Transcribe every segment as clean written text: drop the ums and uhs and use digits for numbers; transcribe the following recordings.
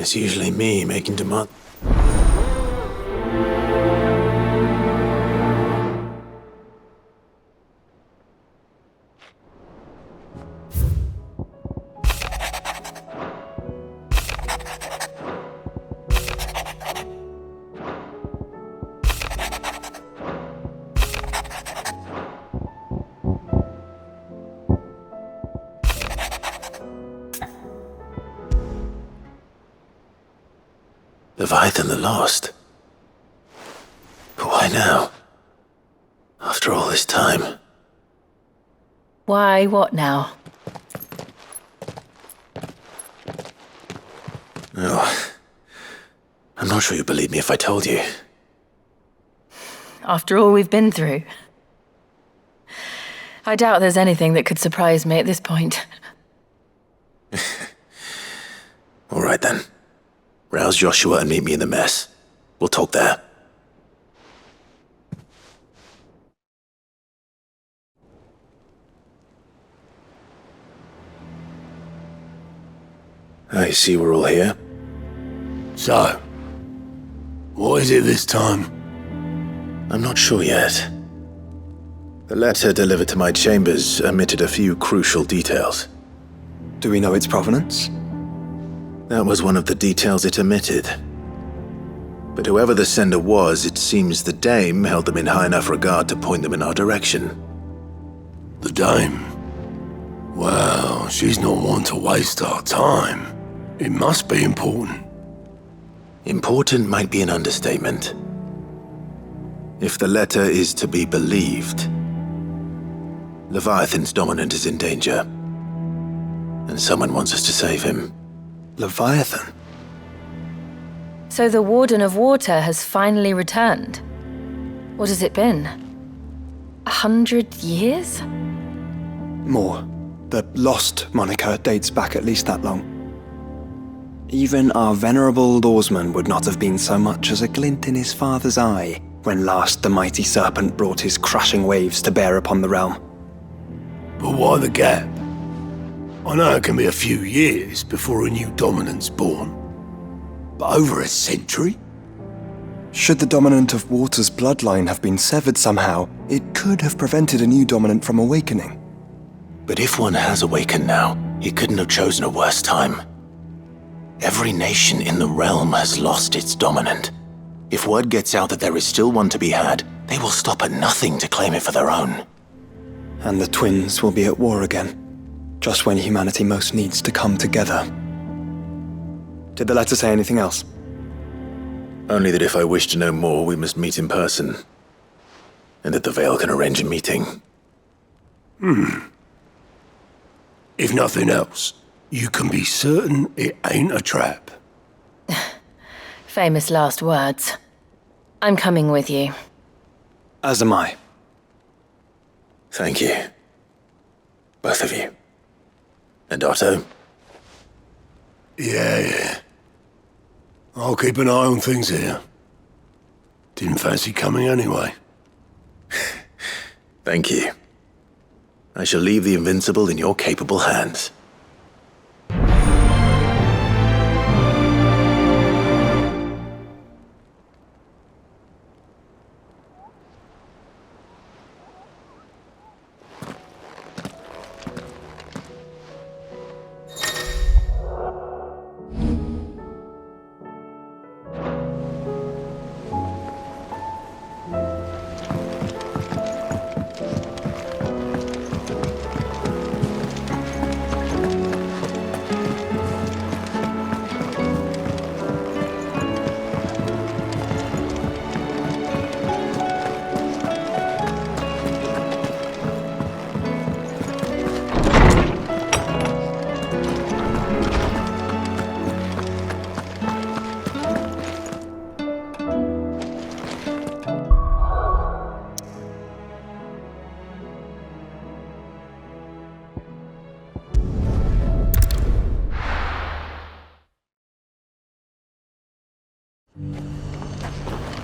It's usually me making demand. Leviathan the Lost. But why now? After all this time. Why, what now? Oh, I'm not sure you'd believe me if I told you. After all we've been through. I doubt there's anything that could surprise me at this point. All right then. Rouse Joshua and meet me in the mess. We'll talk there. I see we're all here. So, what is it this time? I'm not sure yet. The letter delivered to my chambers omitted a few crucial details. Do we know its provenance? That was one of the details it omitted. But whoever the sender was, it seems the Dame held them in high enough regard to point them in our direction. The Dame? Well, she's not one to waste our time. It must be important. Important might be an understatement. If the letter is to be believed, Leviathan's dominant is in danger. And someone wants us to save him. Leviathan? So the Warden of Water has finally returned. What has it been? 100 years? More. The Lost moniker dates back at least that long. Even our venerable lawsman would not have been so much as a glint in his father's eye when last the mighty serpent brought his crushing waves to bear upon the realm. But why the gap? I know it can be a few years before a new dominant's born. But over a century? Should the dominant of Water's bloodline have been severed somehow, it could have prevented a new dominant from awakening. But if one has awakened now, he couldn't have chosen a worse time. Every nation in the realm has lost its dominant. If word gets out that there is still one to be had, they will stop at nothing to claim it for their own. And the twins will be at war again, just when humanity most needs to come together. Did the letter say anything else? Only that if I wish to know more, we must meet in person. And that the Veil can arrange a meeting. If nothing else, you can be certain it ain't a trap. Famous last words. I'm coming with you. As am I. Thank you. Both of you. And Otto? Yeah. I'll keep an eye on things here. Didn't fancy coming anyway. Thank you. I shall leave the Invincible in your capable hands.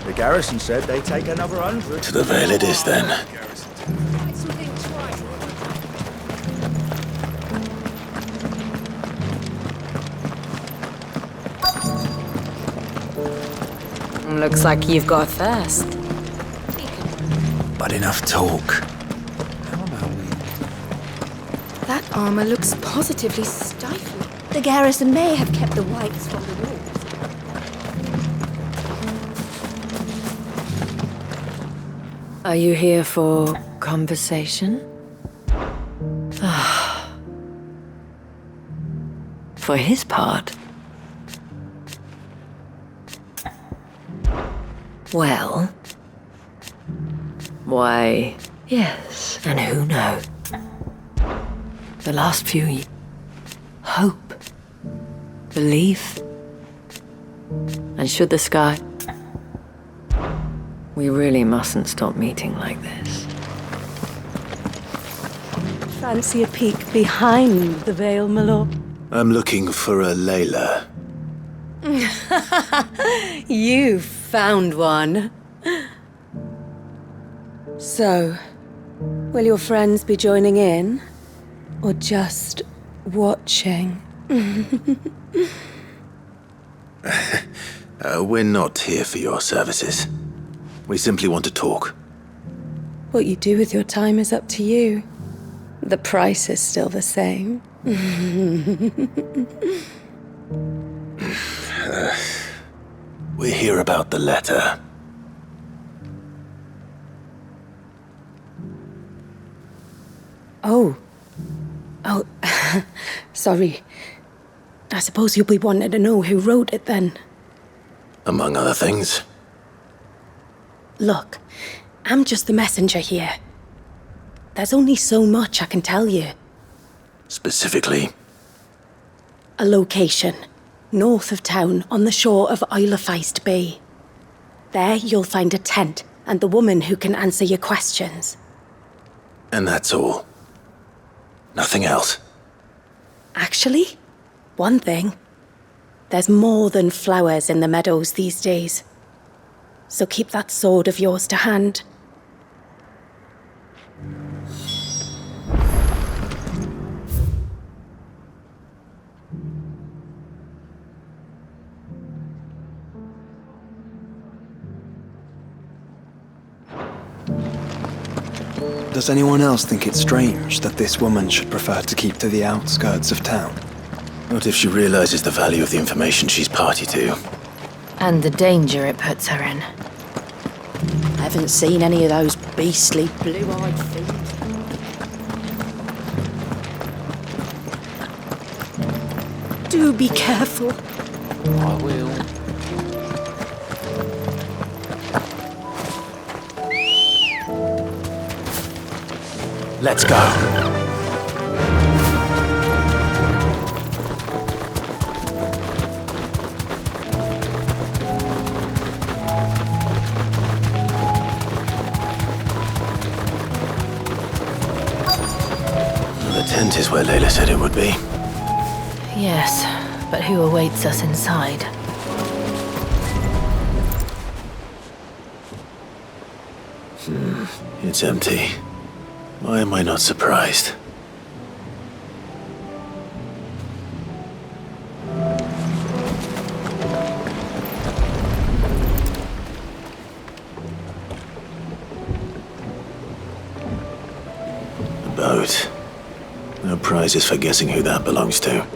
The garrison said they'd take another 100. To the Veil it is, then. Looks like you've got a thirst. But enough talk. That armor looks positively stifling. The garrison may have kept the whites from the walls. Are you here for conversation? For his part? Well... Why, yes, and who knows? The last few years... Hope. Belief. And should the sky... We really mustn't stop meeting like this. Fancy a peek behind the veil, my lord. I'm looking for a Layla. You found one. So, will your friends be joining in? Or just watching? We're not here for your services. We simply want to talk. What you do with your time is up to you. The price is still the same. We're here about the letter. Oh, sorry. I suppose you'll be wanting to know who wrote it then. Among other things. Look, I'm just the messenger here. There's only so much I can tell you. Specifically? A location, north of town, on the shore of Aire of Bay. There you'll find a tent and the woman who can answer your questions. And that's all? Nothing else? Actually, one thing. There's more than flowers in the meadows these days. So keep that sword of yours to hand. Does anyone else think it's strange that this woman should prefer to keep to the outskirts of town? Not if she realizes the value of the information she's party to. And the danger it puts her in. I haven't seen any of those beastly blue-eyed fiends. Do be careful. I will. Let's go. The tent is where Layla said it would be. Yes, but who awaits us inside? It's empty. Why am I not surprised? A boat. No prizes for guessing who that belongs to.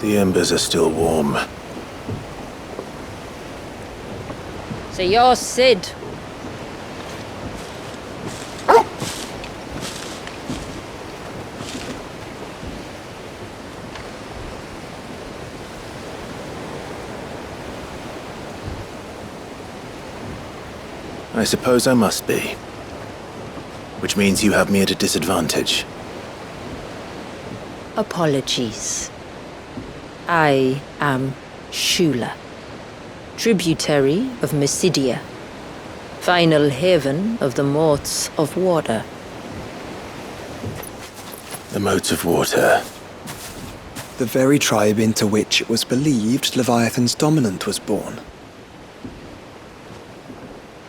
The embers are still warm. So you're Sid. I suppose I must be. Which means you have me at a disadvantage. Apologies. I am Shula, tributary of Mysidia, final haven of the Moats of Water. The Moats of Water. The very tribe into which it was believed Leviathan's dominant was born.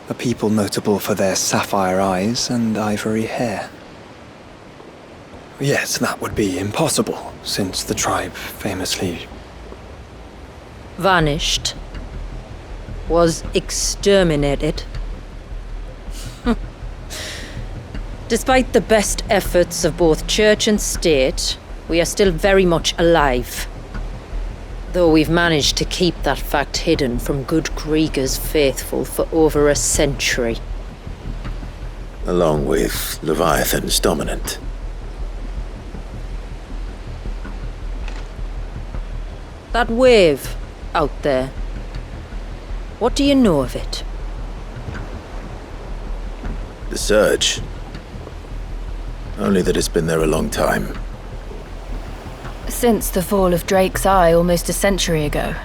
a people notable for their sapphire eyes and ivory hair. Yet that would be impossible, since the tribe famously vanished. Was exterminated. Despite the best efforts of both church and state, we are still very much alive. Though we've managed to keep that fact hidden from good Grieger's faithful for over a century. Along with Leviathan's dominant. That wave out there. What do you know of it? The surge. Only that it's been there a long time. Since the fall of Drake's Eye almost a century ago.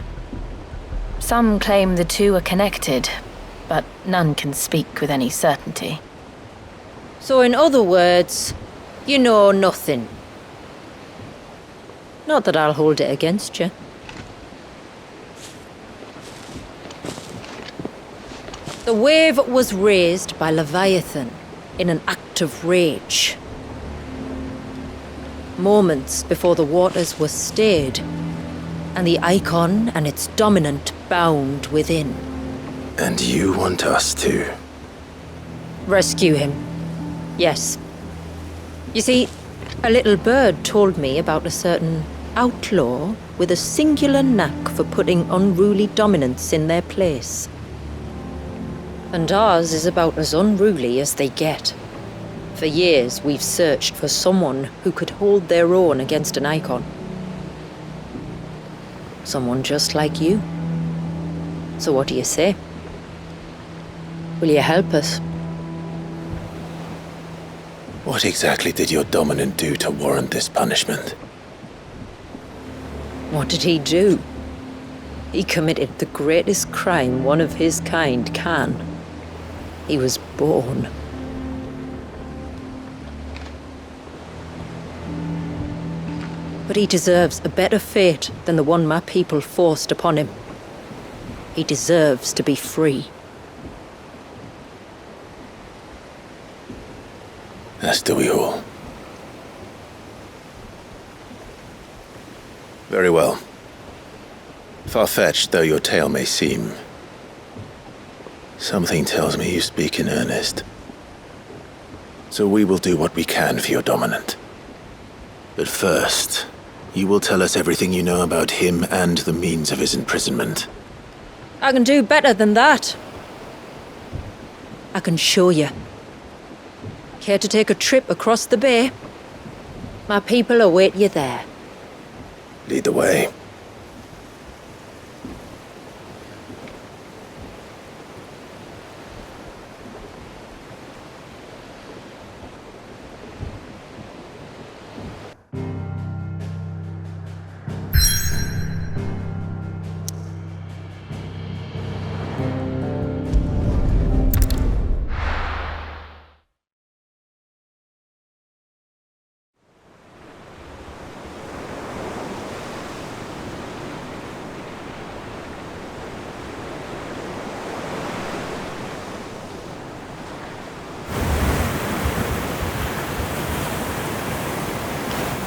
Some claim the two are connected, but none can speak with any certainty. So in other words, you know nothing. Not that I'll hold it against you. The wave was raised by Leviathan in an act of rage. Moments before the waters were stayed, and the icon and its dominant bound within. And you want us to? Rescue him. Yes. You see, a little bird told me about a certain outlaw with a singular knack for putting unruly dominants in their place. And ours is about as unruly as they get. For years, we've searched for someone who could hold their own against an icon. Someone just like you. So what do you say? Will you help us? What exactly did your dominant do to warrant this punishment? What did he do? He committed the greatest crime one of his kind can. He was born. But he deserves a better fate than the one my people forced upon him. He deserves to be free. As do we all. Very well. Far-fetched though your tale may seem, something tells me you speak in earnest. So we will do what we can for your dominant. But first, you will tell us everything you know about him and the means of his imprisonment. I can do better than that. I can show you. Care to take a trip across the bay? My people await you there. Lead the way.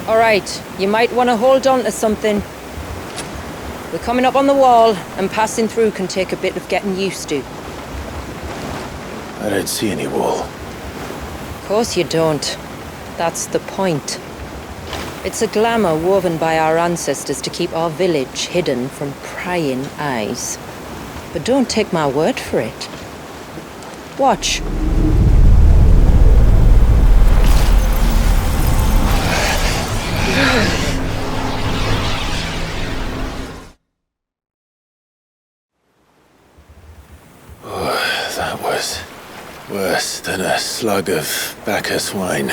All right, you might want to hold on to something. We're coming up on the wall, and passing through can take a bit of getting used to. I don't see any wall. Of course you don't. That's the point. It's a glamour woven by our ancestors to keep our village hidden from prying eyes. But don't take my word for it. Watch. That was worse than a slug of Bacchus wine.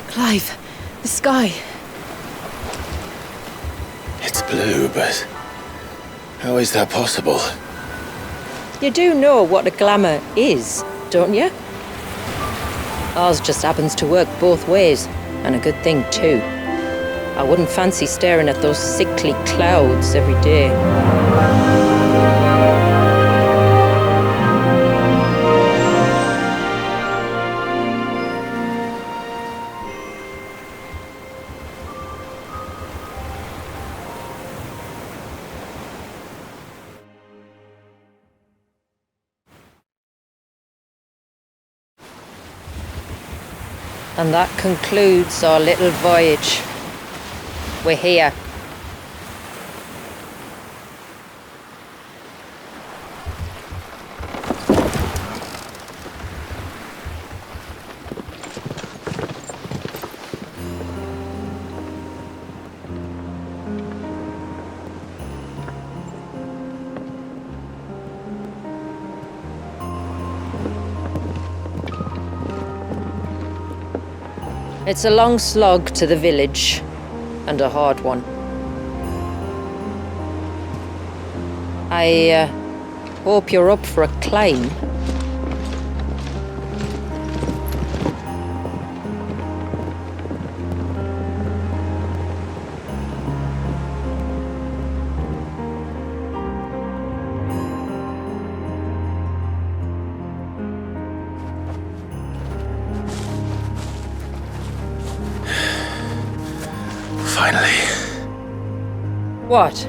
Clive, the sky. It's blue, but how is that possible? You do know what a glamour is, don't you? Ours just happens to work both ways, and a good thing too. I wouldn't fancy staring at those sickly clouds every day. And that concludes our little voyage. We're here. It's a long slog to the village, and a hard one. I hope you're up for a climb. Finally. What?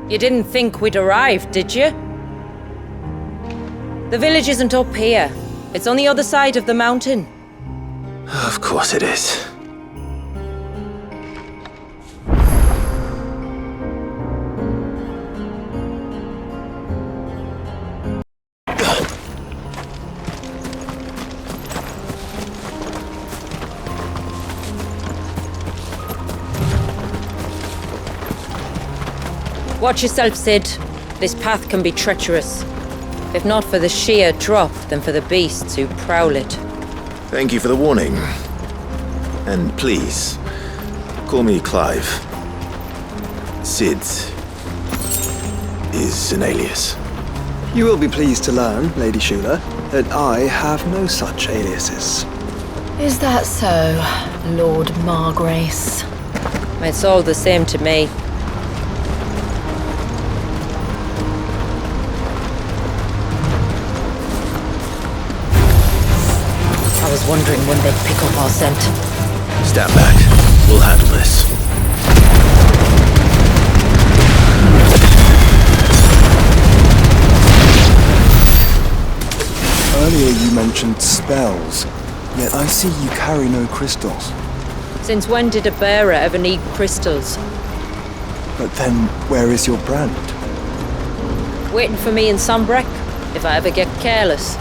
You didn't think we'd arrived, did you? The village isn't up here. It's on the other side of the mountain. Of course it is. Watch yourself, Sid. This path can be treacherous. If not for the sheer drop, then for the beasts who prowl it. Thank you for the warning. And please, call me Clive. Sid is an alias. You will be pleased to learn, Lady Shula, that I have no such aliases. Is that so, Lord Margrace? It's all the same to me. I was wondering when they'd pick up our scent. Stand back. We'll handle this. Earlier you mentioned spells, yet I see you carry no crystals. Since when did a bearer ever need crystals? But then, where is your brand? Waiting for me in Sombrek, if I ever get careless.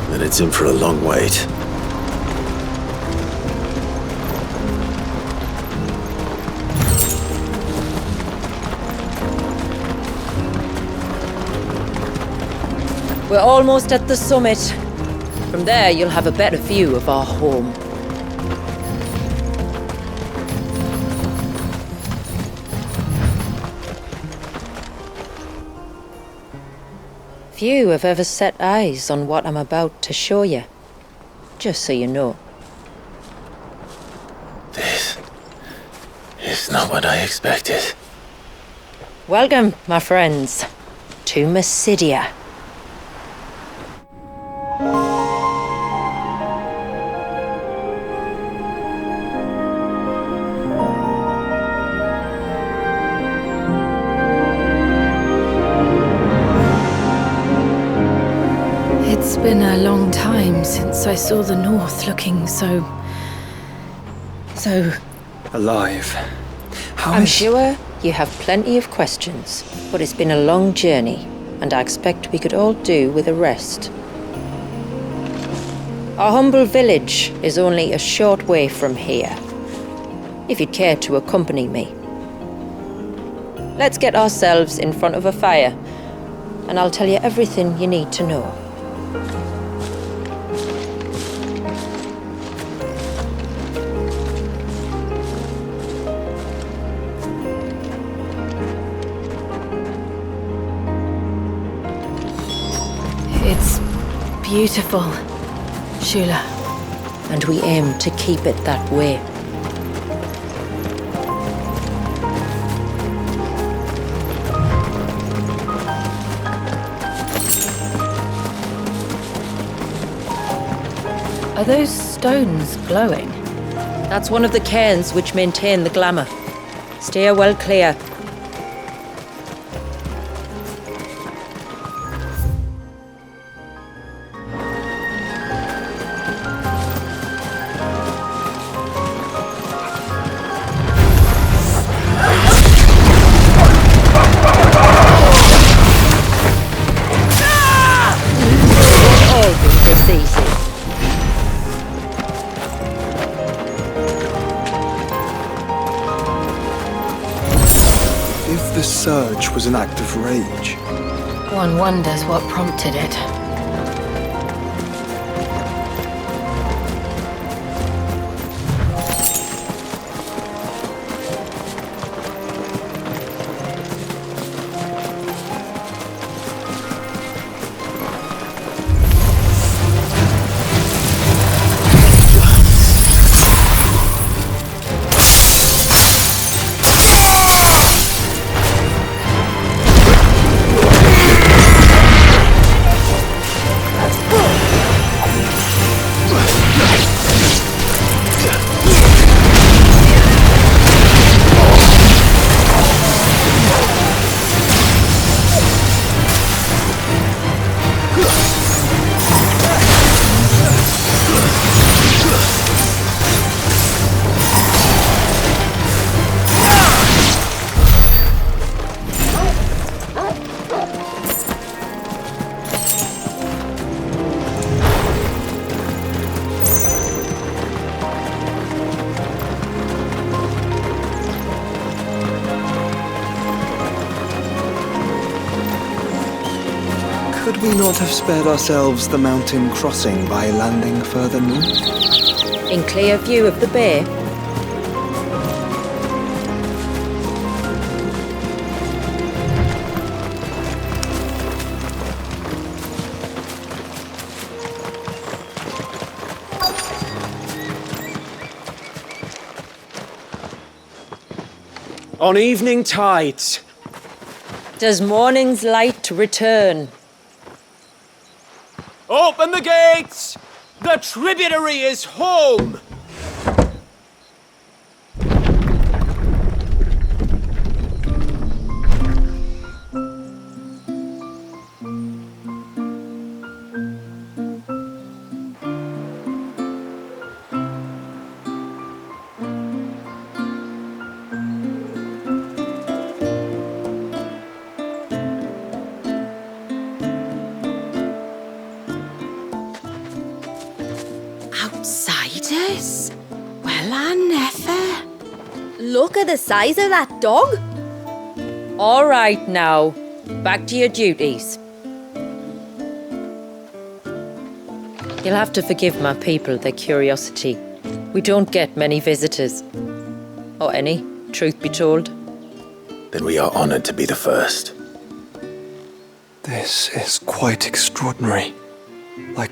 Then it's in for a long wait. We're almost at the summit. From there, you'll have a better view of our home. Few have ever set eyes on what I'm about to show you. Just so you know. This is not what I expected. Welcome, my friends, to Mysidia. It's been a long time since I saw the North looking so... Alive. I'm sure you have plenty of questions, but it's been a long journey, and I expect we could all do with a rest. Our humble village is only a short way from here, if you'd care to accompany me. Let's get ourselves in front of a fire, and I'll tell you everything you need to know. It's beautiful, Shula. And we aim to keep it that way. Are those stones glowing? That's one of the cairns which maintain the glamour. Steer well clear. was an act of rage. One wonders what prompted it. Could we not have spared ourselves the mountain crossing by landing further north? In clear view of the bay? On evening tides. Does morning's light return? Open the gates! The tributary is home! Outsiders? Well, I never. Look at the size of that dog. All right now, back to your duties. You'll have to forgive my people their curiosity. We don't get many visitors. Or any, truth be told. Then we are honored to be the first. This is quite extraordinary. Like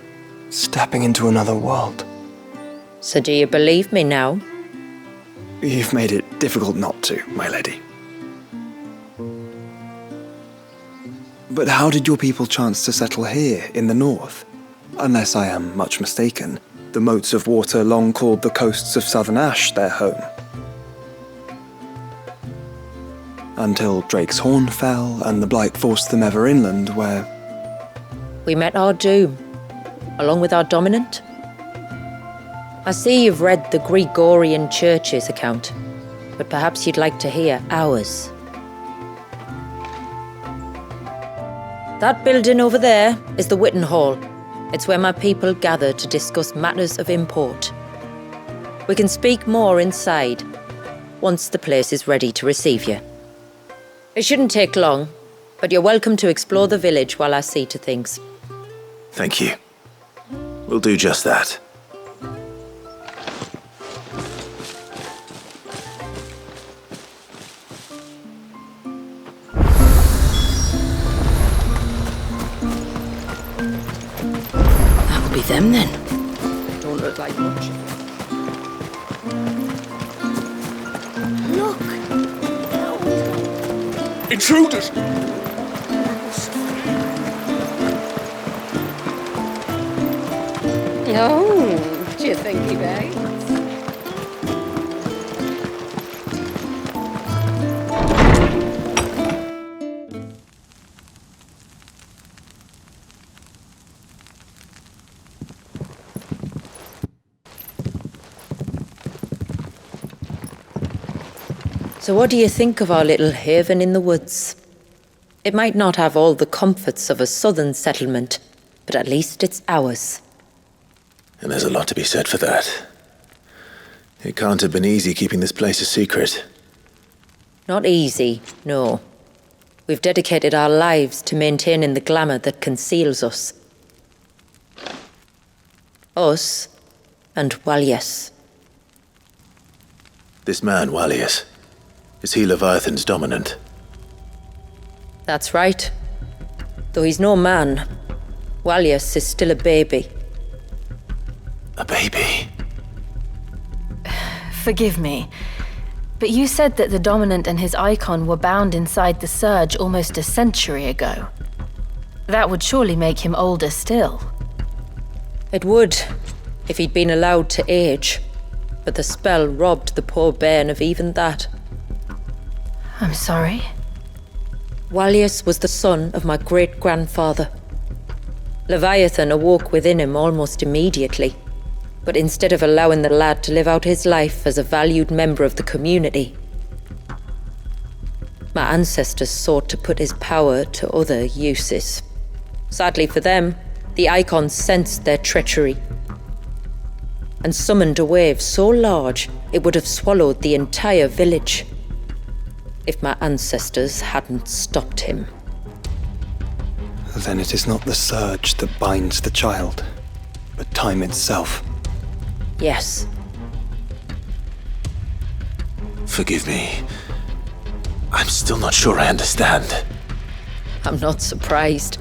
stepping into another world. So do you believe me now? You've made it difficult not to, my lady. But how did your people chance to settle here in the north? Unless I am much mistaken, the moats of water long called the coasts of southern Ash their home. Until Drake's Horn fell and the Blight forced them ever inland, where... We met our doom, along with our dominant. I see you've read the Gregorian Church's account, but perhaps you'd like to hear ours. That building over there is the Witten Hall. It's where my people gather to discuss matters of import. We can speak more inside, once the place is ready to receive you. It shouldn't take long, but you're welcome to explore the village while I see to things. Thank you. We'll do just that. That'll be them then. Don't look like much. Look! Intruders! Oh, do you think he bites? So what do you think of our little haven in the woods? It might not have all the comforts of a southern settlement, but at least it's ours. And there's a lot to be said for that. It can't have been easy keeping this place a secret. Not easy, no. We've dedicated our lives to maintaining the glamour that conceals us. Us and Walias. This man, Walias, is he Leviathan's dominant? That's right. Though he's no man, Walias is still a baby. A baby? Forgive me, but you said that the dominant and his icon were bound inside the Surge almost a century ago. That would surely make him older still. It would, if he'd been allowed to age. But the spell robbed the poor bairn of even that. I'm sorry. Walias was the son of my great-grandfather. Leviathan awoke within him almost immediately. But instead of allowing the lad to live out his life as a valued member of the community, my ancestors sought to put his power to other uses. Sadly for them, the icons sensed their treachery and summoned a wave so large it would have swallowed the entire village if my ancestors hadn't stopped him. Then it is not the surge that binds the child, but time itself. Yes. Forgive me. I'm still not sure I understand. I'm not surprised.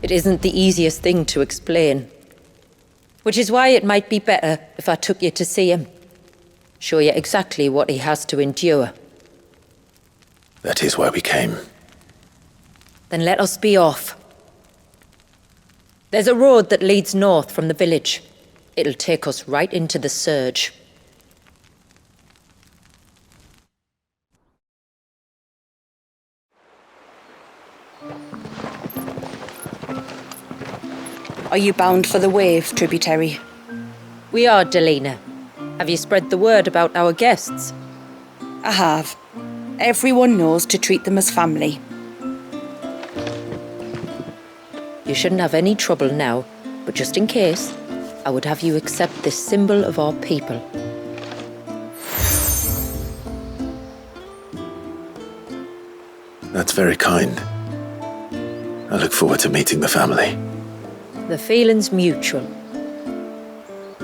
It isn't the easiest thing to explain. Which is why it might be better if I took you to see him. Show you exactly what he has to endure. That is why we came. Then let us be off. There's a road that leads north from the village. It'll take us right into the Surge. Are you bound for the Wave tributary? We are, Delina. Have you spread the word about our guests? I have. Everyone knows to treat them as family. You shouldn't have any trouble now, but just in case, I would have you accept this symbol of our people. That's very kind. I look forward to meeting the family. The feeling's mutual.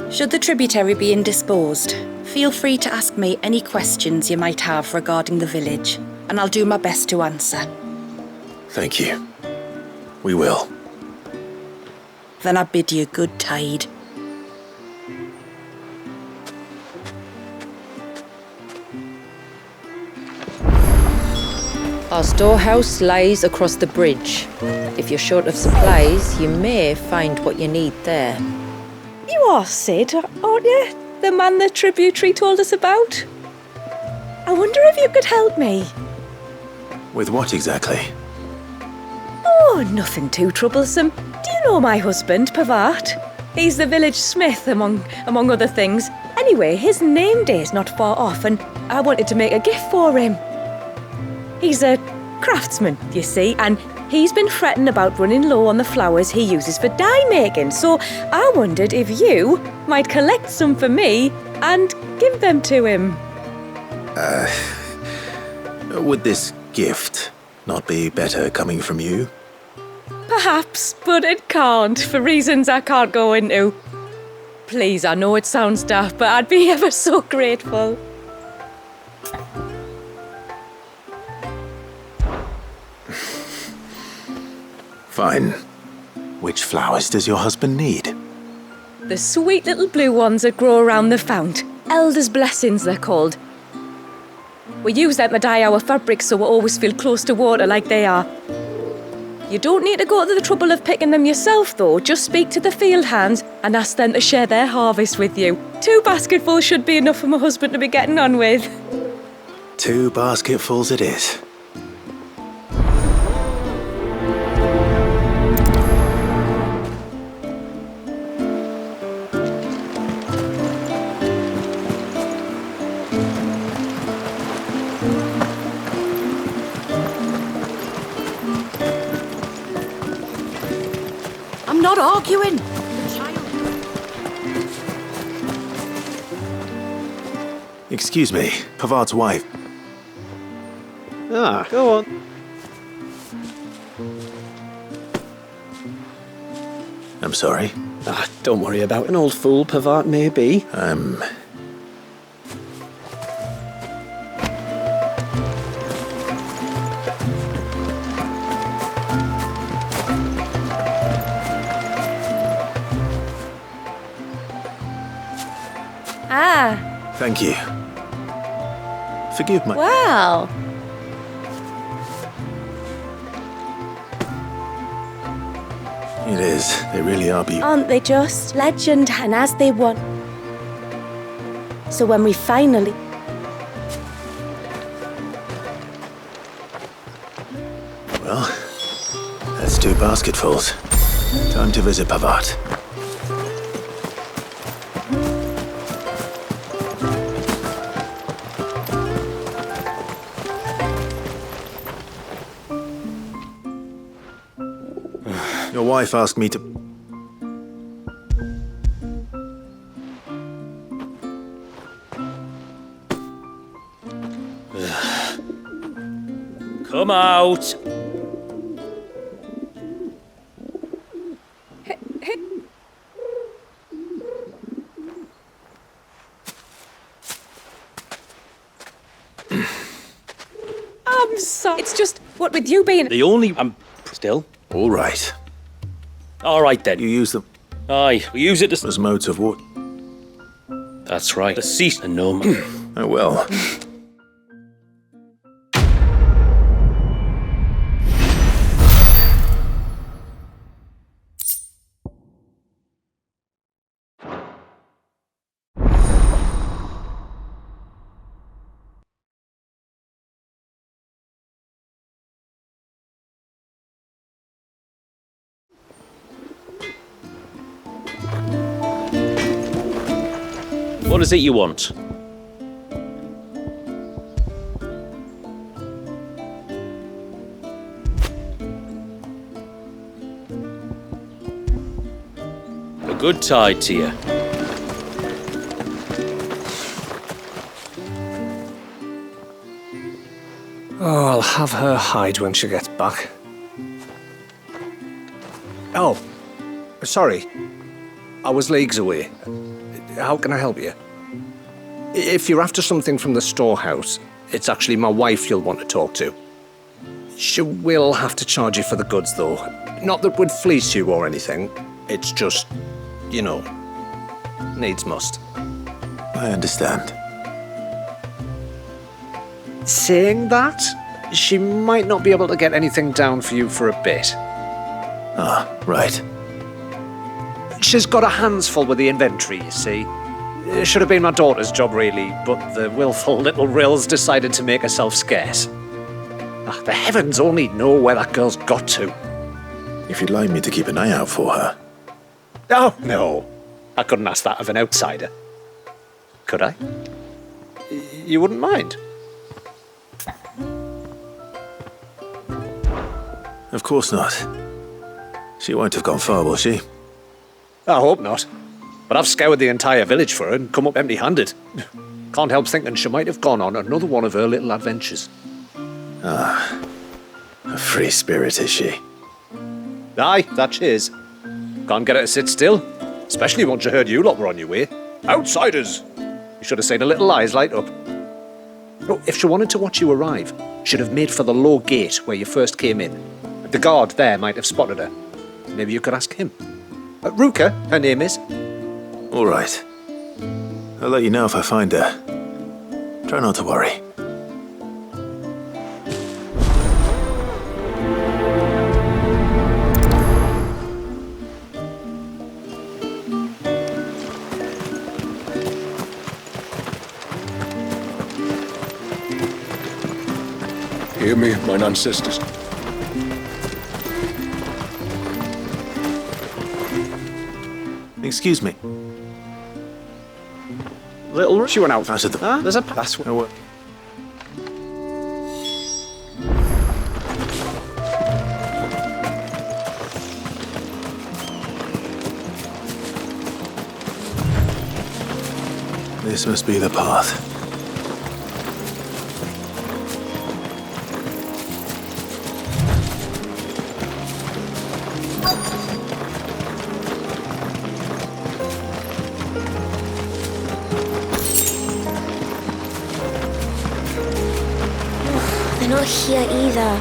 Should the tributary be indisposed, feel free to ask me any questions you might have regarding the village, and I'll do my best to answer. Thank you. We will. Then I bid you good tide. Our storehouse lies across the bridge. If you're short of supplies, you may find what you need there. You are Sid, aren't you? The man the tributary told us about? I wonder if you could help me. With what exactly? Oh, nothing too troublesome. Do you know my husband, Pavat? He's the village smith, among other things. Anyway, his name day's not far off, and I wanted to make a gift for him. He's a craftsman, you see, and he's been fretting about running low on the flowers he uses for dye making, so I wondered if you might collect some for me and give them to him. Would this gift not be better coming from you? Perhaps, but it can't, for reasons I can't go into. Please, I know it sounds daft, but I'd be ever so grateful. Fine. Which flowers does your husband need? The sweet little blue ones that grow around the fount. Elder's blessings, they're called. We use them to dye our fabrics so we always feel close to water like they are. You don't need to go to the trouble of picking them yourself, though. Just speak to the field hands and ask them to share their harvest with you. 2 basketfuls should be enough for my husband to be getting on with. 2 basketfuls it is. I'm not arguing. Excuse me, Pavart's wife. Ah, go on. I'm sorry. Ah, don't worry about an old fool, Pavart may be. Ah, Thank you. Forgive my... wow. It is. They really are beautiful. Aren't they just? Legend, and as they want. So when we finally... Well, that's 2 basketfuls. Time to visit Pavart. Your wife asked me to... Come out! I'm sorry. It's just, what with you being... The only... I'm still. All right. All right then. You use them Aye, we use it as... as modes of war. That's right. The seat and gnome. Oh well. What is it you want? A good tide to you. Oh, I'll have her hide when she gets back. Oh, sorry. I was leagues away. How can I help you? If you're after something from the storehouse, it's actually my wife you'll want to talk to. She will have to charge you for the goods, though. Not that would fleece you or anything. It's just, you know, needs must. I understand. Saying that, she might not be able to get anything down for you for a bit. Ah, right. She's got her hands full with the inventory, you see. It should have been my daughter's job, really, but the willful little Rills decided to make herself scarce. Ah, the heavens only know where that girl's got to. If you'd like me to keep an eye out for her. Oh, no. I couldn't ask that of an outsider. Could I? You wouldn't mind? Of course not. She won't have gone far, will she? I hope not. But I've scoured the entire village for her and come up empty-handed. Can't help thinking she might have gone on another one of her little adventures. Ah, a free spirit is she? Aye, that she is. Can't get her to sit still, especially once you heard you lot were on your way. Outsiders! You should have seen her little eyes light up. Oh, if she wanted to watch you arrive, she'd have made for the low gate where you first came in. The guard there might have spotted her. Maybe you could ask him. Ruka, her name is. All right. I'll let you know if I find her. Try not to worry. Hear me, mine ancestors. Excuse me. Little, she went out. Out of the... Ah, there's a password. Oh, this must be the path. not here either.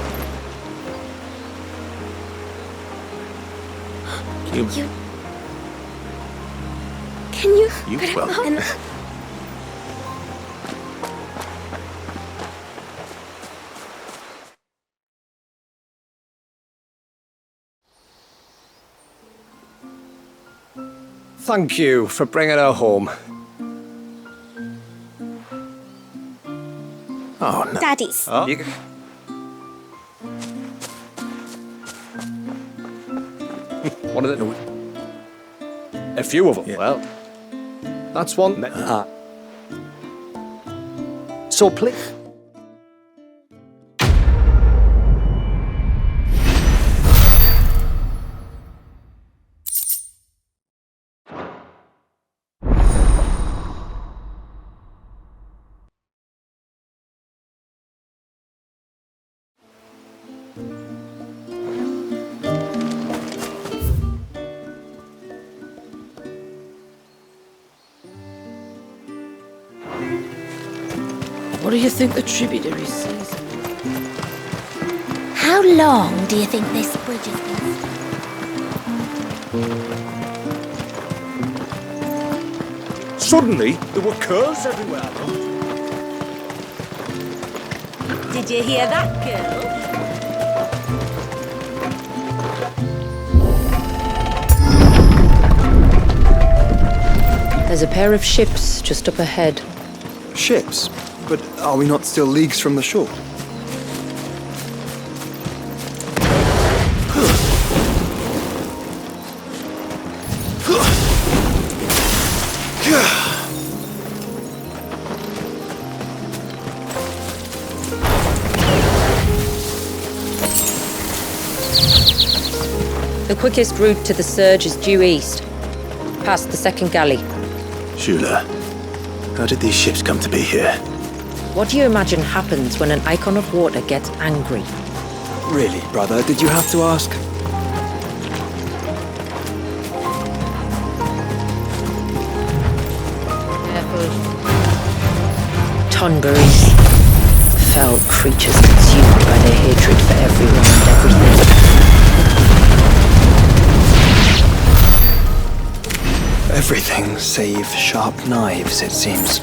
Can you put it on? Thank you for bringing her home. Oh, no. Daddy's. Oh. What are they? A few of them. Yeah. Well, that's one. So please. What do you think the tributary sees? How long do you think this bridge has been? Suddenly, there were curls everywhere. Did you hear that, girl? There's a pair of ships just up ahead. Ships? But are we not still leagues from the shore? The quickest route to the surge is due east, past the second galley. Shula, how did these ships come to be here? What do you imagine happens when an icon of water gets angry? Really, brother, did you have to ask? Careful. Tonberries. Fell creatures consumed by their hatred for everyone and everything. Everything save sharp knives, it seems.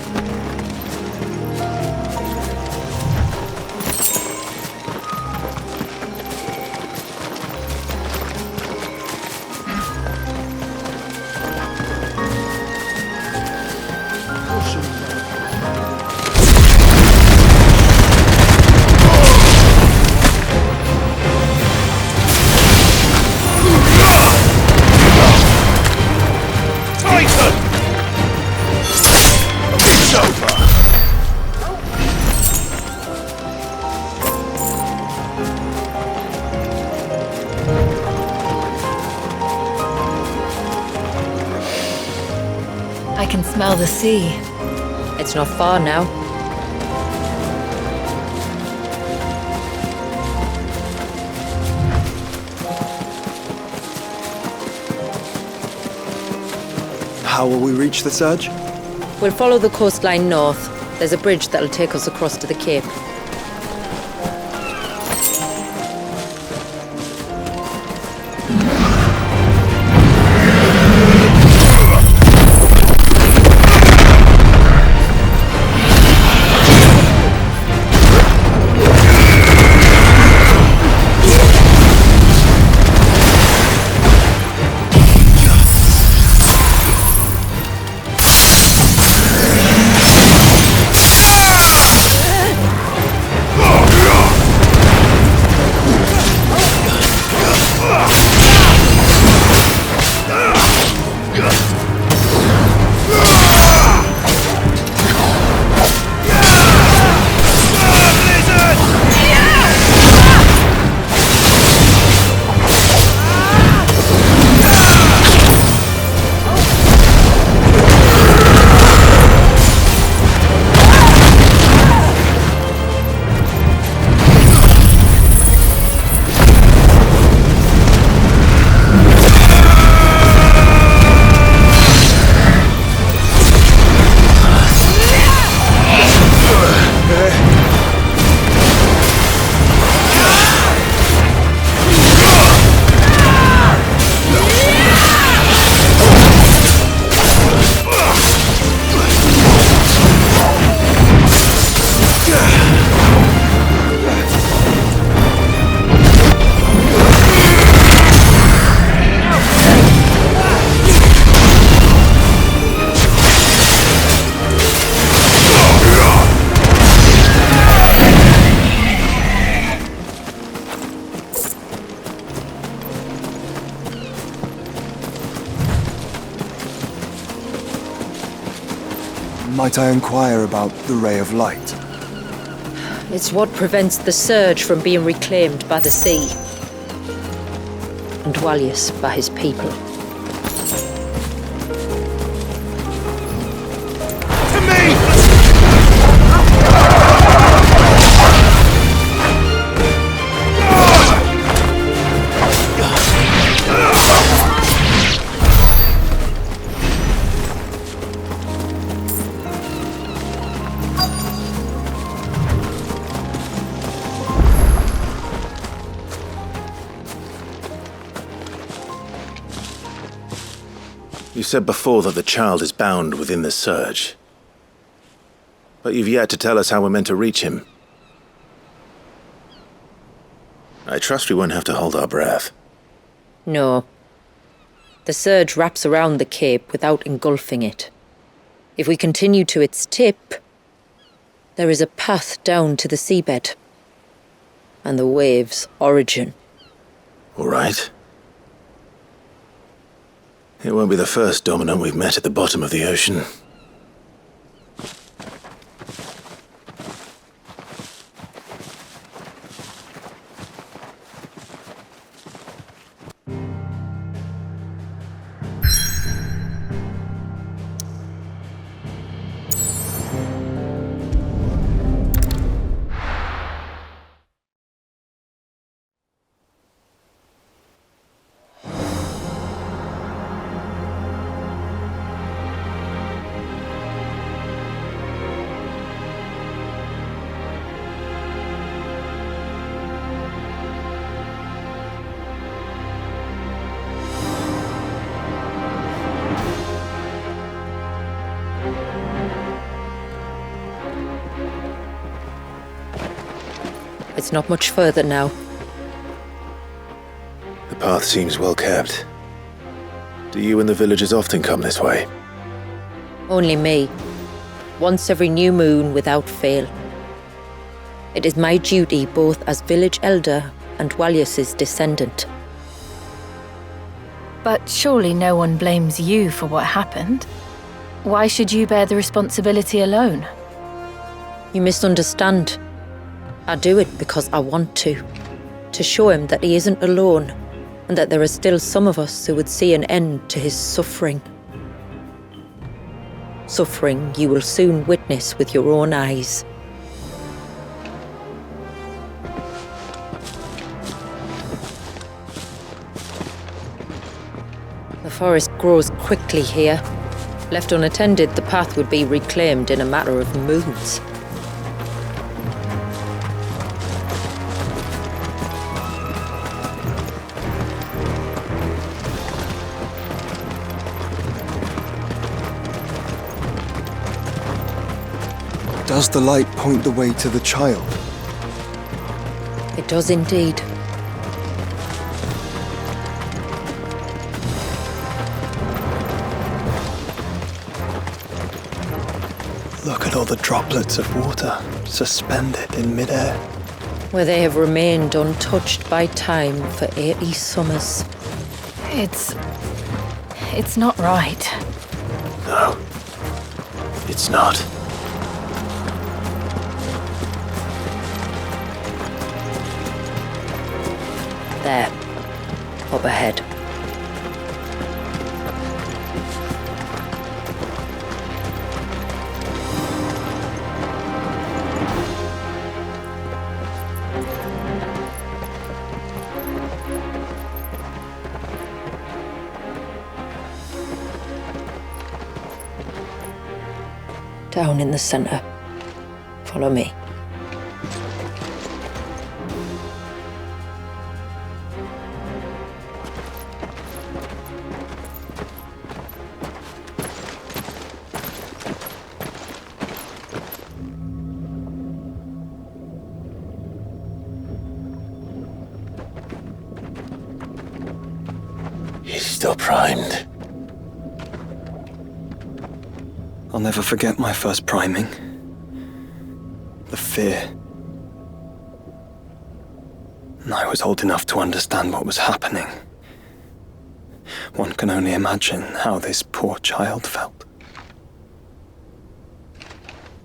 I can smell the sea. It's not far now. How will we reach the surge? We'll follow the coastline north. There's a bridge that'll take us across to the cape. Might I inquire about the ray of light? It's what prevents the surge from being reclaimed by the sea. And Dwalius by his people. To me! You said before that the child is bound within the surge. But you've yet to tell us how we're meant to reach him. I trust we won't have to hold our breath. No. The surge wraps around the cape without engulfing it. If we continue to its tip, there is a path down to the seabed. And the wave's origin. All right. It won't be the first dominant we've met at the bottom of the ocean. It's not much further now. The path seems well kept. Do you and the villagers often come this way? Only me. Once every new moon without fail. It is my duty both as village elder and Dwalius's descendant. But surely no one blames you for what happened. Why should you bear the responsibility alone? You misunderstand. I do it because I want to show him that he isn't alone, and that there are still some of us who would see an end to his suffering. Suffering you will soon witness with your own eyes. The forest grows quickly here. Left unattended, the path would be reclaimed in a matter of moons. Does the light point the way to the child? It does indeed. Look at all the droplets of water suspended in midair. Where they have remained untouched by time for 80 summers. It's not right. No. It's not. There. Up ahead. Down in the center. Follow me. He's still primed. I'll never forget my first priming. The fear. And I was old enough to understand what was happening. One can only imagine how this poor child felt.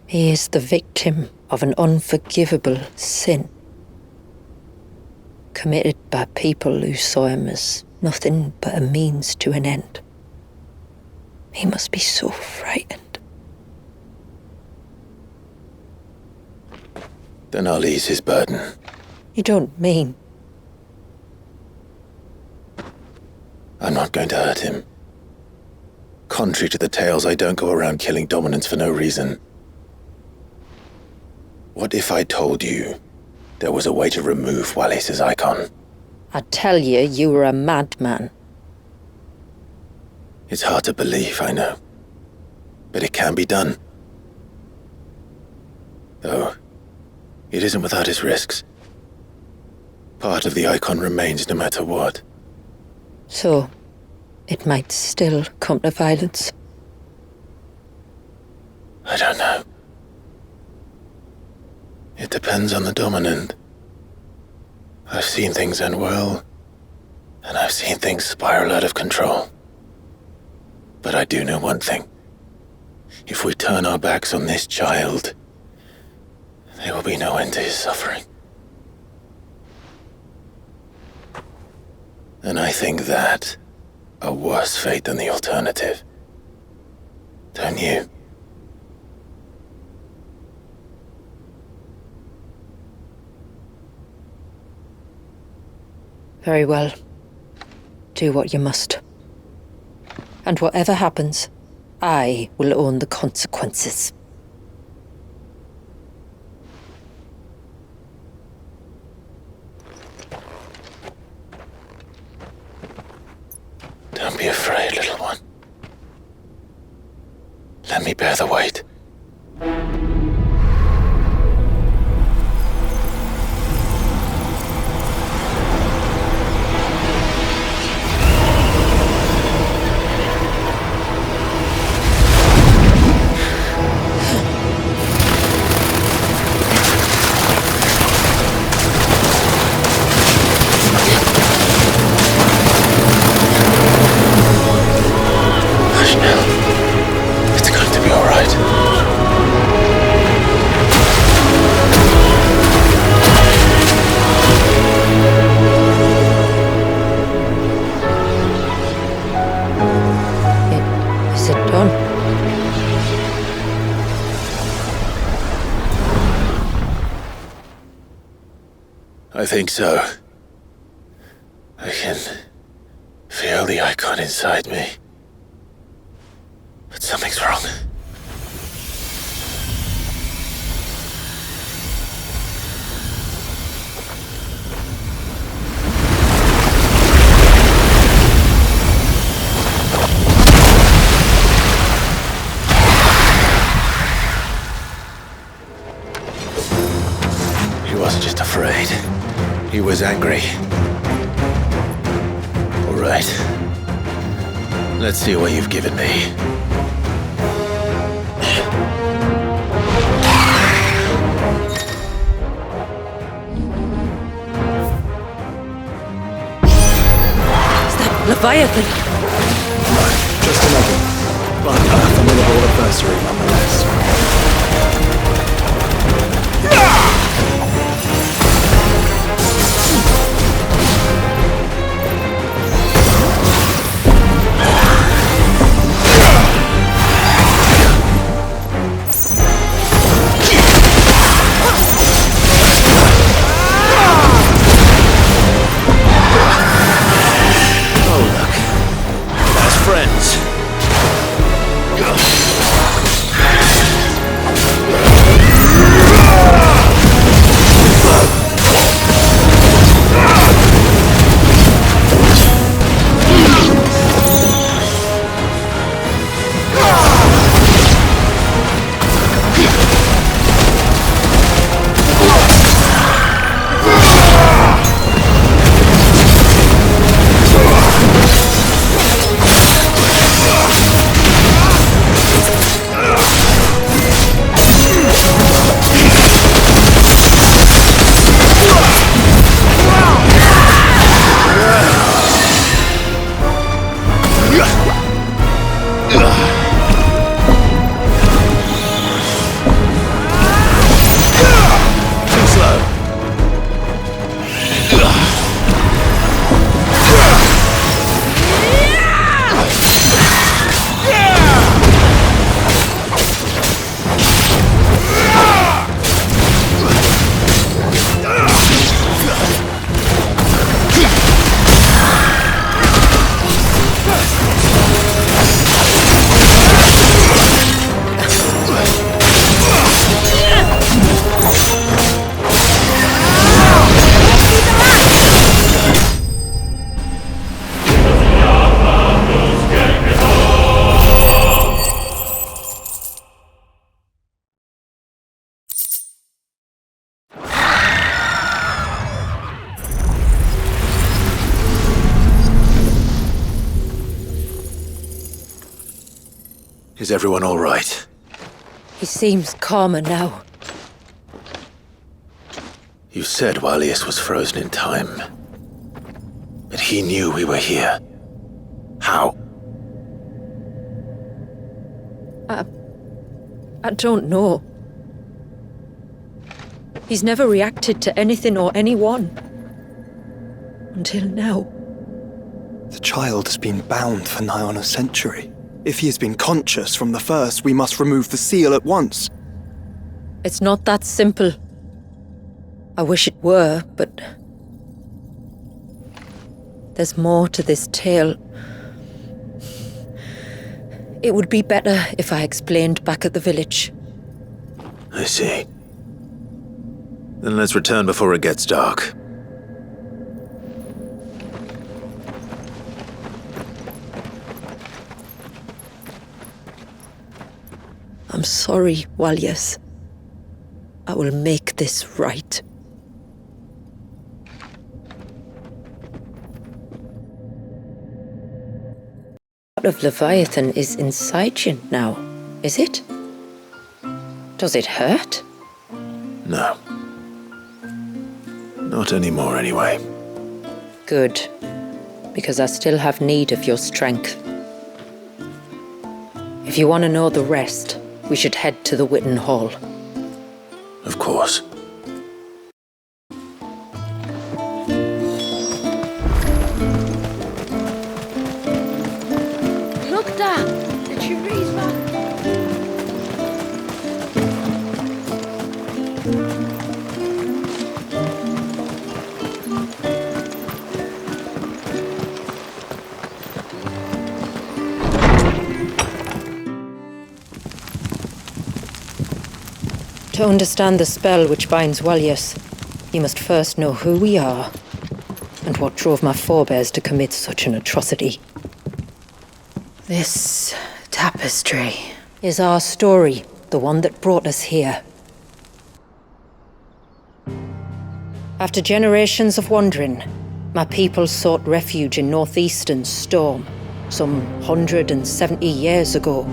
He is the victim of an unforgivable sin, committed by people who saw him as nothing but a means to an end. He must be so frightened. Then I'll ease his burden. You don't mean? I'm not going to hurt him. Contrary to the tales, I don't go around killing dominants for no reason. What if I told you there was a way to remove Wallace's icon? I'd tell you you were a madman. It's hard to believe, I know. But it can be done. Though, it isn't without its risks. Part of the icon remains no matter what. So, it might still come to violence. I don't know. It depends on the dominant. I've seen things end well, and I've seen things spiral out of control. But I do know one thing. If we turn our backs on this child, there will be no end to his suffering. And I think that a worse fate than the alternative. Don't you? Very well. Do what you must. And whatever happens, I will own the consequences. Don't be afraid, little one. Let me bear the weight. I think so. I can feel the icon inside me. But something's wrong. He wasn't just afraid. He was angry. All right. Let's see what you've given me. Is that Leviathan? Just another, but a formidable adversary nonetheless. Is everyone all right? He seems calmer now. You said Walius was frozen in time. But he knew we were here. How? I don't know. He's never reacted to anything or anyone. Until now. The child has been bound for nigh on a century. If he has been conscious from the first, we must remove the seal at once. It's not that simple. I wish it were, but... there's more to this tale. It would be better if I explained back at the village. I see. Then let's return before it gets dark. I'm sorry, Walius. I will make this right. Part of Leviathan is inside you now, is it? Does it hurt? No. Not anymore, anyway. Good. Because I still have need of your strength. If you want to know the rest, we should head to the Witten Hall. Of course. Look, Dad! The tree's back. To understand the spell which binds Walius, you must first know who we are, and what drove my forebears to commit such an atrocity. This tapestry Is our story, the one that brought us here. After generations of wandering, my people sought refuge in northeastern Storm, some 170 years ago.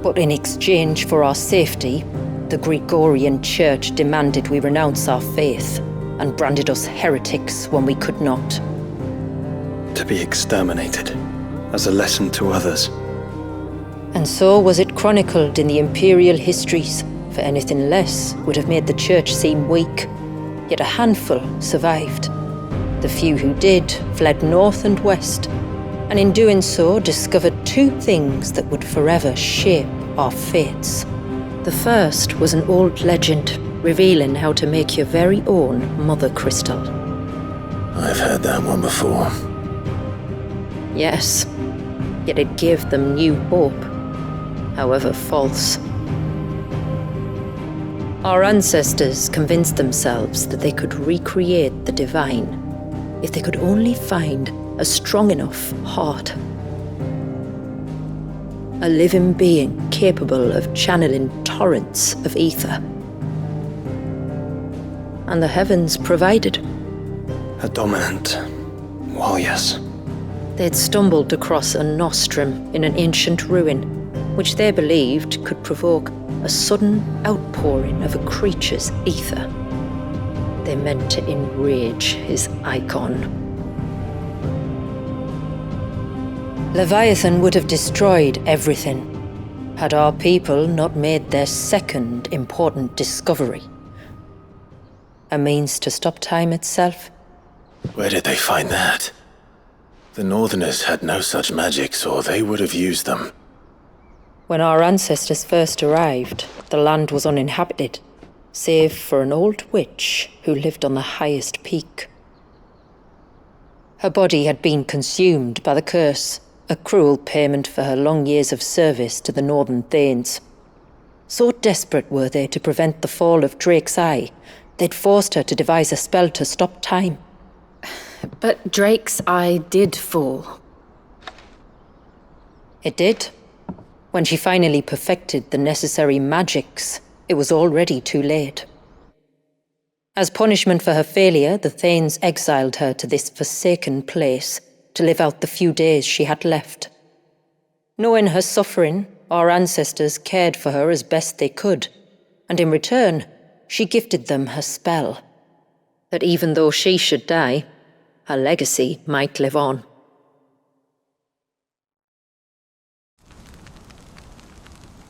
But in exchange for our safety, the Gregorian Church demanded we renounce our faith and branded us heretics when we could not. To be exterminated, as a lesson to others. And so was it chronicled in the imperial histories, for anything less would have made the Church seem weak. Yet a handful survived. The few who did fled north and west, and in doing so discovered two things that would forever shape our fates. The first was an old legend revealing how to make your very own mother crystal. I've heard that one before. Yes, yet it gave them new hope, however false. Our ancestors convinced themselves that they could recreate the divine if they could only find a strong enough heart. A living being capable of channeling torrents of ether. And the heavens provided. A dominant. Well, yes. They'd stumbled across a nostrum in an ancient ruin, which they believed could provoke a sudden outpouring of a creature's ether. They meant to enrage his icon. Leviathan would have destroyed everything, had our people not made their second important discovery. A means to stop time itself. Where did they find that? The Northerners had no such magics, or they would have used them. When our ancestors first arrived, the land was uninhabited, save for an old witch who lived on the highest peak. Her body had been consumed by the curse, a cruel payment for her long years of service to the Northern Thanes. So desperate were they to prevent the fall of Drake's Eye, they'd forced her to devise a spell to stop time. But Drake's Eye did fall. It did. When she finally perfected the necessary magics, it was already too late. As punishment for her failure, the Thanes exiled her to this forsaken place to live out the few days she had left. Knowing her suffering, our ancestors cared for her as best they could, and in return, she gifted them her spell. That even though she should die, her legacy might live on.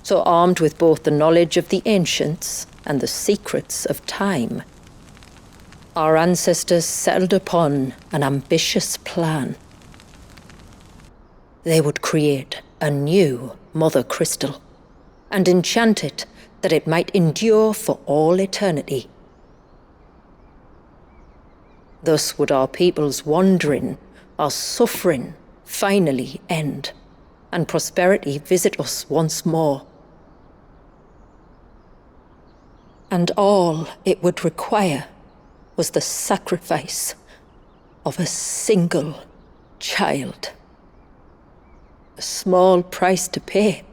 So armed with both the knowledge of the ancients and the secrets of time, our ancestors settled upon an ambitious plan. They would create a new Mother Crystal, and enchant it that it might endure for all eternity. Thus would our people's wandering, our suffering, finally end, and prosperity visit us once more. And all it would require was the sacrifice of a single child. A small price to pay,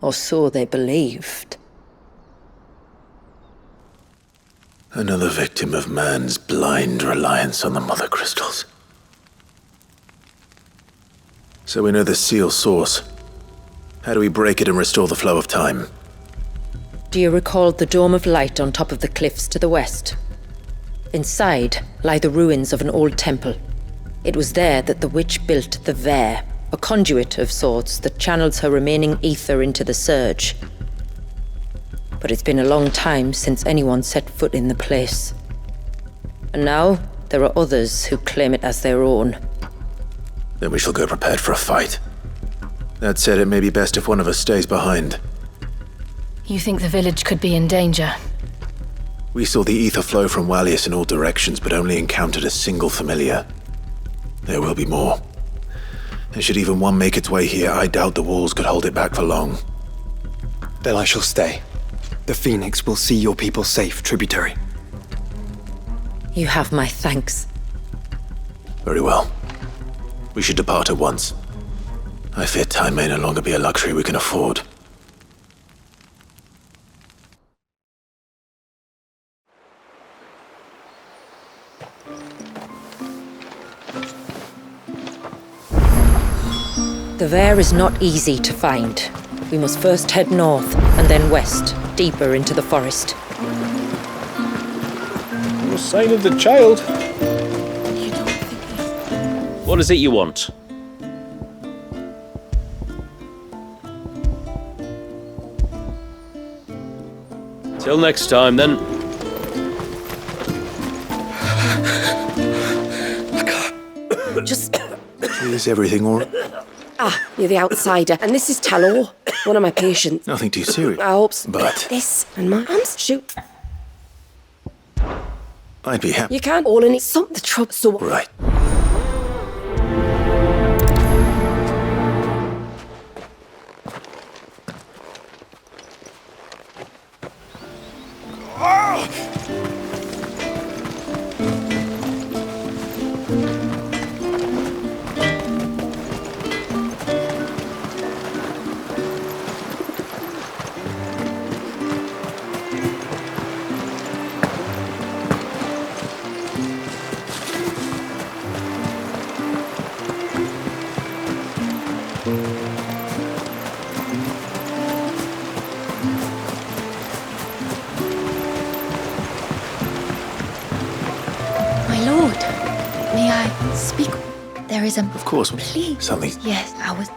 or so they believed. Another victim of man's blind reliance on the Mother Crystals. So we know the seal source. How do we break it and restore the flow of time? Do you recall the dome of light on top of the cliffs to the west? Inside lie the ruins of an old temple. It was there that the witch built the Vare, a conduit of sorts that channels her remaining ether into the surge. But it's been a long time since anyone set foot in the place. And now there are others who claim it as their own. Then we shall go prepared for a fight. That said, it may be best if one of us stays behind. You think the village could be in danger? We saw the ether flow from Wallius in all directions, but only encountered a single familiar. There will be more. And should even one make its way here, I doubt the walls could hold it back for long. Then I shall stay. The Phoenix will see your people safe, tributary. You have my thanks. Very well. We should depart at once. I fear time may no longer be a luxury we can afford. The Vare is not easy to find. We must first head north and then west, deeper into the forest. No sign of the child. What is it you want? Till next time, then. Just... Is everything all right? You're the outsider, and this is Talor, one of my patients. Nothing too serious. I hope so. But This and my arms, shoot. I'd be happy. You can't all in it. Some the trouble. So Right. My lord, may I speak? There is a... Of course. Please. Something. Yes, I was...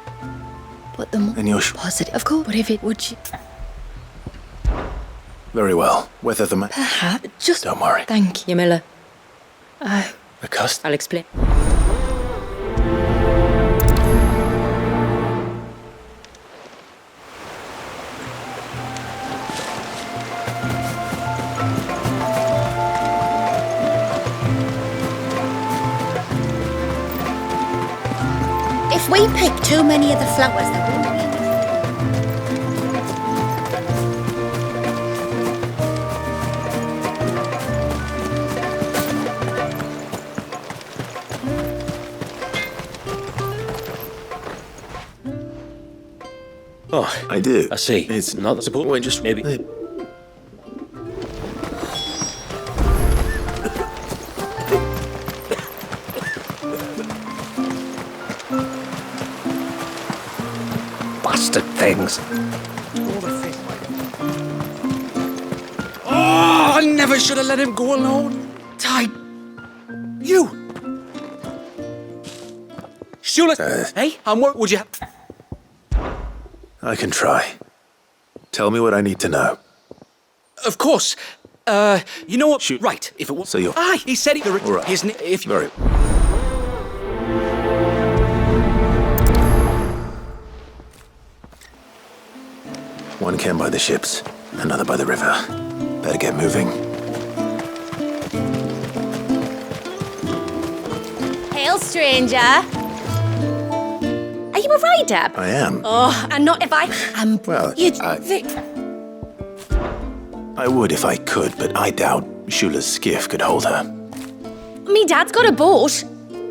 But the more... And you're positive. Of course. But if it would you... Very well. Whether the Perhaps. Just... Don't worry. Thank you. Yamila, The cust? I'll explain. If we pick too many of the flowers, there won't be enough. Oh, I do. I see. It's Not the support point, just maybe. things. Oh, I never should have let him go alone. You! Shula, hey, and what would you... I can try. Tell me what I need to know. Of course. You know what? Shoot. Right, if it was... So you're... he said he... All right. His name... If you... Very... One camp by the ships, another by the river. Better get moving. Hail, stranger. Are you a rider? I am. Oh, and not if I am. Well, I would if I could, but I doubt Shula's skiff could hold her. Me dad's got a boat,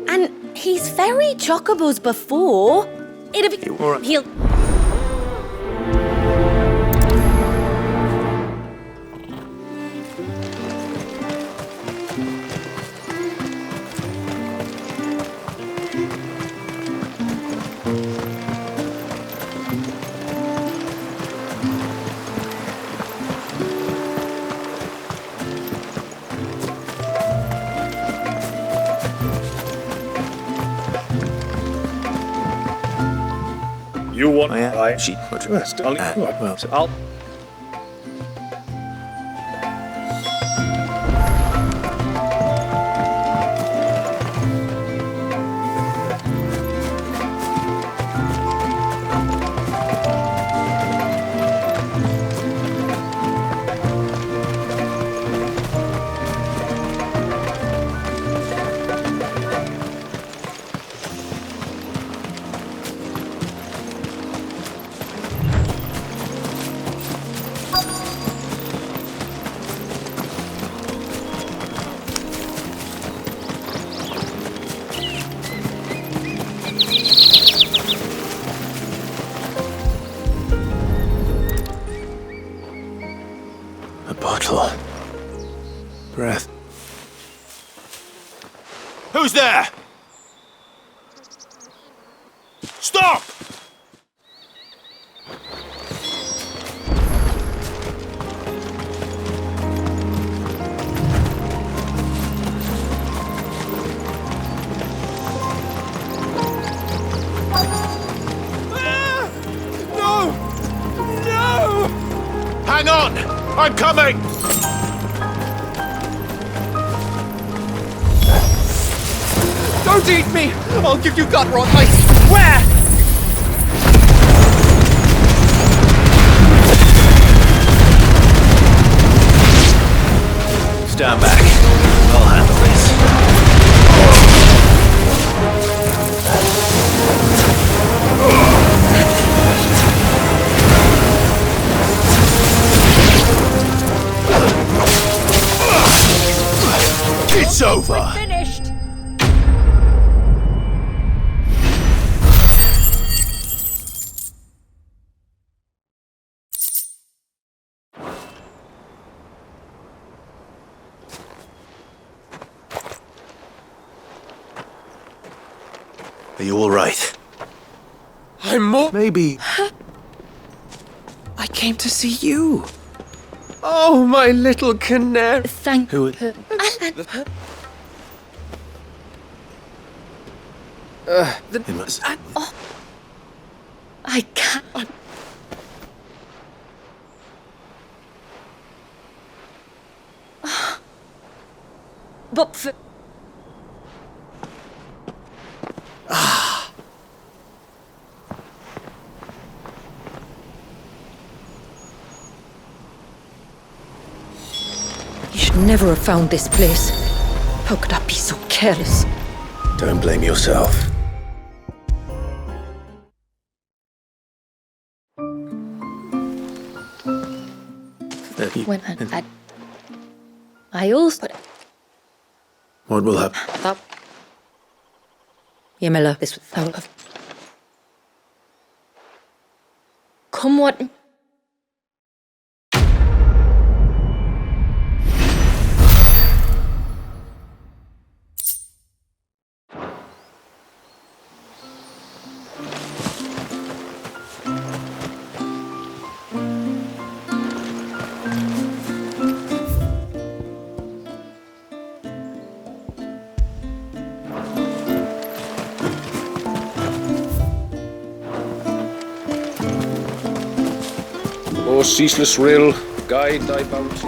and he's very chocobos before. He'll... You want She... I'll... Breath. Who's there? Stop! No! No! Hang on! I'm coming! Don't eat me! I'll give you gut rot, I swear! Stand back. I'll handle this. It's over! Finished! Are you all right? I'm more... Maybe... I came to see you. Oh, my little canary. Thank Who... you. It must... I can't. But for... You should never have found this place. How could I be so careless? Don't blame yourself. When I also... What will happen? That... Yamila, this was out of... Come what... Your ceaseless rill, guide thy bounty.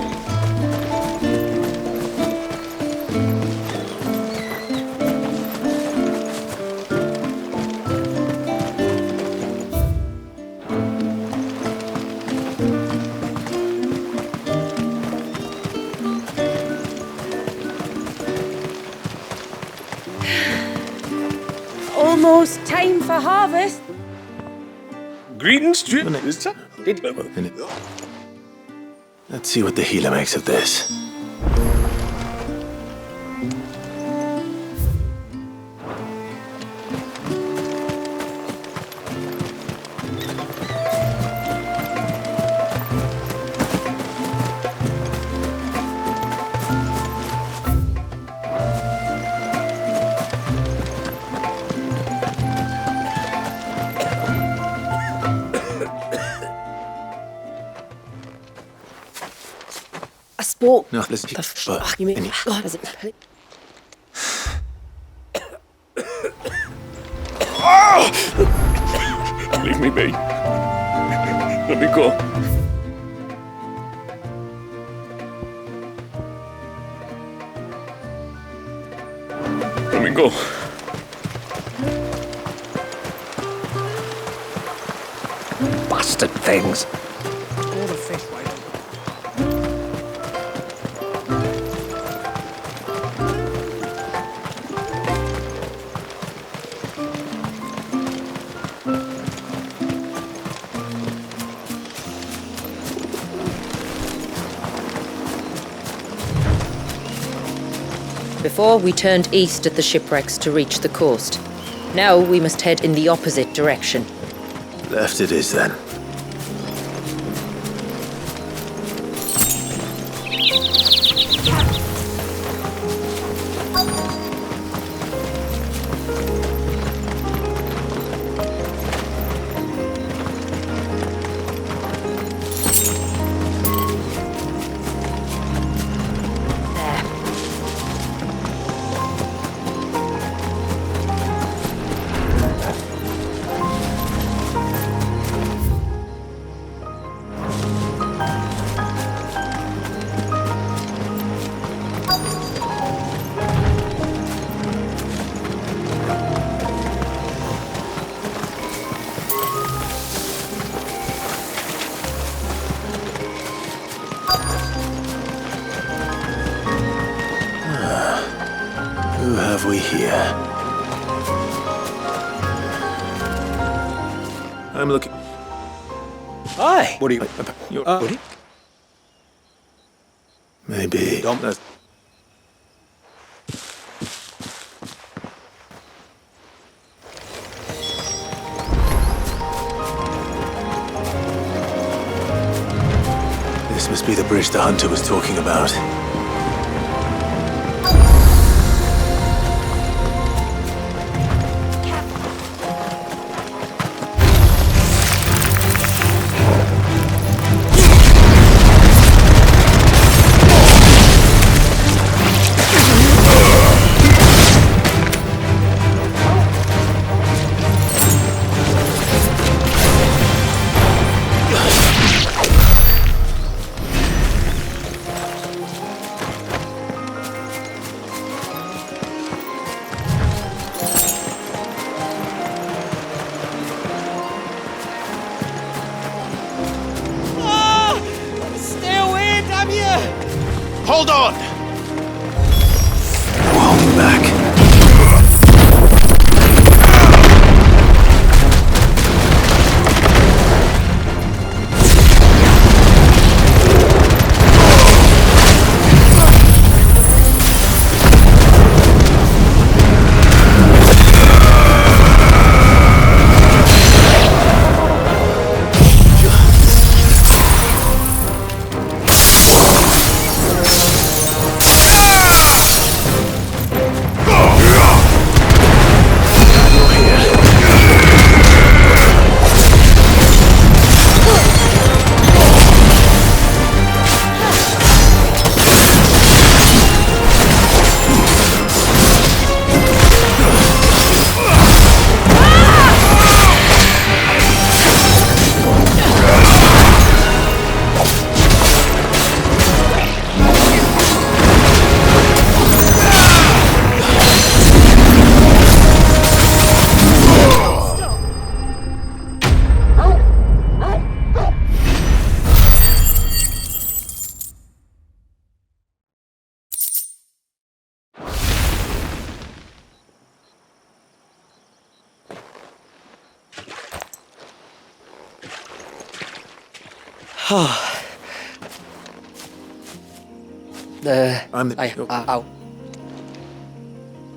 Almost time for harvest. Greetings, Let's see what the healer makes of this. Spoke. No, listen, but You mean God? Is it? Leave me be. Let me go. Let me go. Bastard things. Before, we turned east at the shipwrecks to reach the coast. Now we must head in the opposite direction. Left it is then. Who have we here? I'm looking. Hi. What are you? You're. What are you? Maybe. This must be the bridge the hunter was talking about. Hold on! Hold me back.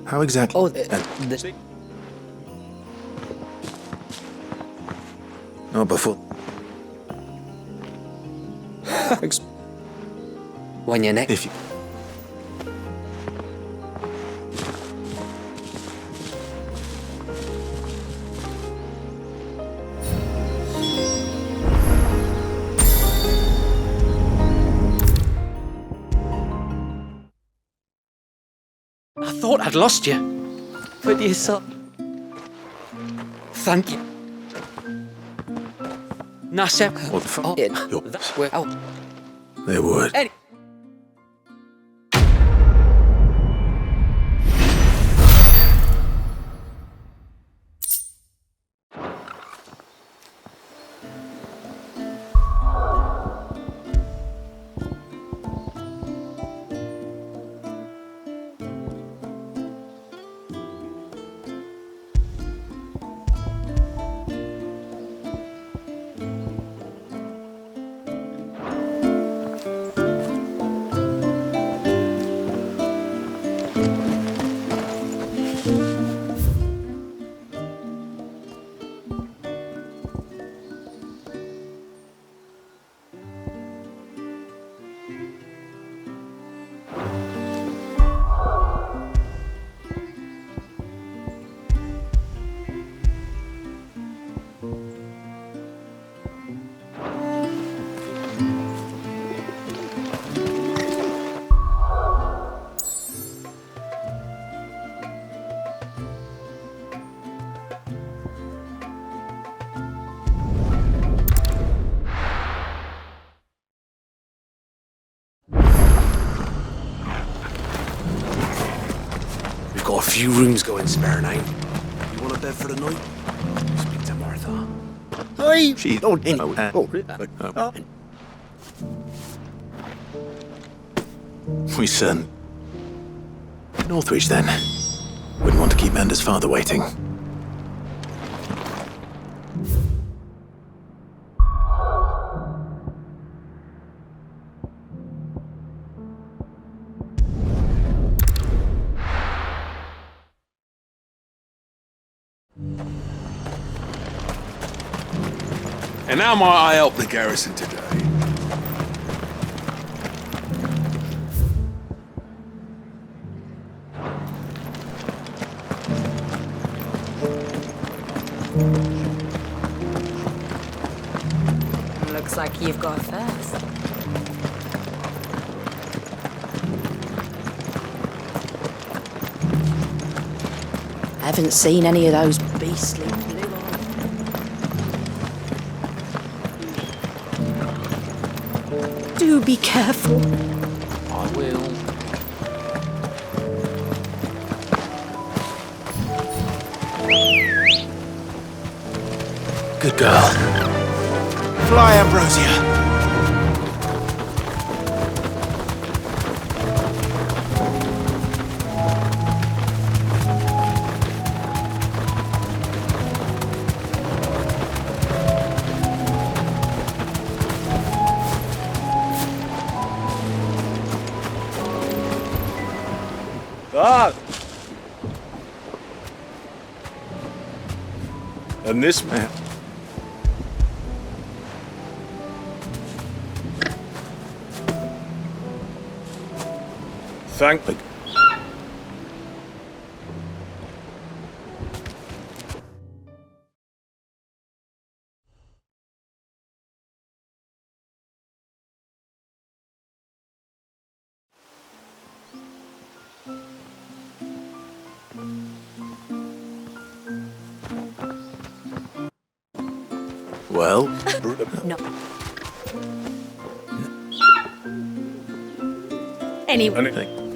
How exactly? Oh, Not before. when you're next. If you. I thought I'd lost you, but you saw. Thank you. Nasser. What the fuck? That's where. Oh. They would. Got a few rooms going spare now. You want a bed for the night? Speak to Martha. Hi! She. We sent. Northwich then. Wouldn't want to keep Mander's father waiting. And how might I help the garrison today? Looks like you've got first. Haven't seen any of those beastly blue eyes. Do be careful. I will. Good girl. Fly, Ambrosia. And this man. Thank you. Well, No. Anyway. Anything.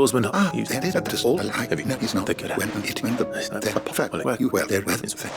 Lawsman, use that is this all. No, it's not. Think it When the perfect you well there with.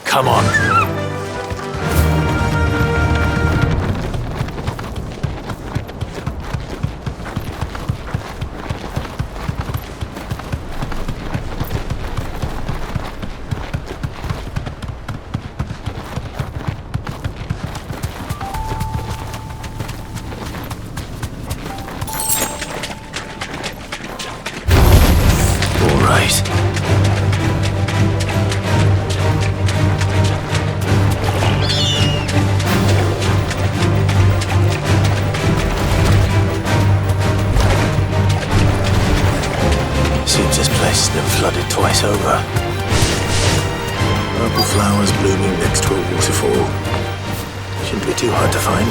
Come on. All right. It's been flooded twice over. Purple flowers blooming next to a waterfall. Shouldn't be too hard to find.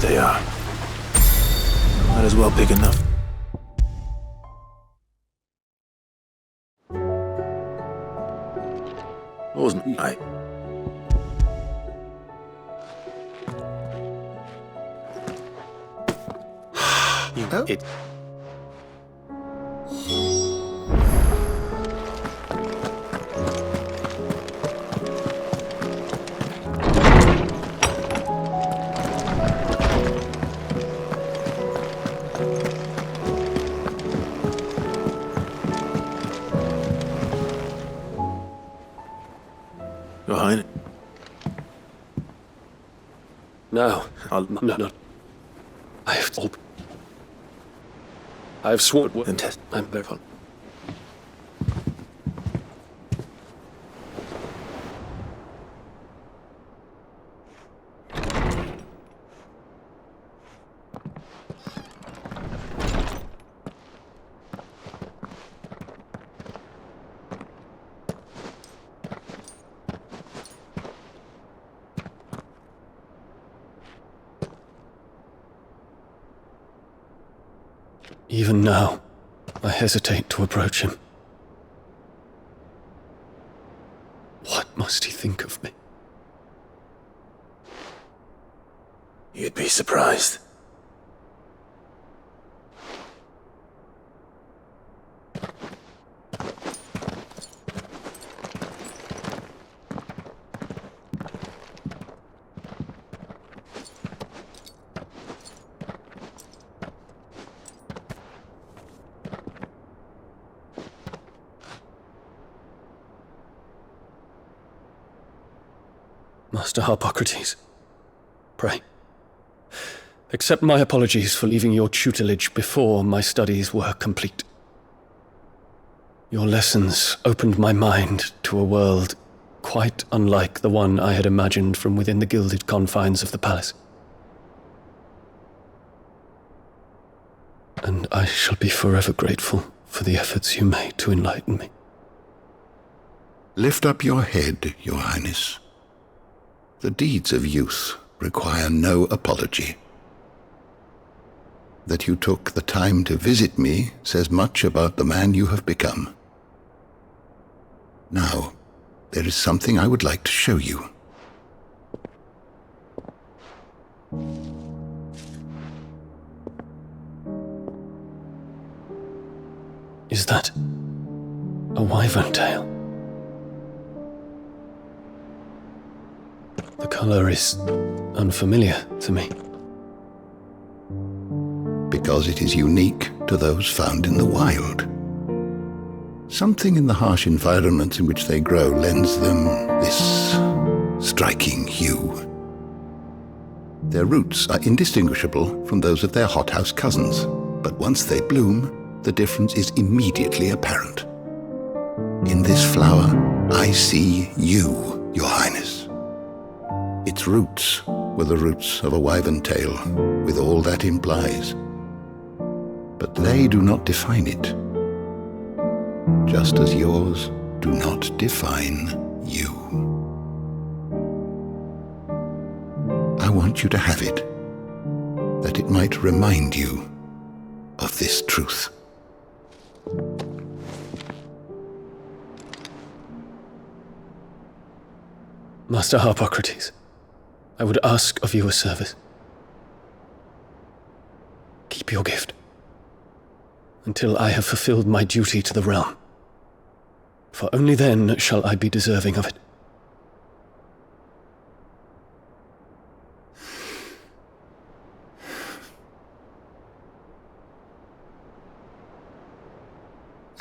They are. Might as well pick enough. Wasn't I? You it. Behind. No. No. I have sworn. Then test. I'm very fun. Even now, I hesitate to approach him. What must he think of me? You'd be surprised. Master Harpocrates, pray, accept my apologies for leaving your tutelage before my studies were complete. Your lessons opened my mind to a world quite unlike the one I had imagined from within the gilded confines of the palace. And I shall be forever grateful for the efforts you made to enlighten me. Lift up your head, Your Highness. The deeds of youth require no apology. That you took the time to visit me says much about the man you have become. Now, there is something I would like to show you. Is that a wyvern tail? The color is unfamiliar to me. Because it is unique to those found in the wild. Something in the harsh environment in which they grow lends them this striking hue. Their roots are indistinguishable from those of their hothouse cousins, but once they bloom, the difference is immediately apparent. In this flower, I see you, Your Highness. Its roots were the roots of a wyvern tail, with all that implies. But they do not define it, just as yours do not define you. I want you to have it, that it might remind you of this truth. Master Harpocrates, I would ask of you a service. Keep your gift until I have fulfilled my duty to the realm, for only then shall I be deserving of it.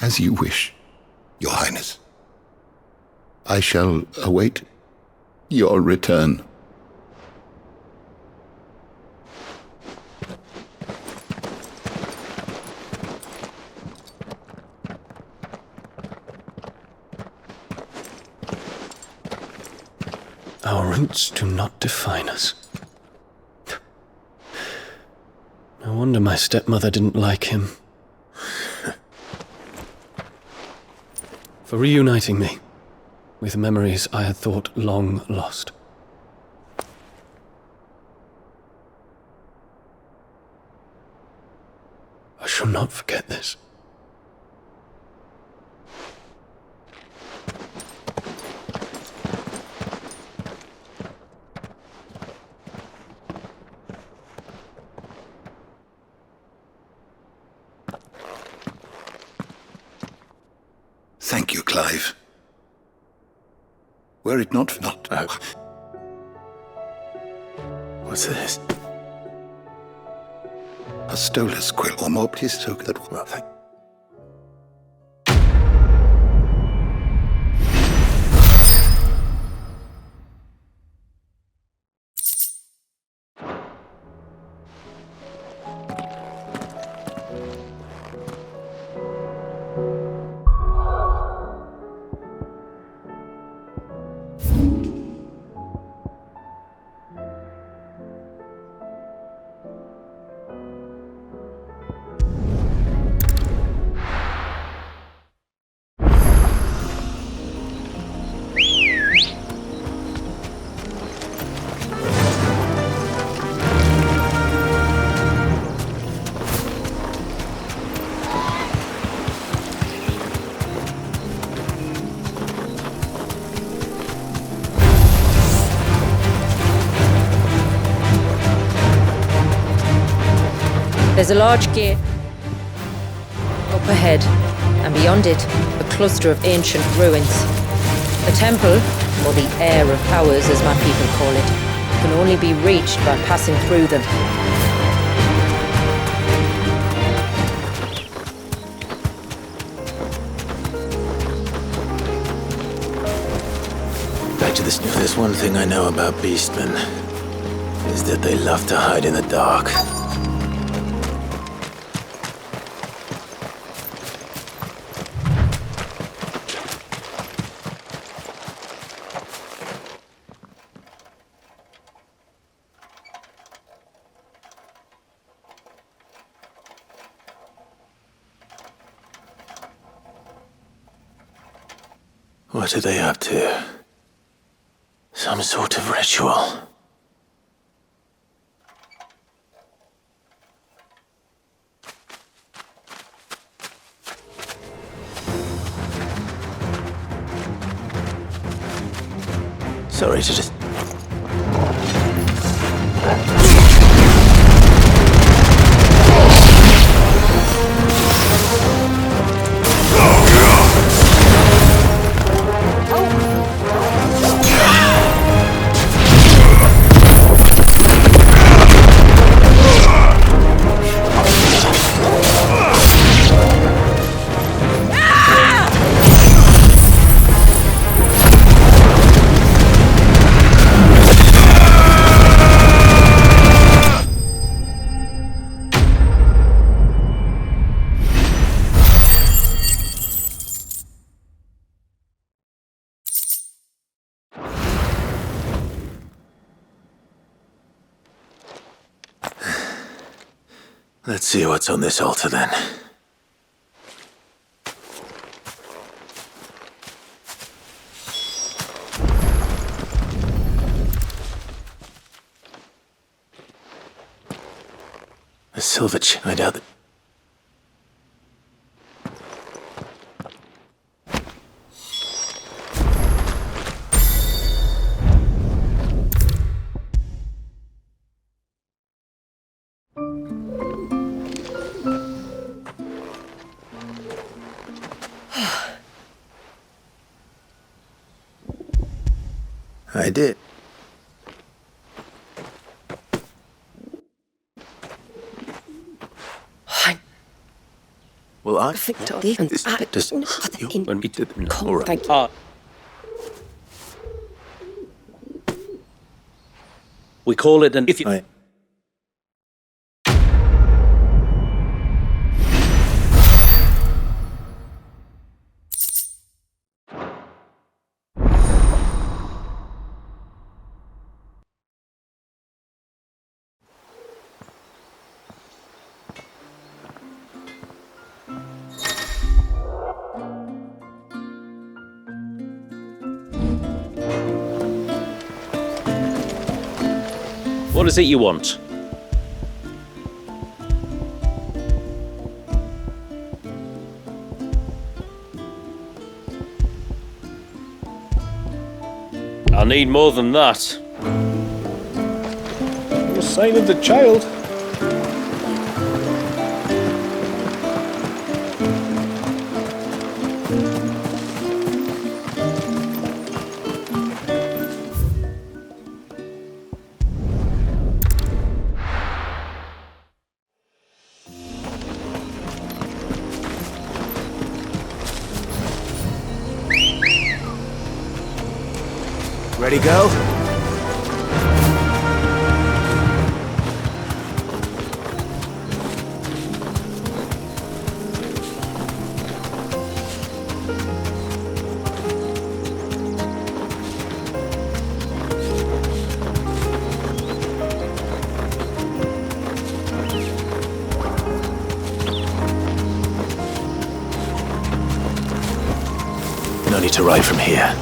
As you wish, Your Highness. I shall await your return. Our roots do not define us. No wonder my stepmother didn't like him. For reuniting me with memories I had thought long lost. I shall not forget this. Thank you, Clive. Were it not... What's this? A stolus quill or morptis so that... Well, thank... There's a large gate up ahead, and beyond it, a cluster of ancient ruins. The temple, or the Aire of Hours as my people call it, can only be reached by passing through them. Back to this. If there's one thing I know about beastmen, is that they love to hide in the dark. What are they up to? Some sort of ritual. Sorry to just... Let's see what's on this altar then. A silver I doubt that. I did. Well, I think when we did them. All right. We call it an if you. What is it you want? I need more than that. No sign of the child. Ready, go? No need to ride from here.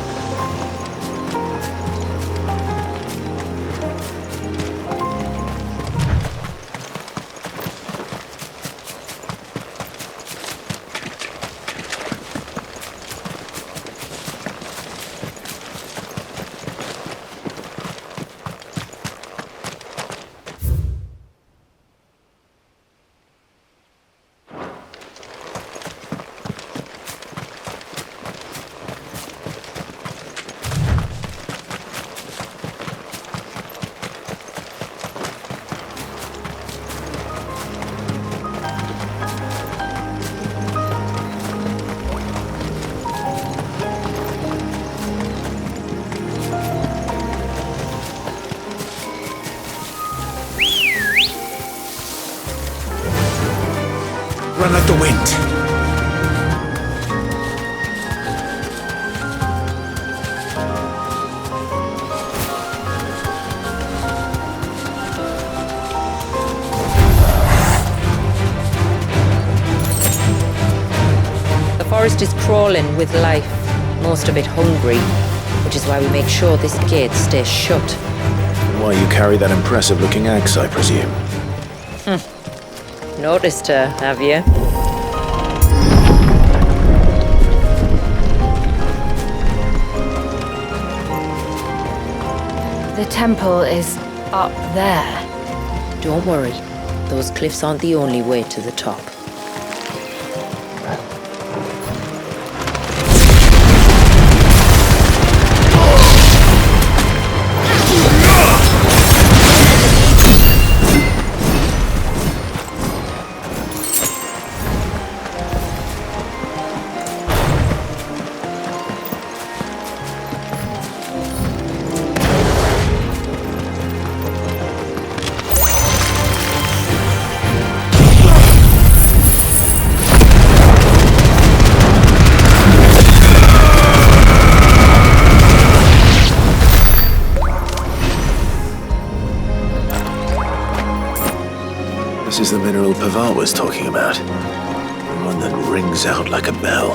forest is crawling with life, most of it hungry, which is why we make sure this gate stays shut. Why you carry that impressive-looking axe, I presume? Noticed her, have you? The temple is up there. Don't worry. Those cliffs aren't the only way to the top. This is the mineral Pavar was talking about. The one that rings out like a bell.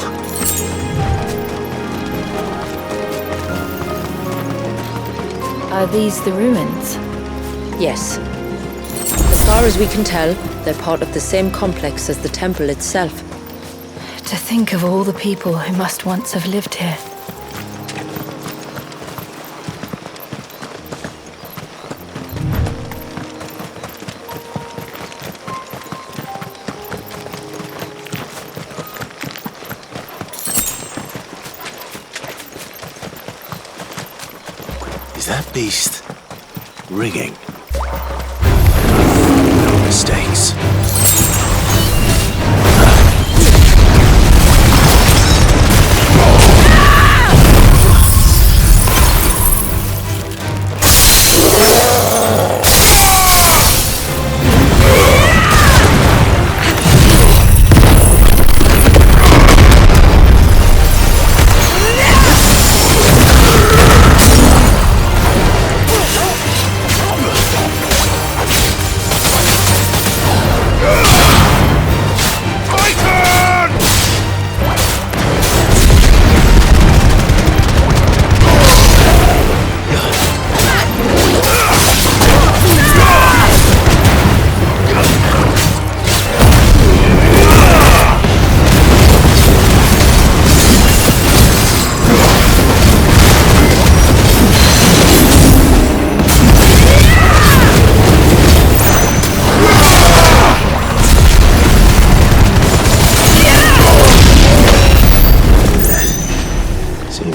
Are these the ruins? Yes. As far as we can tell, they're part of the same complex as the temple itself. To think of all the people who must once have lived here. Is that beast ringing? No mistakes.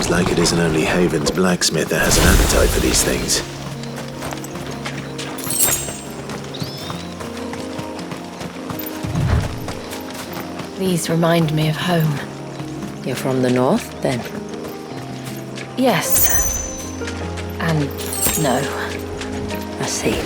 Like it isn't only Haven's blacksmith that has an appetite for these things. These remind me of home. You're from the north, then? Yes. And no. I see.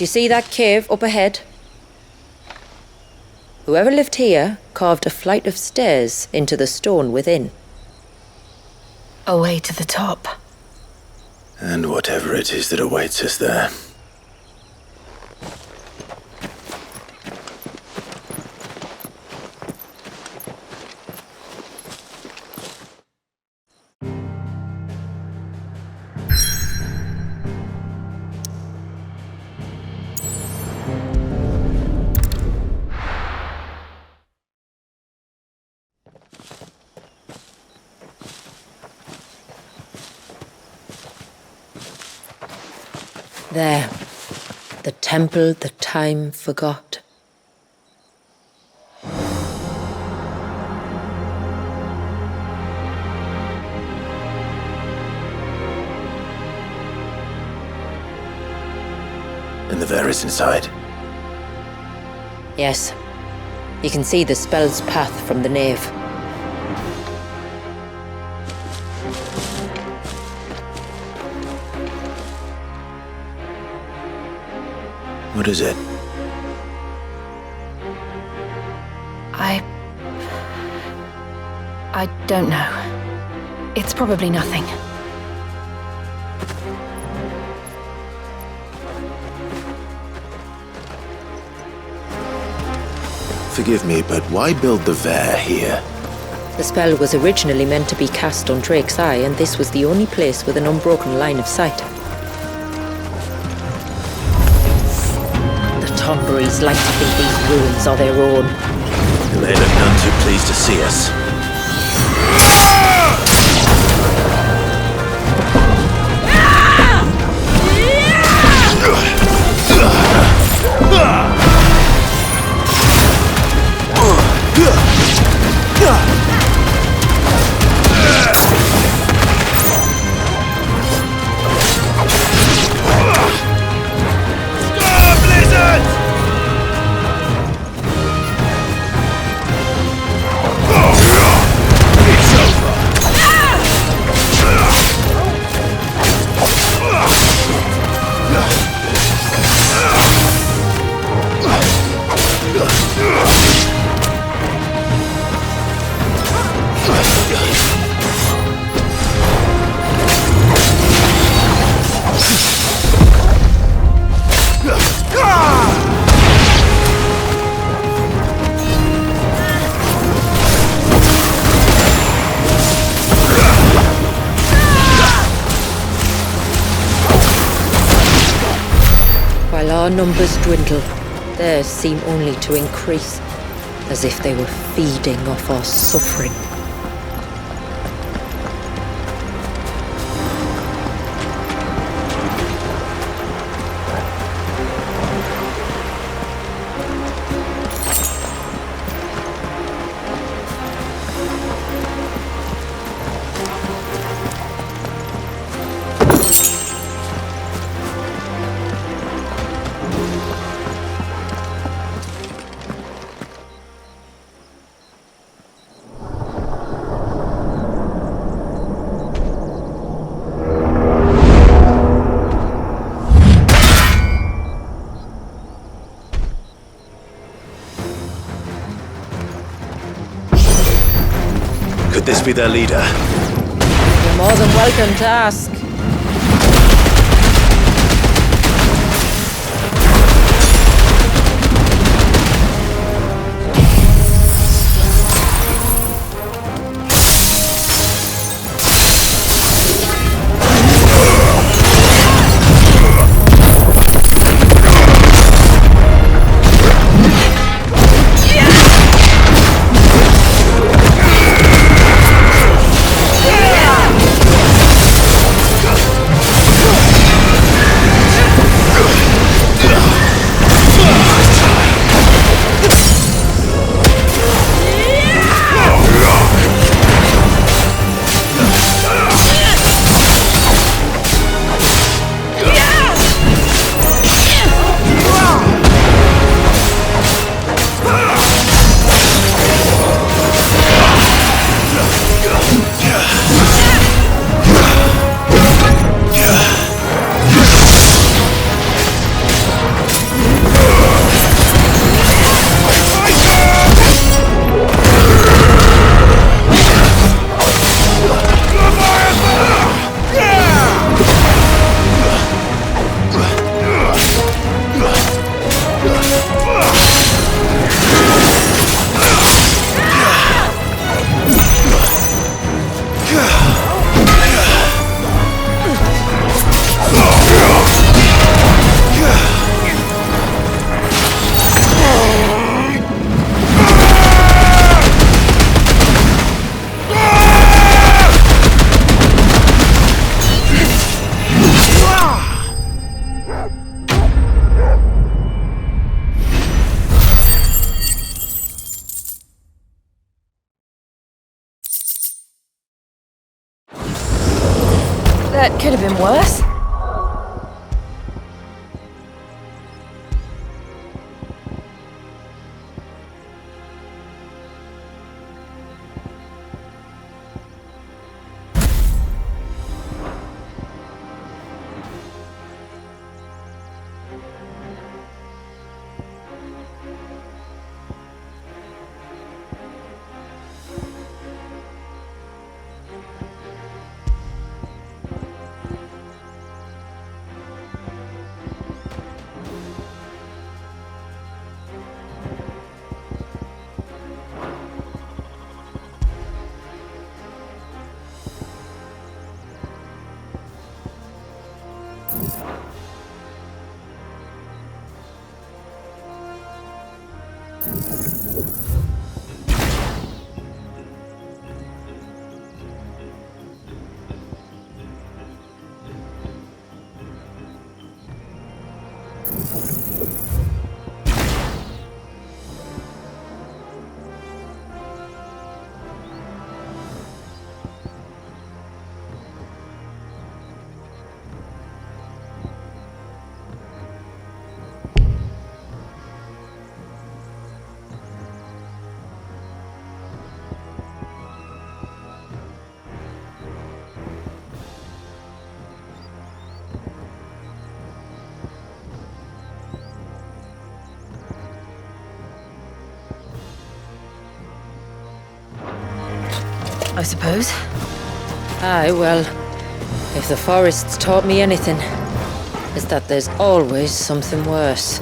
Do you see that cave up ahead? Whoever lived here carved a flight of stairs into the stone within. A way to the top. And whatever it is that awaits us there. There. The temple the time forgot. And the Varys inside? Yes. You can see the spell's path from the nave. What is it? I don't know. It's probably nothing. Forgive me, but why build the Vare here? The spell was originally meant to be cast on Drake's Eye, and this was the only place with an unbroken line of sight. The Tomberries like to think these ruins are their own. They look none too pleased to see us. While our numbers dwindle, theirs seem only to increase, as if they were feeding off our suffering. this be their leader? You're more than welcome to ask. That could have been worse. I suppose. Aye, well, if the forest's taught me anything, it's that there's always something worse.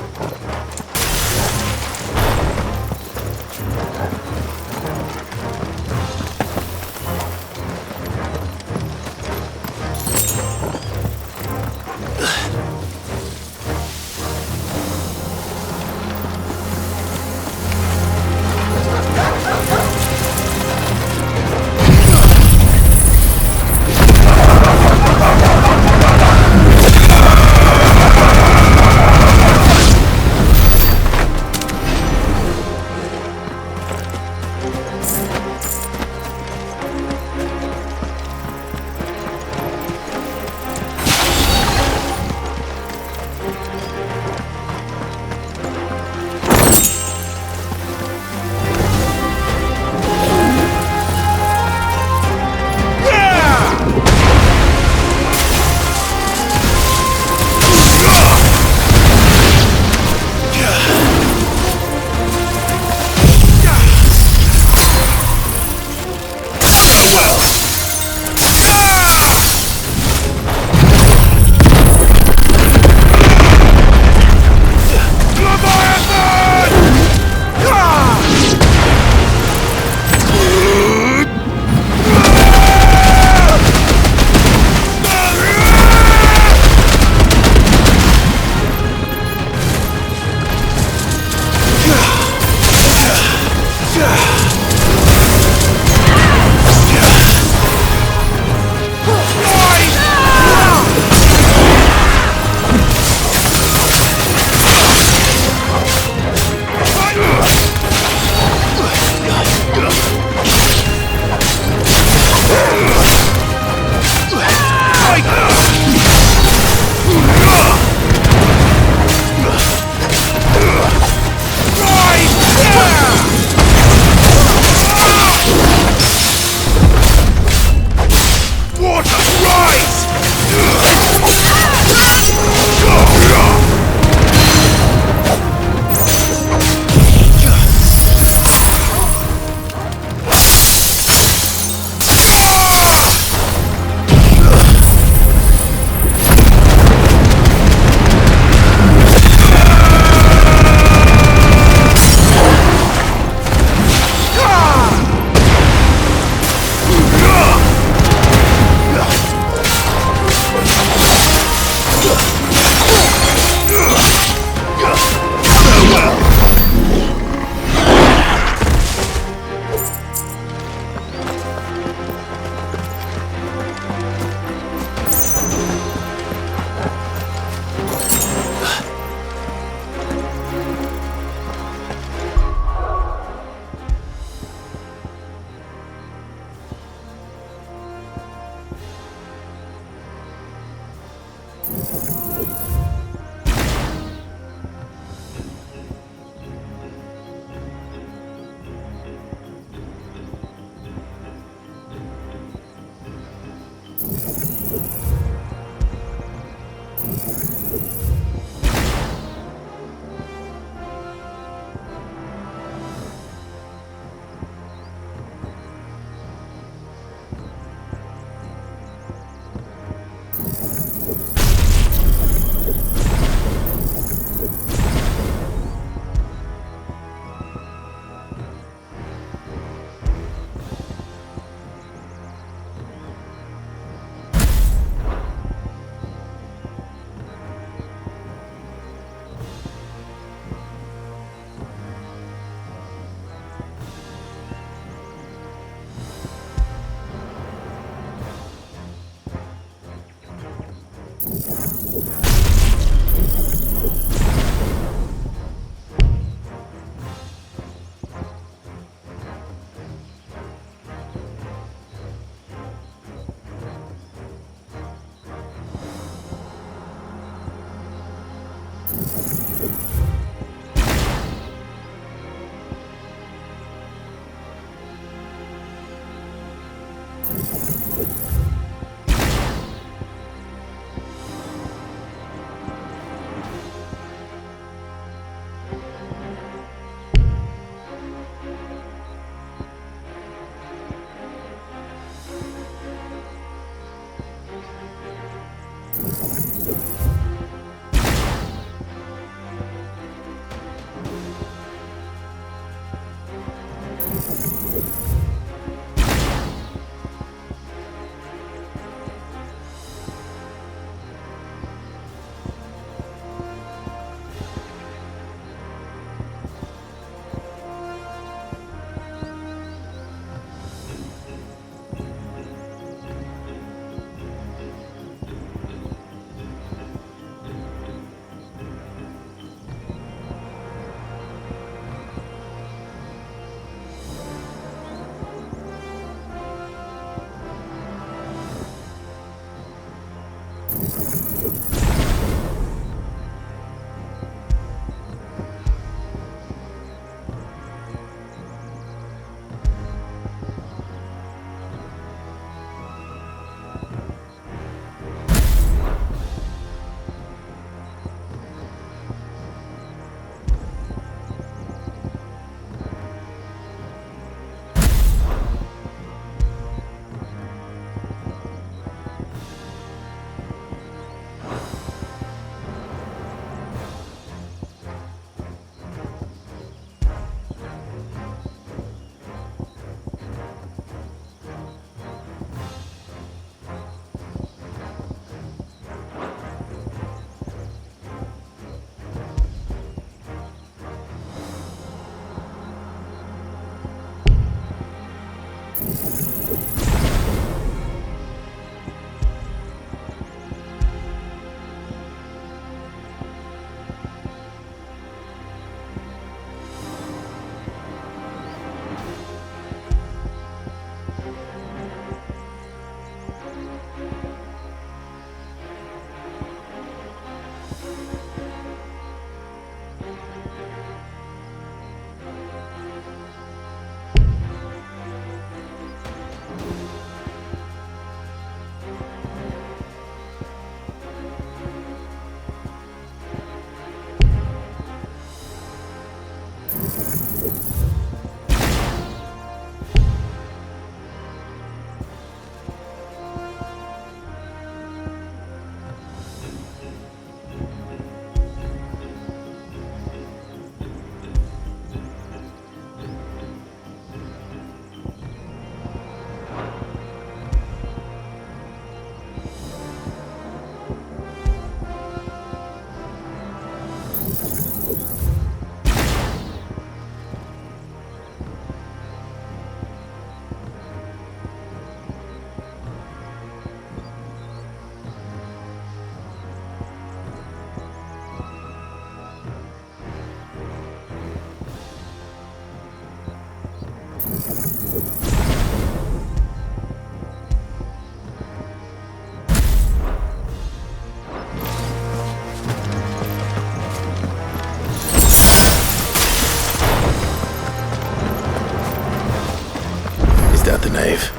Nave.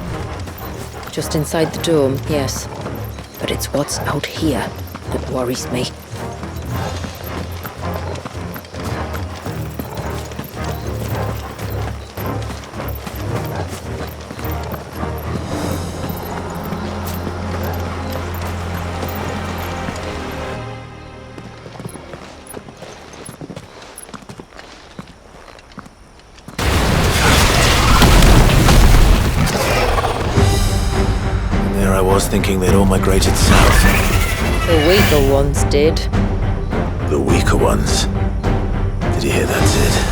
Just inside the dome, yes. But it's what's out here that worries me. Thinking they'd all migrated south. The weaker ones did. The weaker ones? Did you hear that, Sid?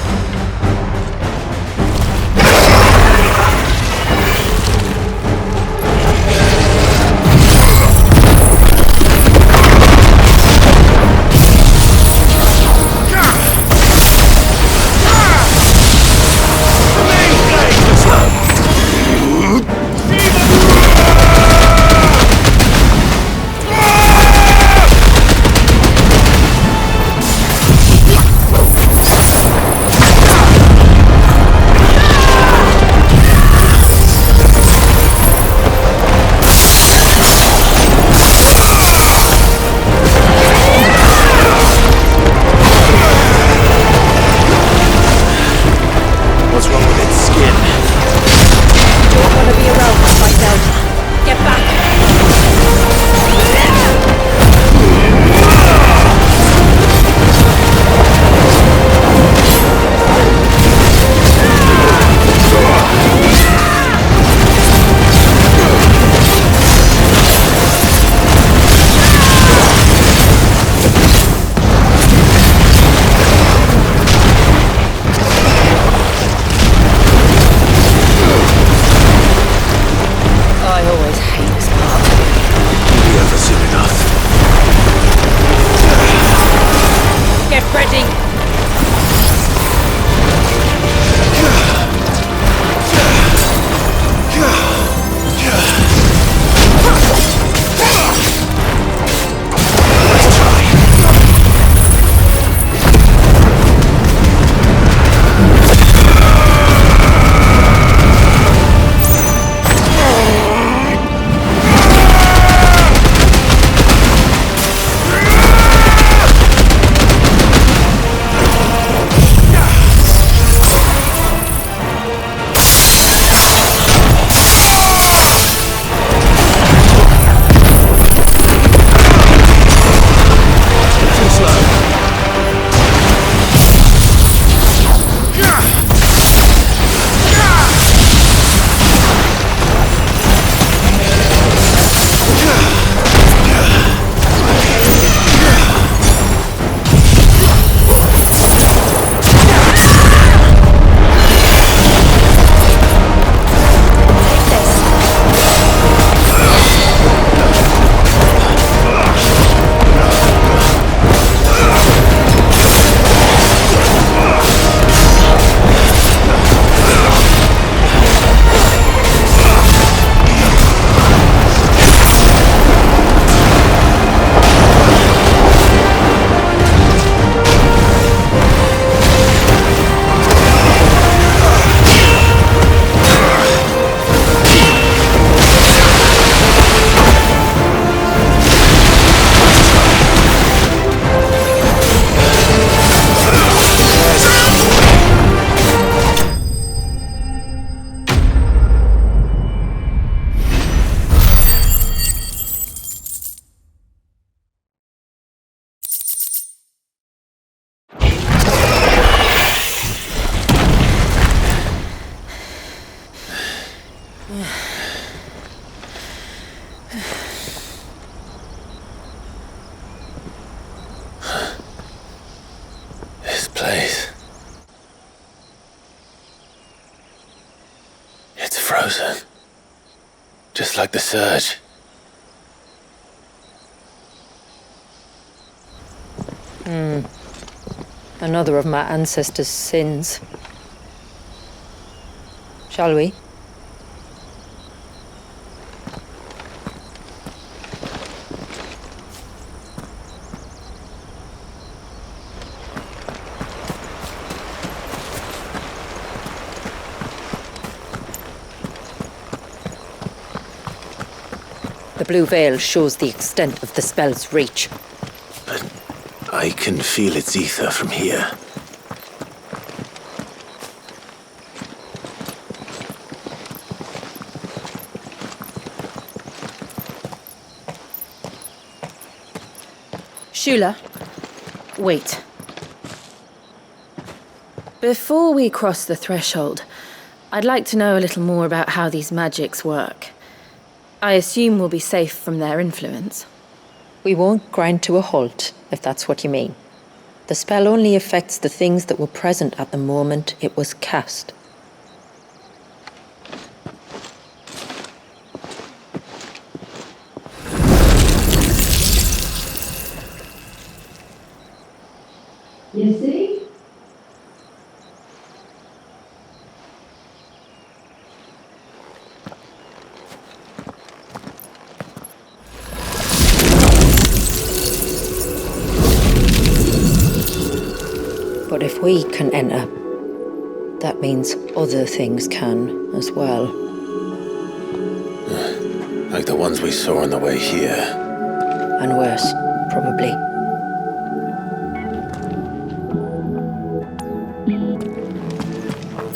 Ready. This place. It's frozen. Just like the surge. Another of my ancestors' sins. Shall we? The blue veil shows the extent of the spell's reach. But I can feel its ether from here. Shula, wait. Before we cross the threshold, I'd like to know a little more about how these magics work. I assume we'll be safe from their influence. We won't grind to a halt, if that's what you mean. The spell only affects the things that were present at the moment it was cast. You see? But if we can enter, that means other things can as well. Like the ones we saw on the way here. And worse, probably.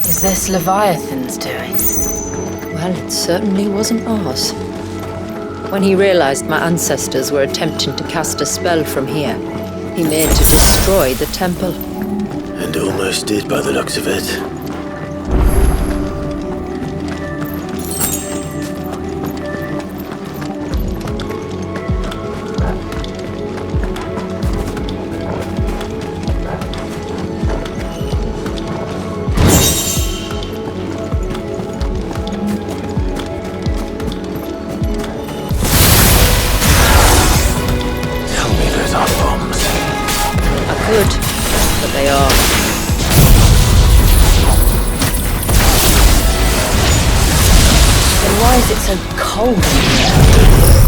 Is this Leviathan's doing? Well, it certainly wasn't ours. When he realized my ancestors were attempting to cast a spell from here, he made to destroy the temple. And almost did by the looks of it. I could. but they are. Then why is it so cold in here?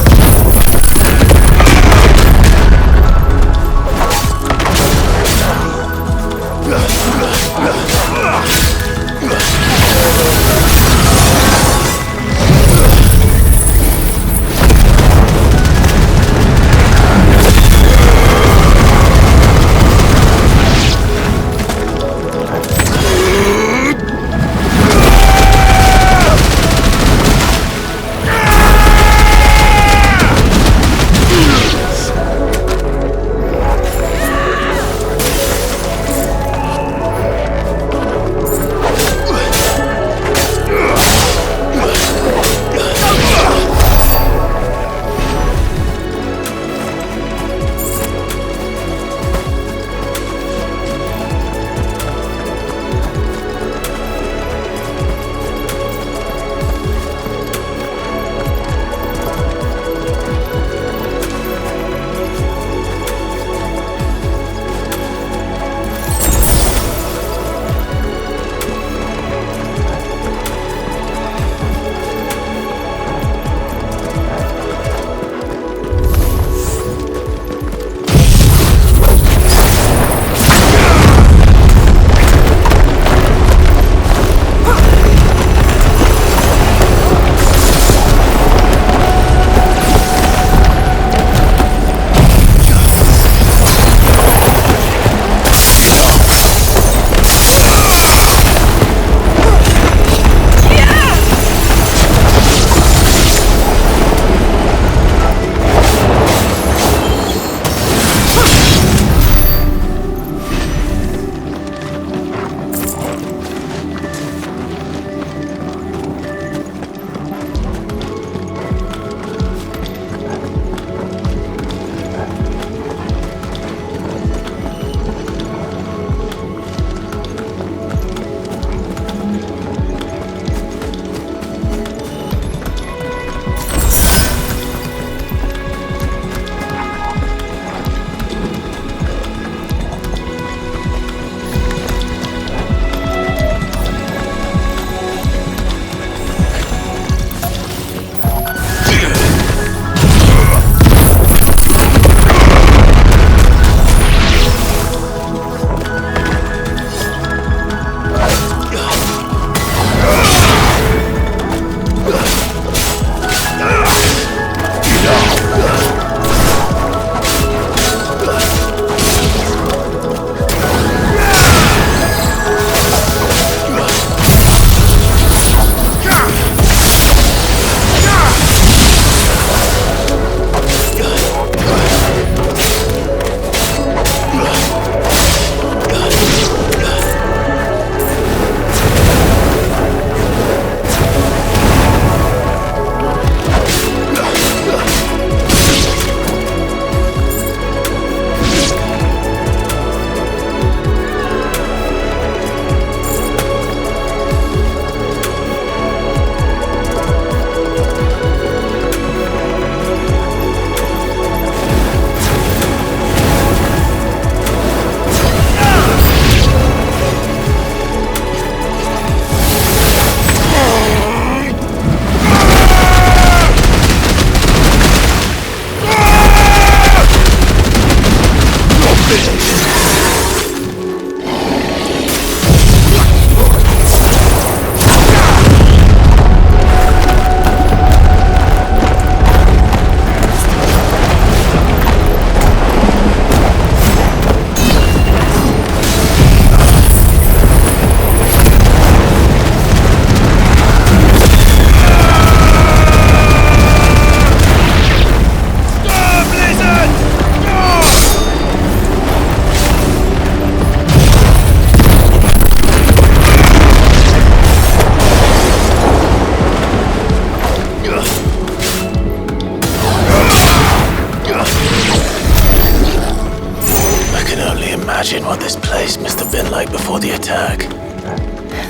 imagine what this place must have been like before the attack.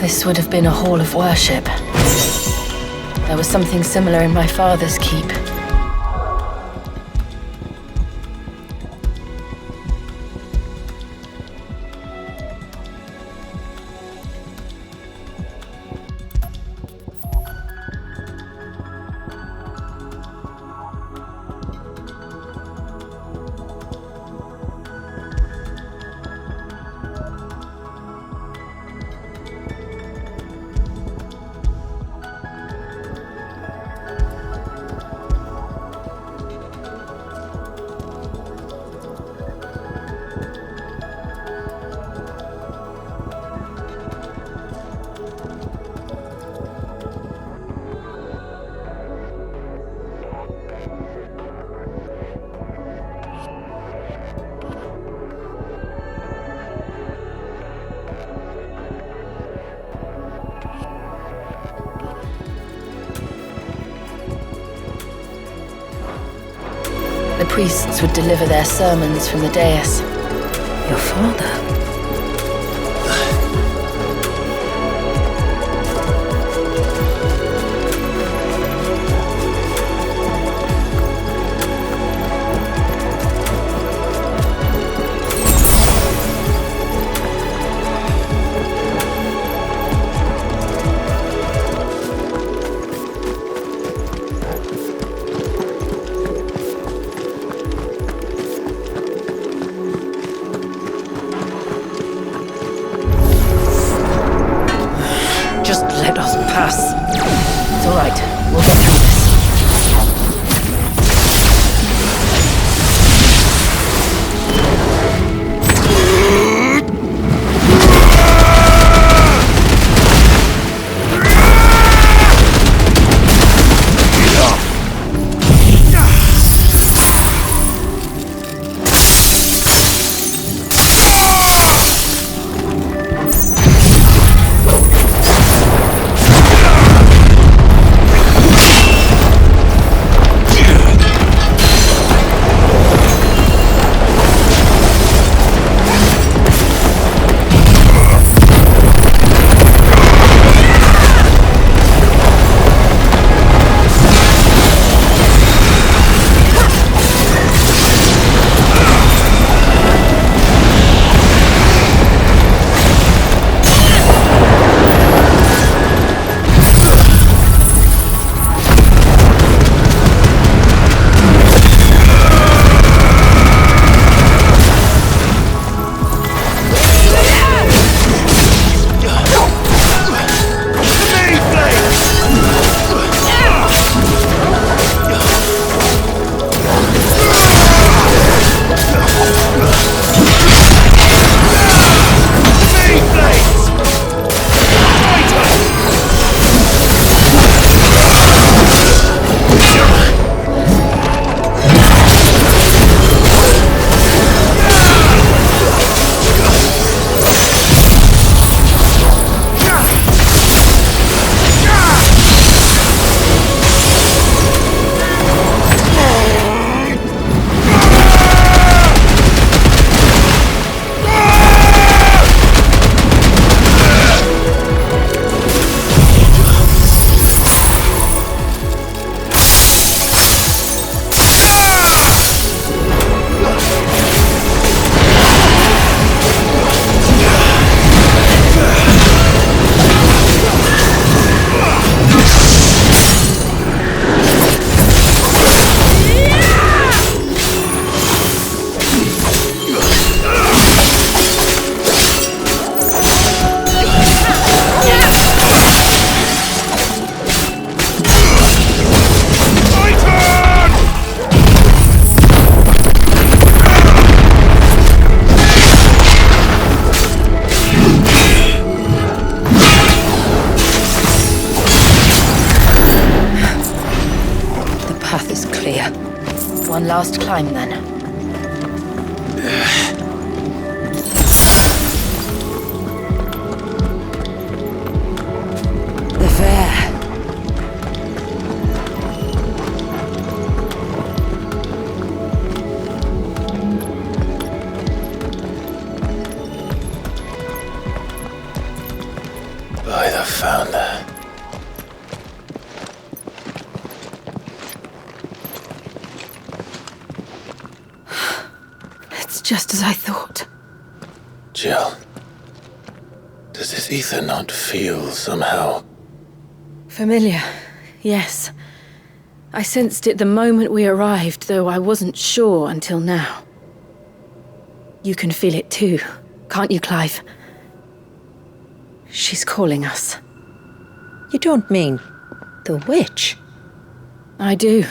This would have been a hall of worship. There was something similar in my father's keep. the priests would deliver their sermons from the dais. Your father? It's all right. We'll get through this. One last climb, then. The fair. By the founder. Just as I thought. Jill, does this ether not feel somehow familiar? Yes. I sensed it the moment we arrived, though I wasn't sure until now. You can feel it too, can't you, Clive? She's calling us. You don't mean the witch? I do.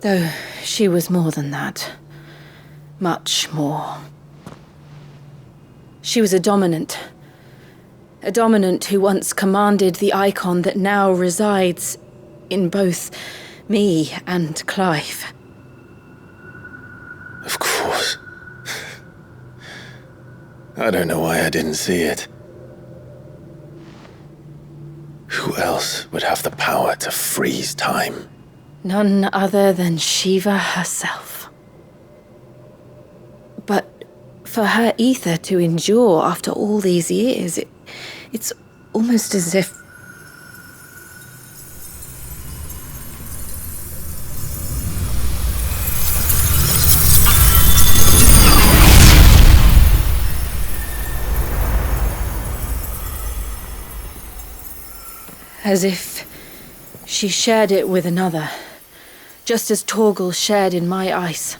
Though she was more than that. Much more. She was a dominant. A dominant who once commanded the icon that now resides in both me and Clive. Of course. I don't know why I didn't see it. Who else would have the power to freeze time? None other than Shiva herself. But for her ether to endure after all these years, it's almost as if... As if she shared it with another, just as Torgal shared in my ice.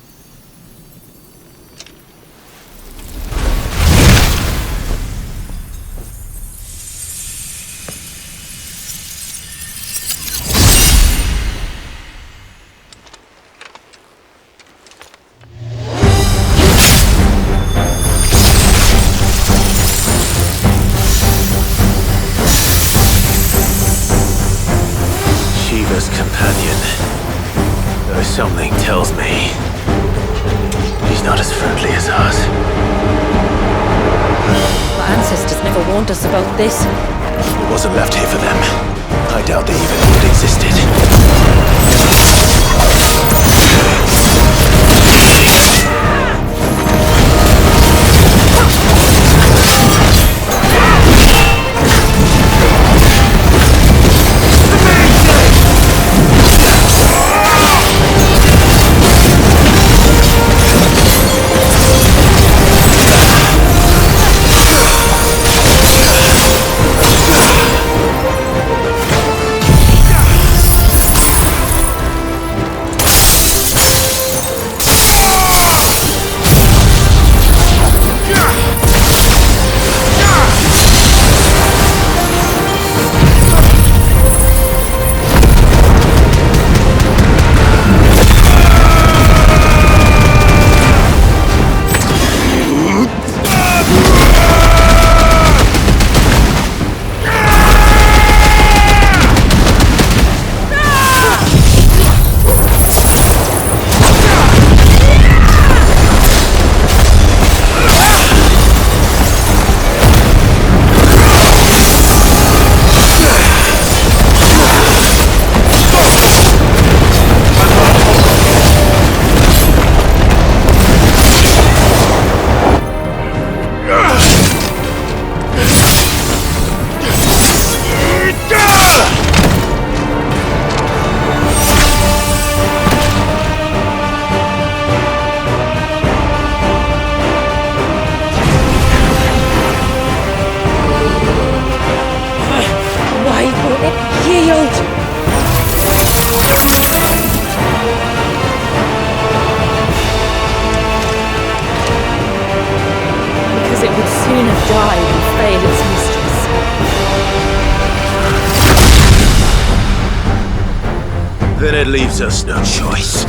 Something tells me she's not as friendly as ours. My ancestors never warned us about this. It wasn't left here for them. I doubt they even knew it existed. Then it leaves us no choice.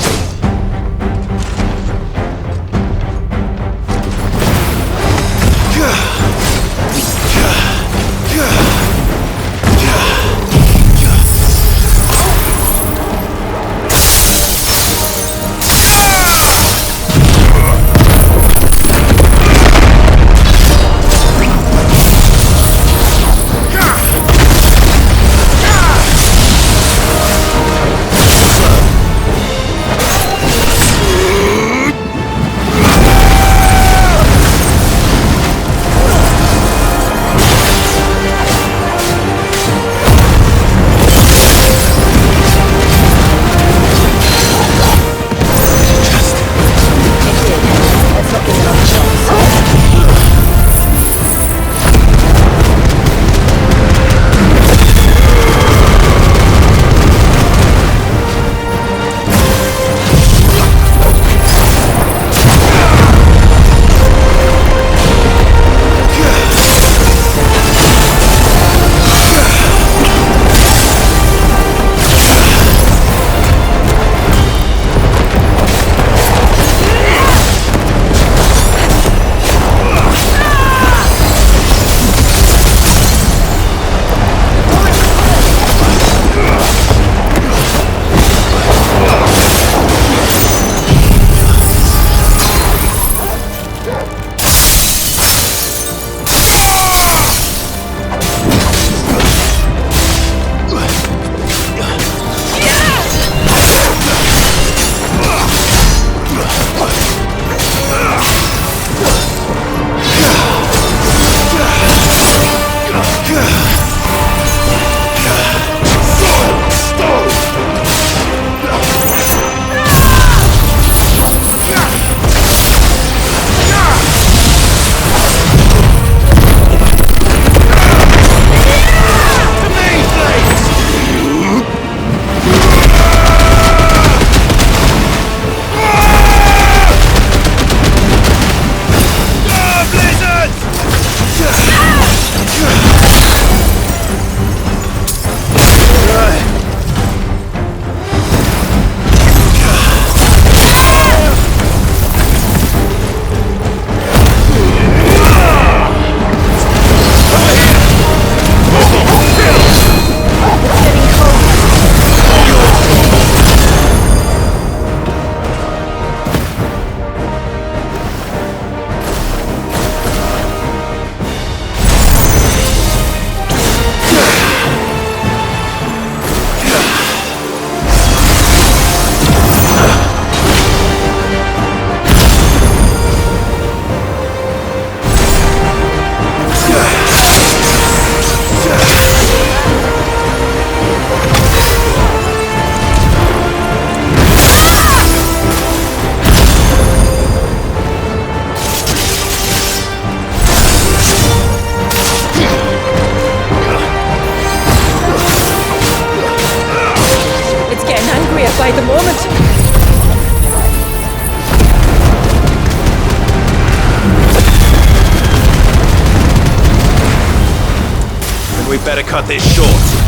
We better cut this short.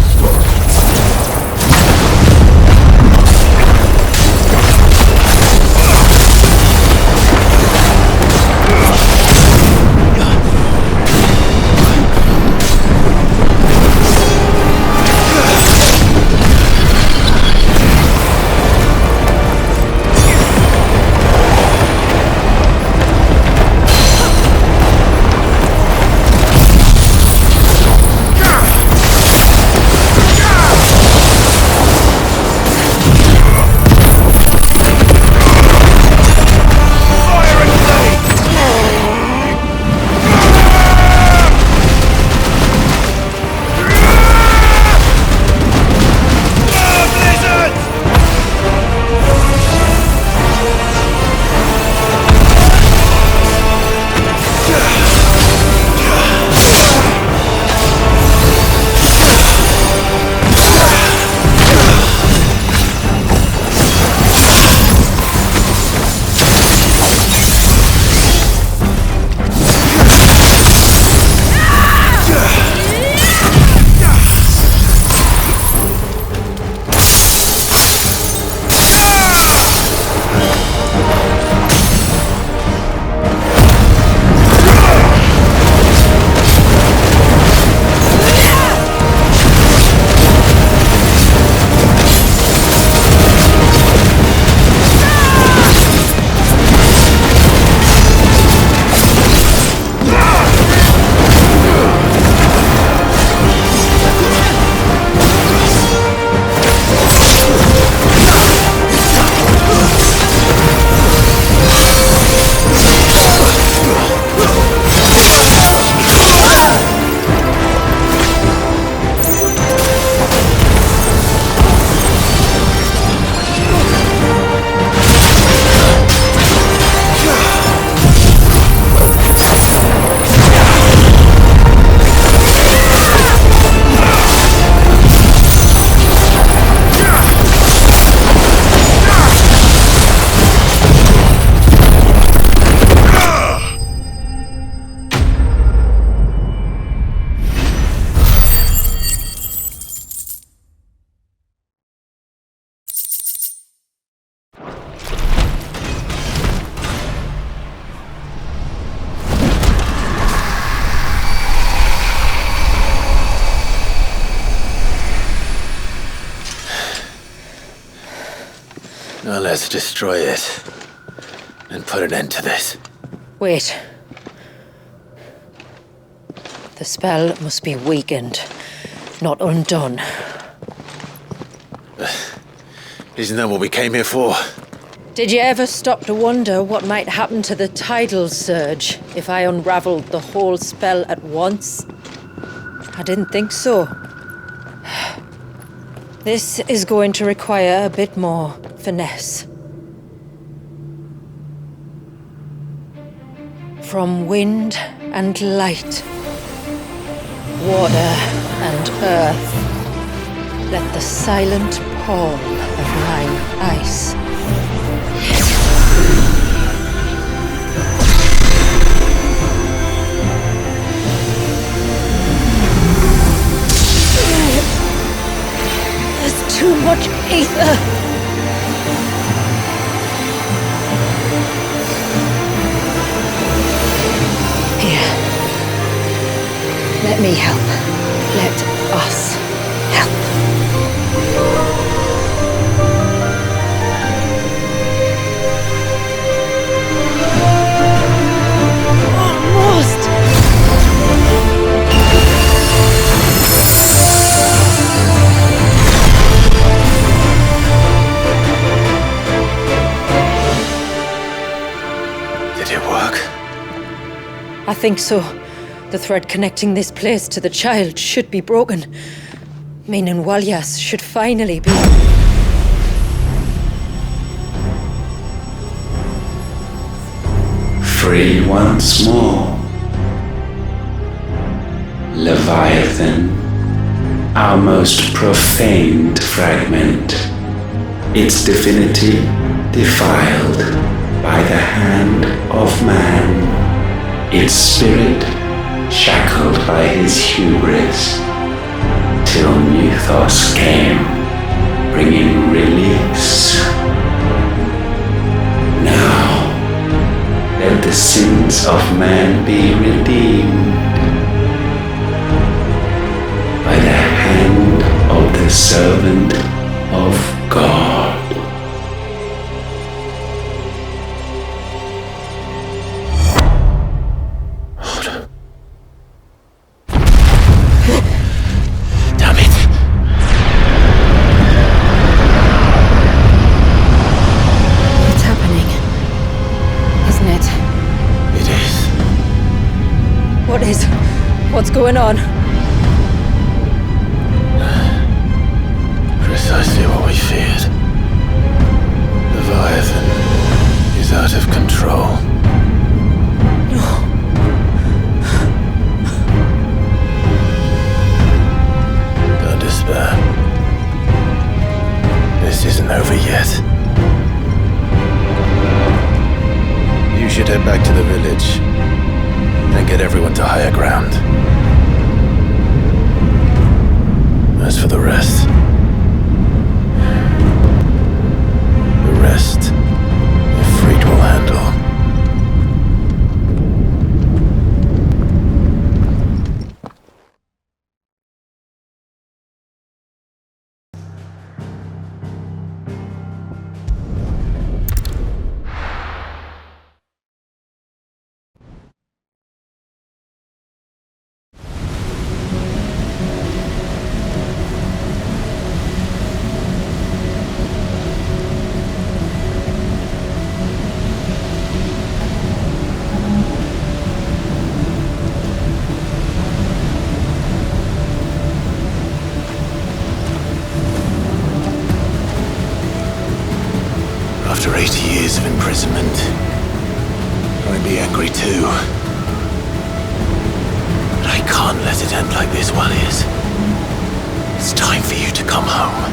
Now let's destroy it and put an end to this. Wait. The spell must be weakened, not undone. Isn't that what we came here for? Did you ever stop to wonder what might happen to the tidal surge if I unraveled the whole spell at once? I didn't think so. This is going to require a bit more finesse. From wind and light, water and earth, let the silent pall of mine ice. There's too much ether. Let me help. Let us help. Almost! Did it work? I think so. The thread connecting this place to the child should be broken, meaning Walyas should finally be... Free once more. Leviathan, our most profaned fragment, its divinity defiled by the hand of man, its spirit shackled by his hubris, till Mythos came, bringing release. Now, let the sins of man be redeemed by the hand of the servant of God. Damn it. It's happening, isn't it? It is. What is? What's going on? Precisely what we feared. Leviathan is out of control. Don't despair. This isn't over yet. You should head back to the village and get everyone to higher ground. As for the rest, Ifrit will handle. After 80 years of imprisonment, I'd be angry too. But I can't let it end like this, Warriors. It's time for you to come home.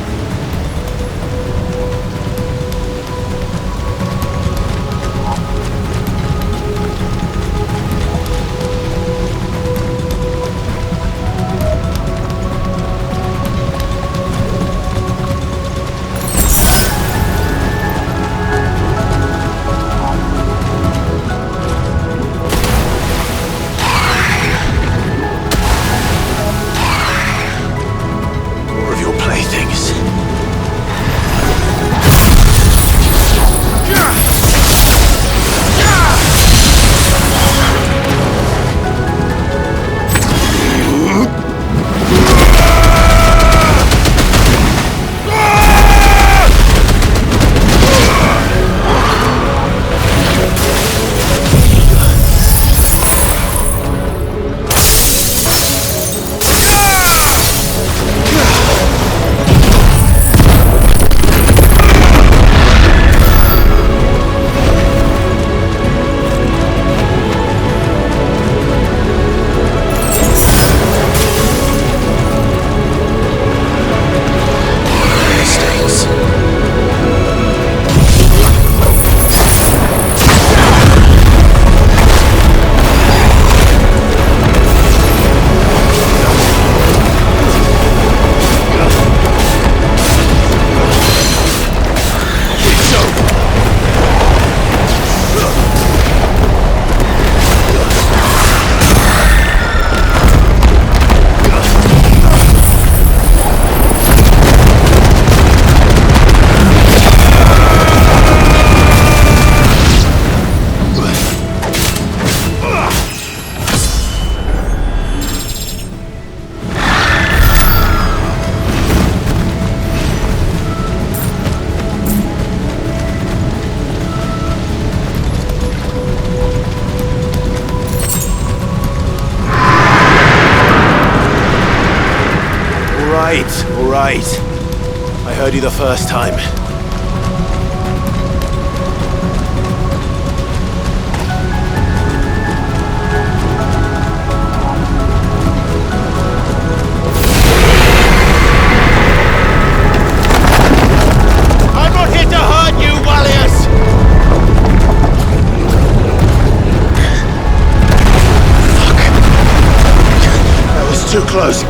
All right. I heard you the first time. I'm not here to hurt you, Warriors! Fuck. That was too close.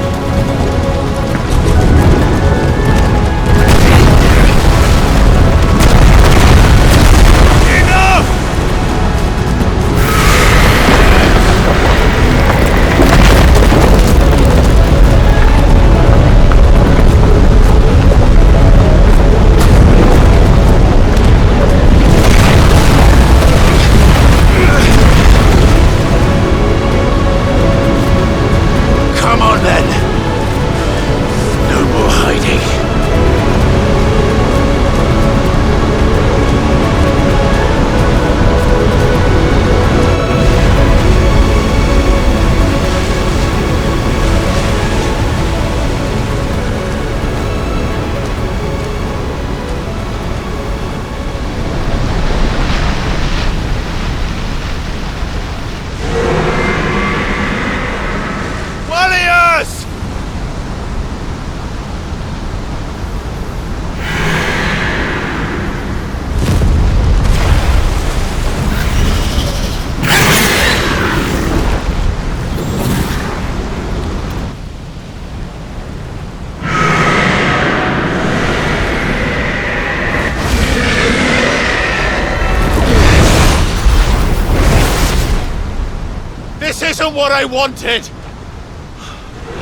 wasn't what I wanted!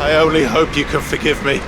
I only hope you can forgive me.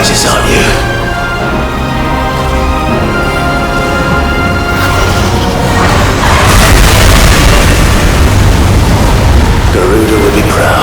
surprises, aren't you? Garuda would be proud.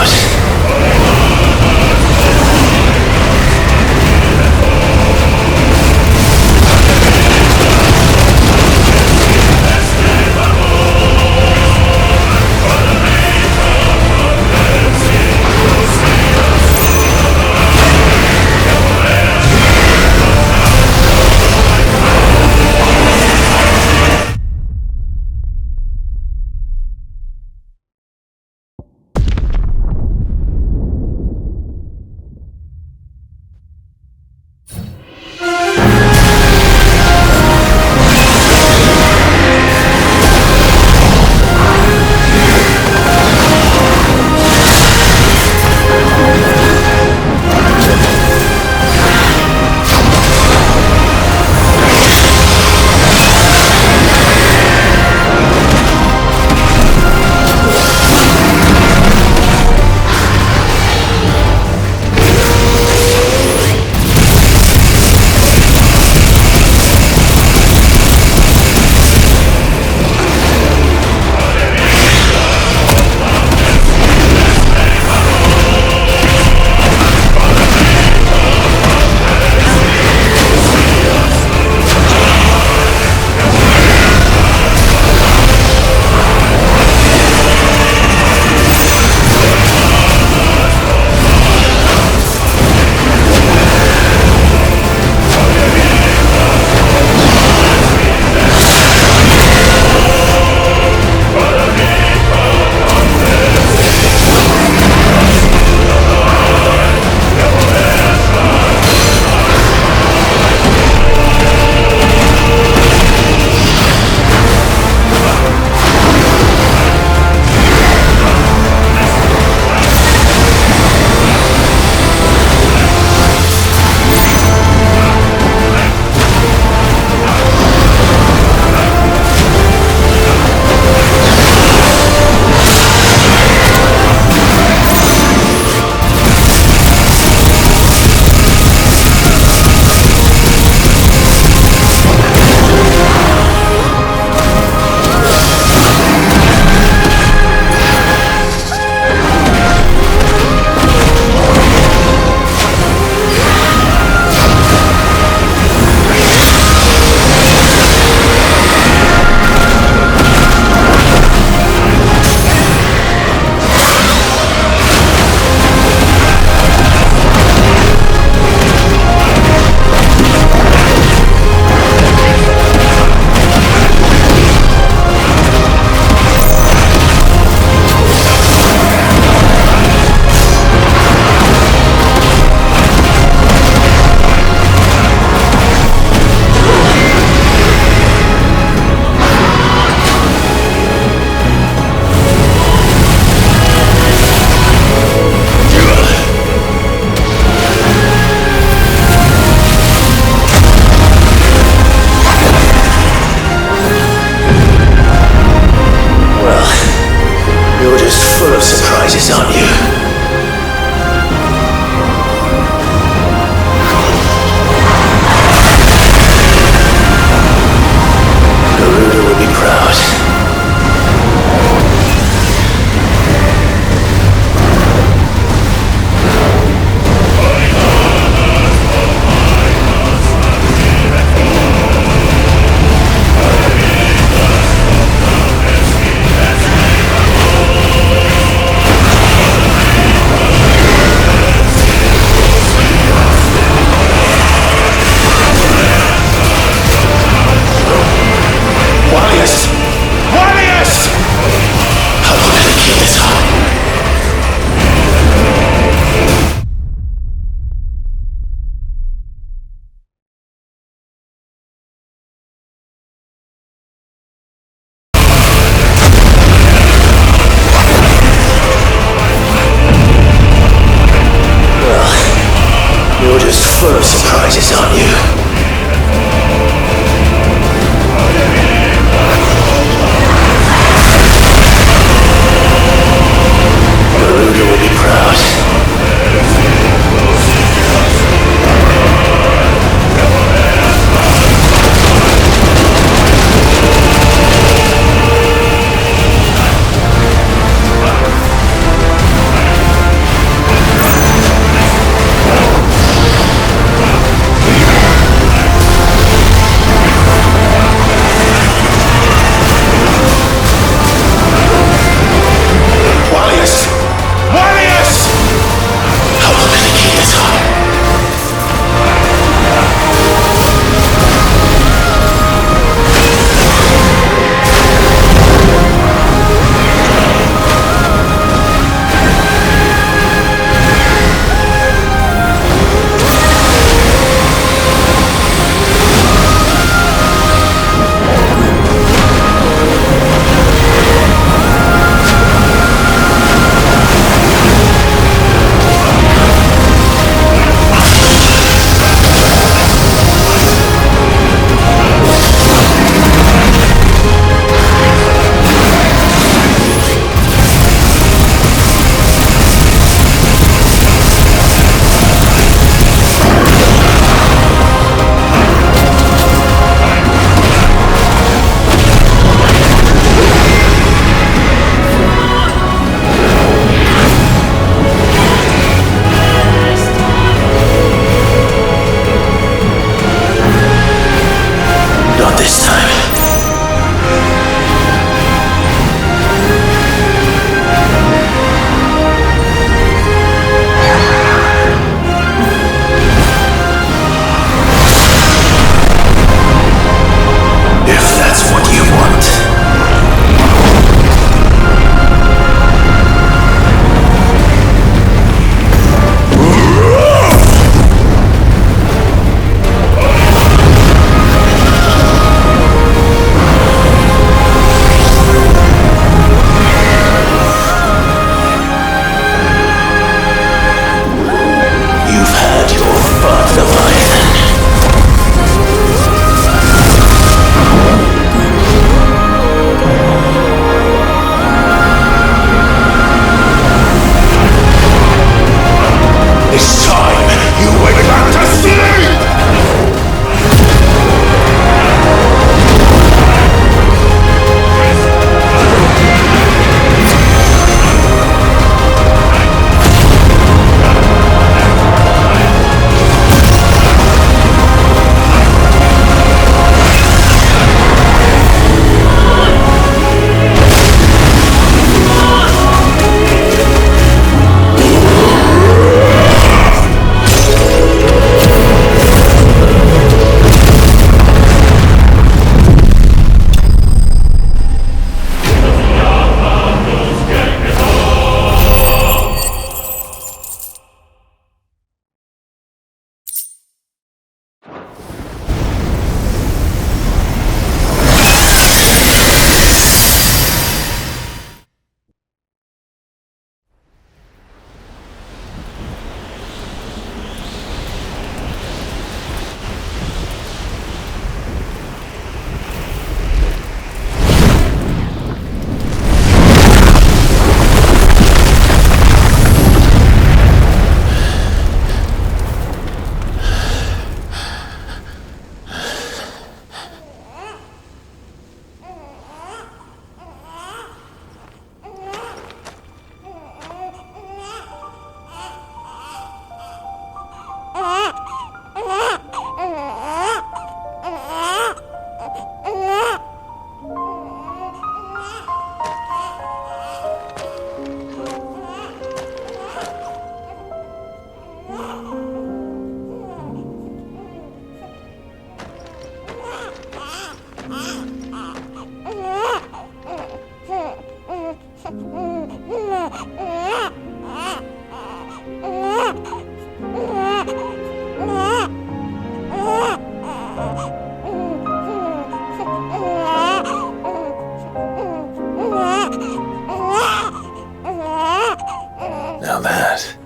Now that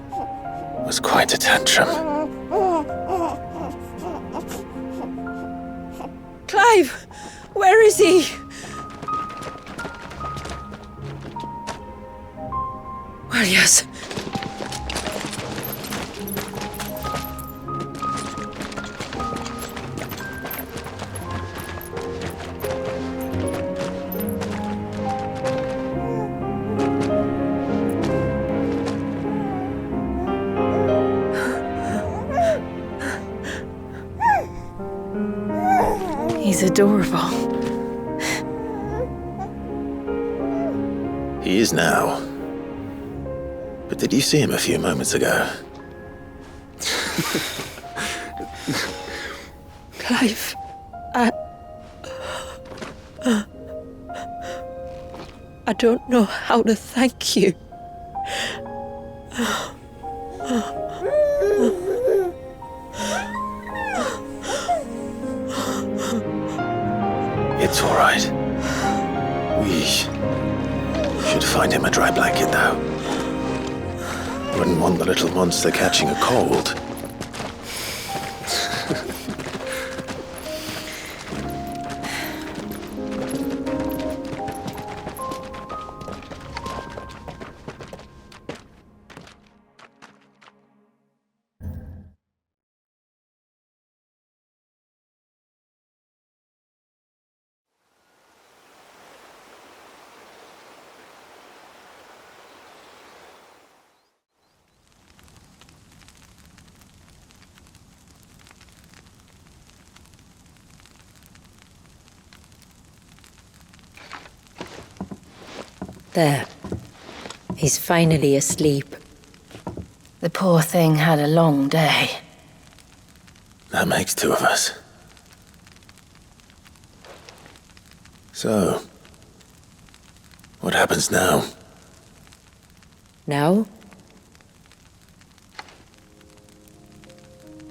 was quite a tantrum. Clive! Where is he? Well, yes. He's adorable. He is now. But did you see him a few moments ago? Clive, I don't know how to thank you. It's all right. We should find him a dry blanket, though. Wouldn't want the little monster catching a cold. There. He's finally asleep. The poor thing had a long day. That makes two of us. So, what happens now? Now?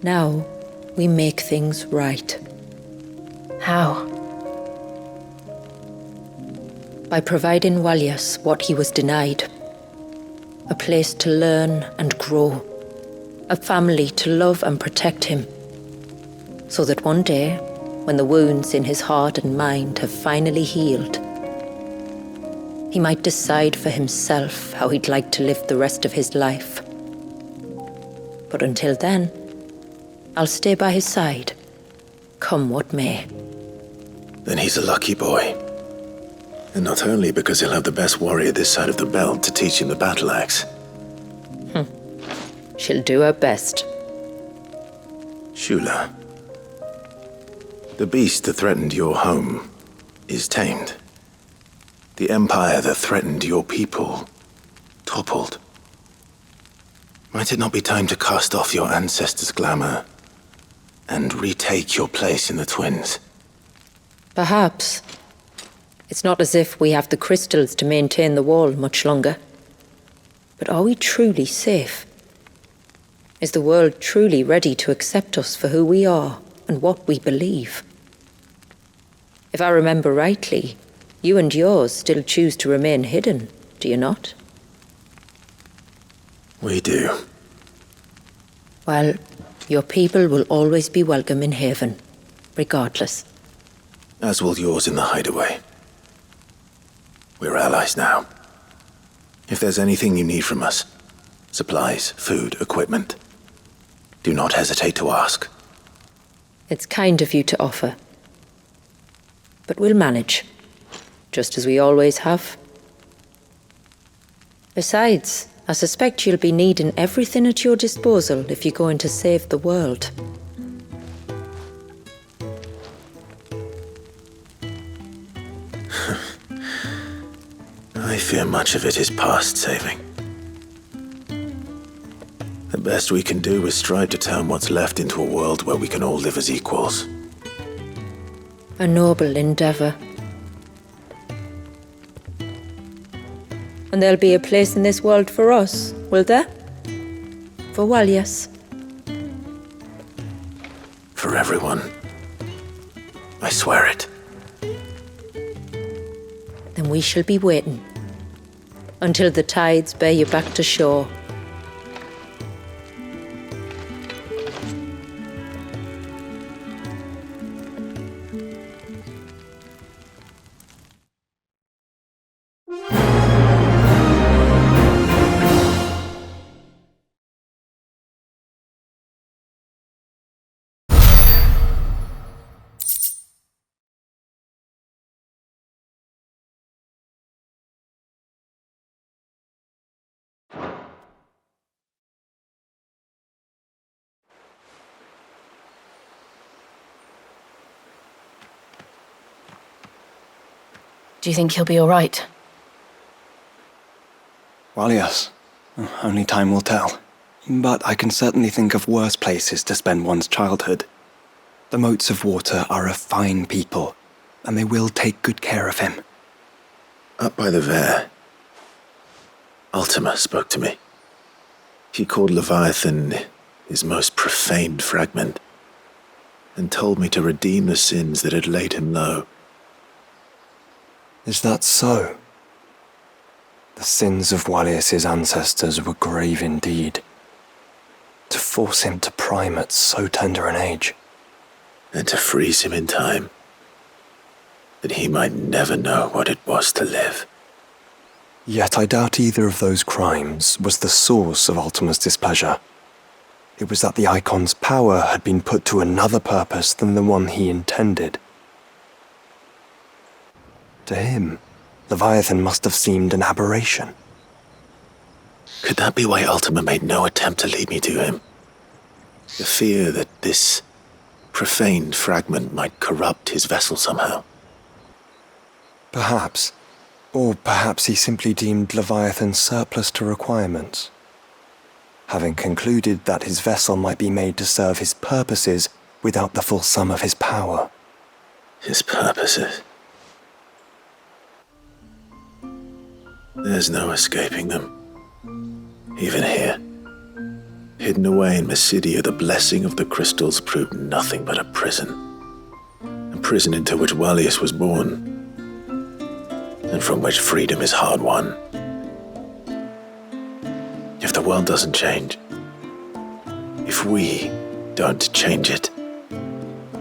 Now, we make things right. How? By providing Walias what he was denied. A place to learn and grow. A family to love and protect him. So that one day, when the wounds in his heart and mind have finally healed, he might decide for himself how he'd like to live the rest of his life. But until then, I'll stay by his side, come what may. Then he's a lucky boy. And not only because he'll have the best warrior this side of the belt to teach him the battle axe. She'll do her best. Shula, the beast that threatened your home is tamed. The empire that threatened your people toppled. Might it not be time to cast off your ancestors' glamour and retake your place in the twins? Perhaps. It's not as if we have the crystals to maintain the wall much longer. But are we truly safe? Is the world truly ready to accept us for who we are and what we believe? If I remember rightly, you and yours still choose to remain hidden, do you not? We do. Well, your people will always be welcome in Haven, regardless. As will yours in the hideaway. We're allies now. If there's anything you need from us, supplies, food, equipment, do not hesitate to ask. It's kind of you to offer. But we'll manage, just as we always have. Besides, I suspect you'll be needing everything at your disposal if you're going to save the world. I fear much of it is past saving. The best we can do is strive to turn what's left into a world where we can all live as equals. A noble endeavor. And there'll be a place in this world for us, will there? For Walias. For everyone. I swear it. Then we shall be waiting. Until the tides bear you back to shore. Do you think he'll be all right? Well, yes. Only time will tell. But I can certainly think of worse places to spend one's childhood. The Moats of Water are a fine people, and they will take good care of him. Up by the Vare, Ultima spoke to me. He called Leviathan his most profaned fragment, and told me to redeem the sins that had laid him low. Is that so? The sins of Walias's ancestors were grave indeed. To force him to prime at so tender an age. And to freeze him in time, that he might never know what it was to live. Yet I doubt either of those crimes was the source of Ultima's displeasure. It was that the Icon's power had been put to another purpose than the one he intended. To him, Leviathan must have seemed an aberration. Could that be why Ultima made no attempt to lead me to him? The fear that this profaned fragment might corrupt his vessel somehow. Perhaps. Or perhaps he simply deemed Leviathan surplus to requirements. Having concluded that his vessel might be made to serve his purposes without the full sum of his power. His purposes? There's no escaping them. Even here. Hidden away in Mysidia, the blessing of the crystals proved nothing but a prison. A prison into which Walias was born, and from which freedom is hard won. If the world doesn't change, if we don't change it,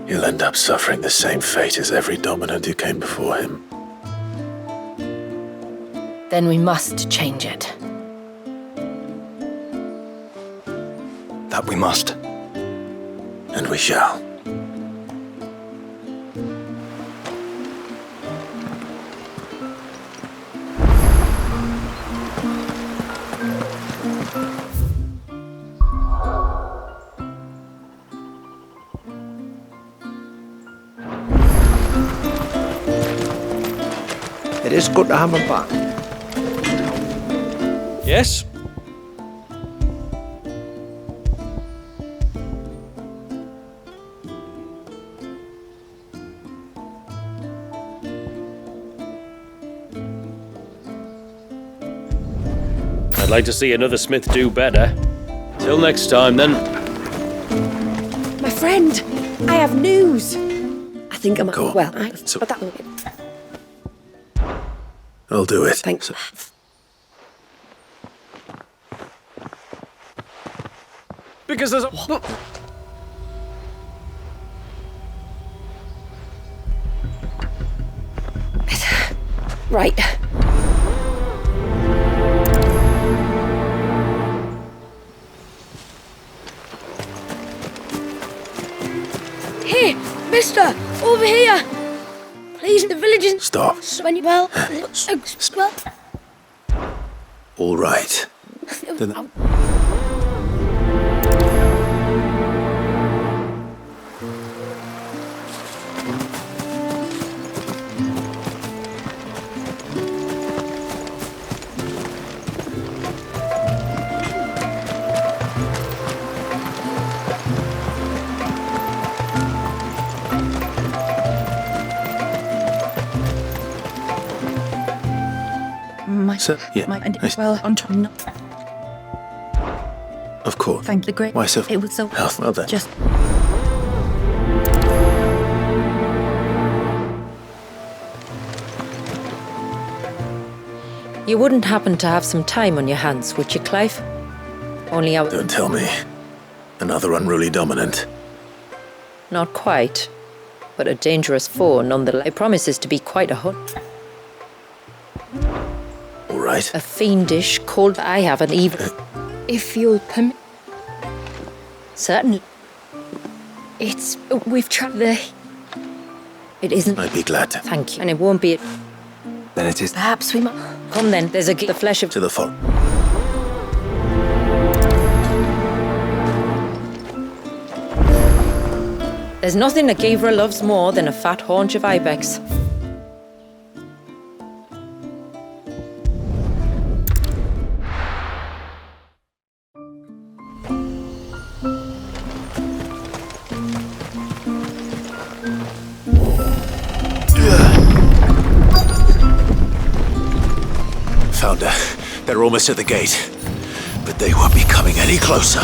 he'll end up suffering the same fate as every dominant who came before him. Then we must change it. That we must. And we shall. It is good to have him back. Yes? I'd like to see another smith do better. Till next time, then. My friend, I have news. I think I'm... Cool. Well, So- but that will... I'll do it. Thanks. Because there's a... Right. Hey, mister, over here. Please, the village is... Stop. When you... Well... well... All right. Then... So, yeah, well, on trying not. of course. Thank the great. Why so? It was so. Oh, well then. Just. You wouldn't happen to have some time on your hands, would you, Clive? Only I... Don't tell me. Another unruly dominant. Not quite. But a dangerous foe, nonetheless. It promises to be quite a hunt. All right. A fiendish, cold... I haven't even... If you'll permit... Certainly. It's... we've tried the... It isn't... I'd be glad to. Thank you. And it won't be... Then it is... Perhaps we might... Come then, there's the flesh of... To the fore. There's nothing that Gavra loves more than a fat haunch of ibex. Found her. They're almost at the gate. But they won't be coming any closer.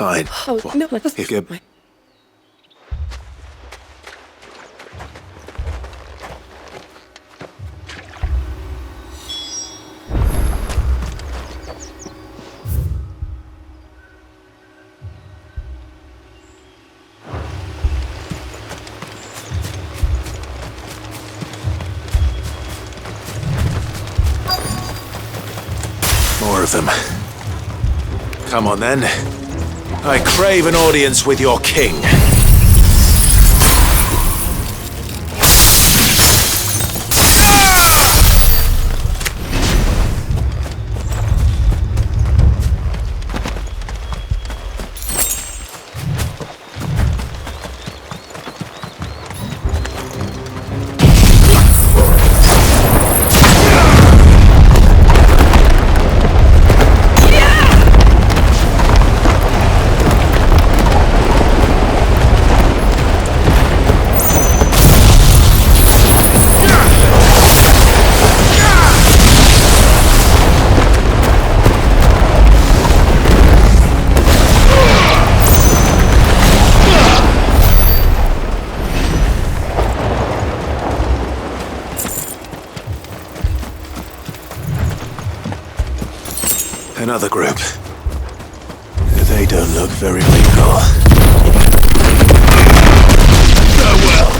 Fine. Oh, no, let's... If you... More of them. Come on then. I crave an audience with your king. Another group. They don't look very legal. Farewell.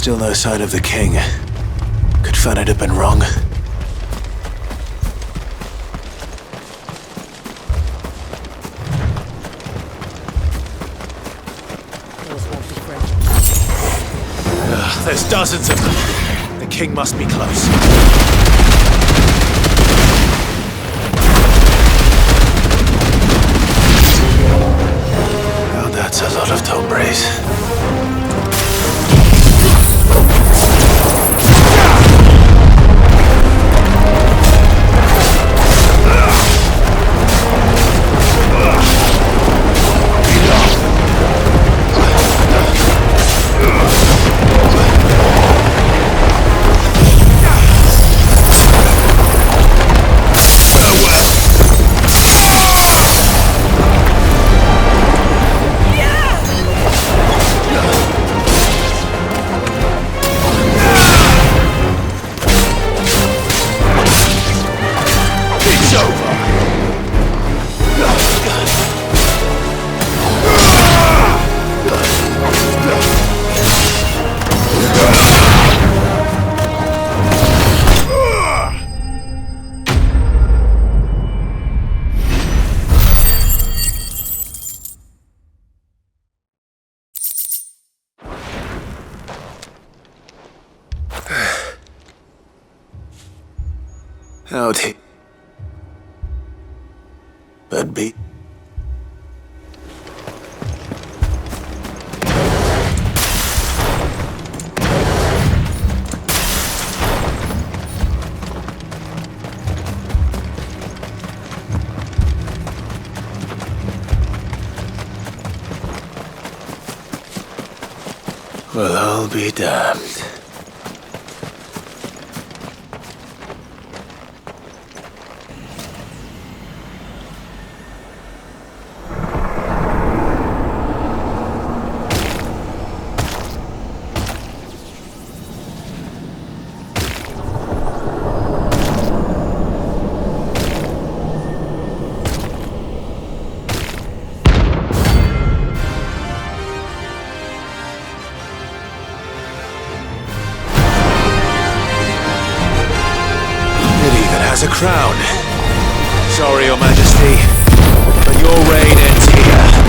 Still no sign of the king. Could Fanad have been wrong? There's dozens of them. The king must be close. Now that's a lot of Tombres. Howdy. Budby. Well, I'll be damned. A crown. Sorry, Your Majesty, but your reign ends here.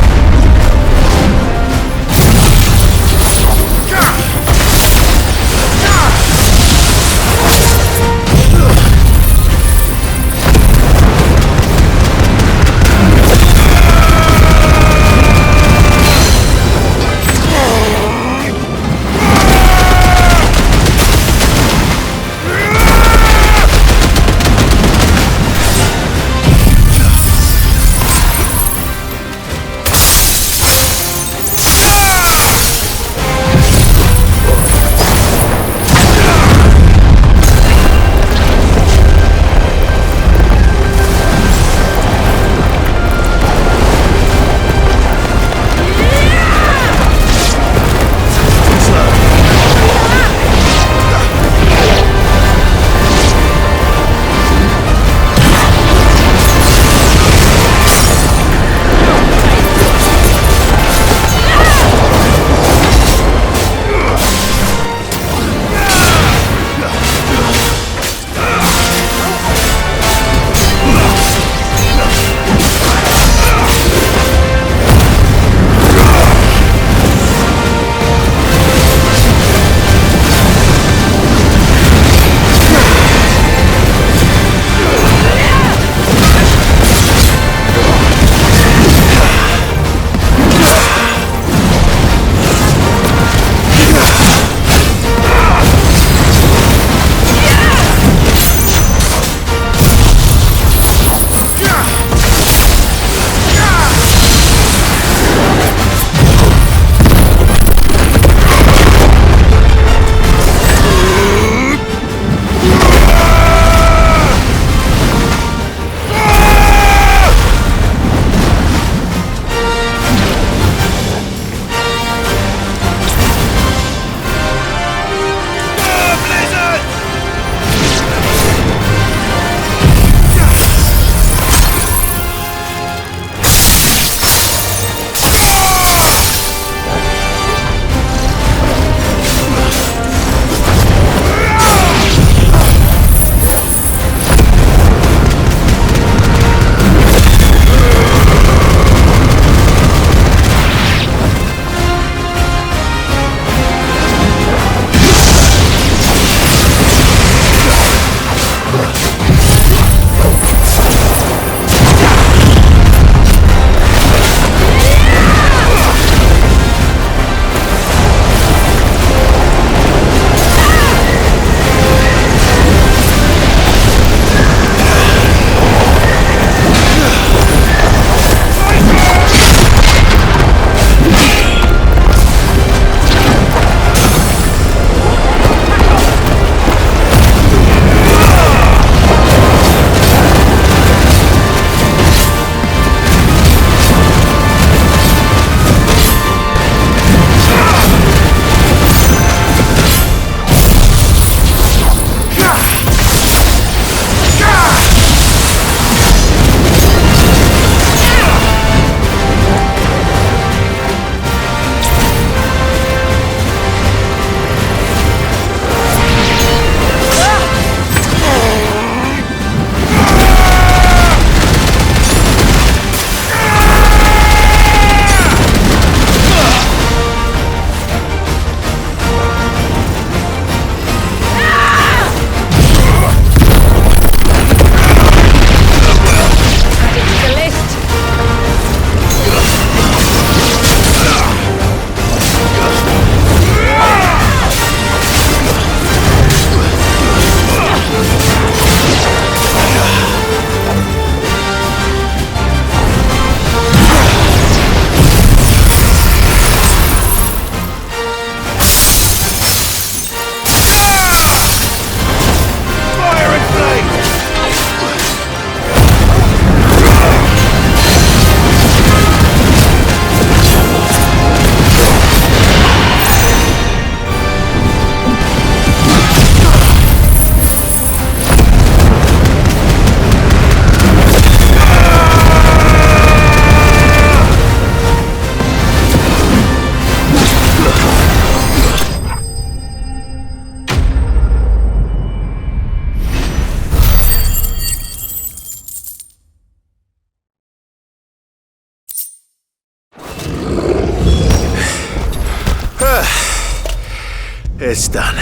It's done.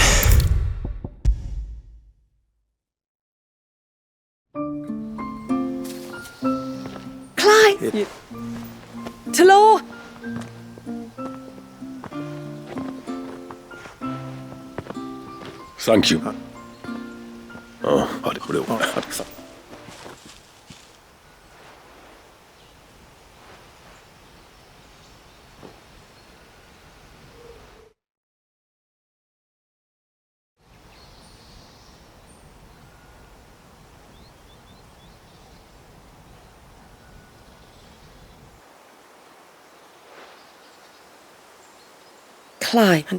Clive! Talor! Thank you. Clive.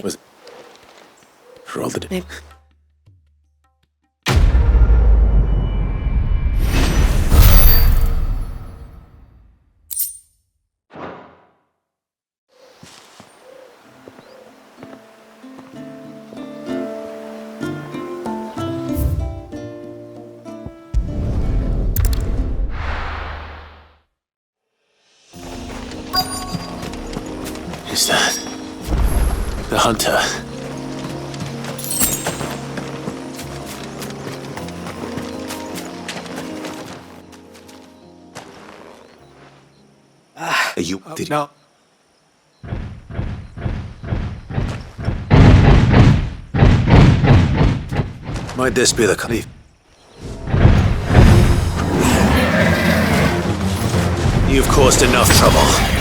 Was for all the day. Is that the hunter? You did not. Might this be the Clive? You've caused enough trouble.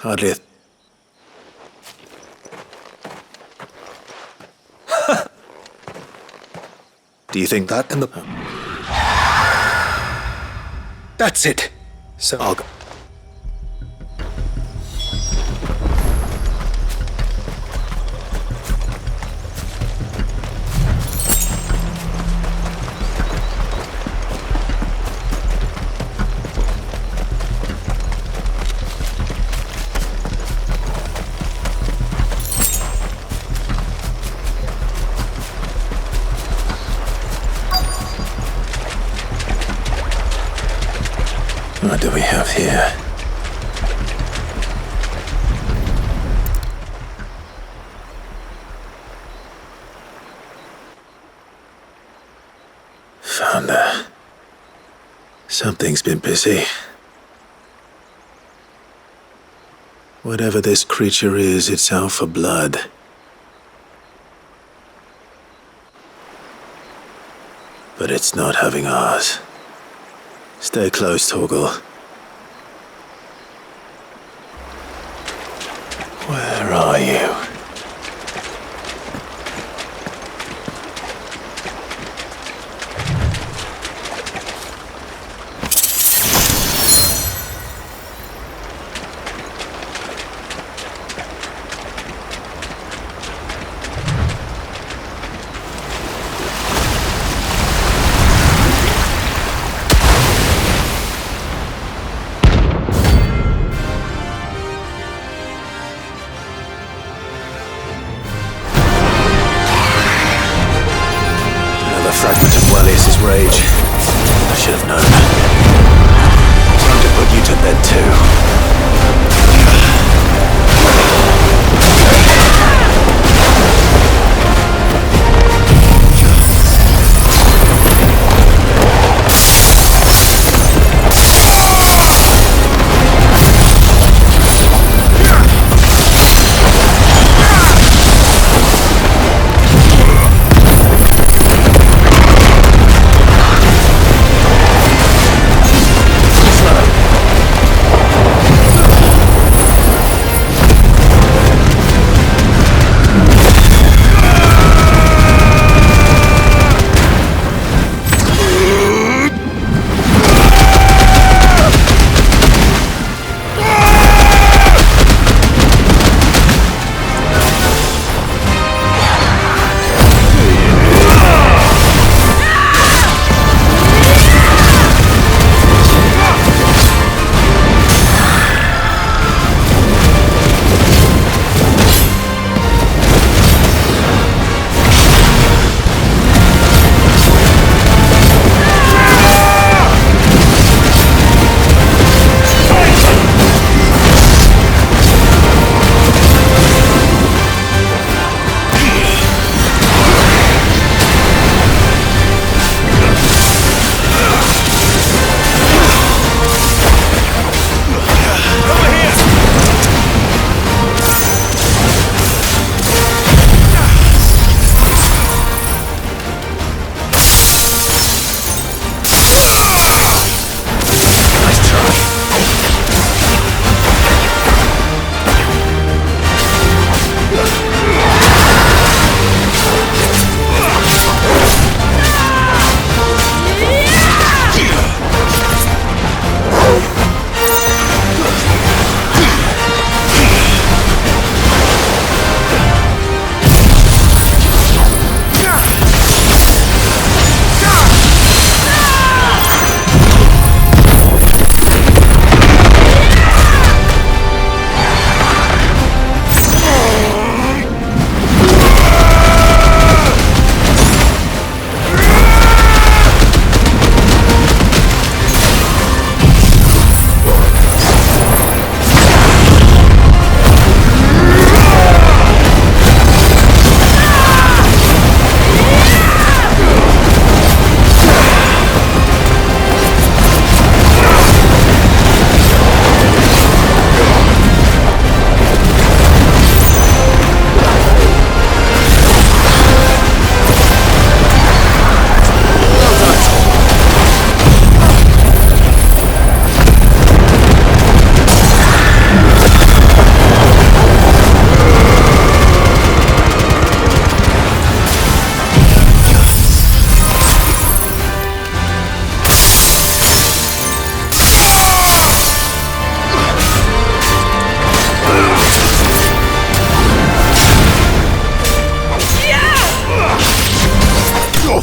Hardly a... Do you think that and the... That's it. So I'll go. What do we have here? Found her. Something's been busy. Whatever this creature is, it's out for blood. But it's not having ours. Stay close, Torgal. Where are you? fragment of Walius's rage. I should have known. Time to put you to bed too.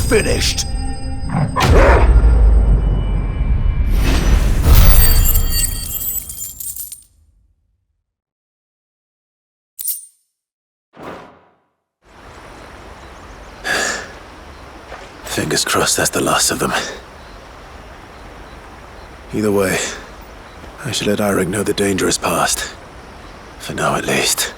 Finished. Fingers crossed that's the last of them. Either way, I should let Aire know the danger is past. For now, at least.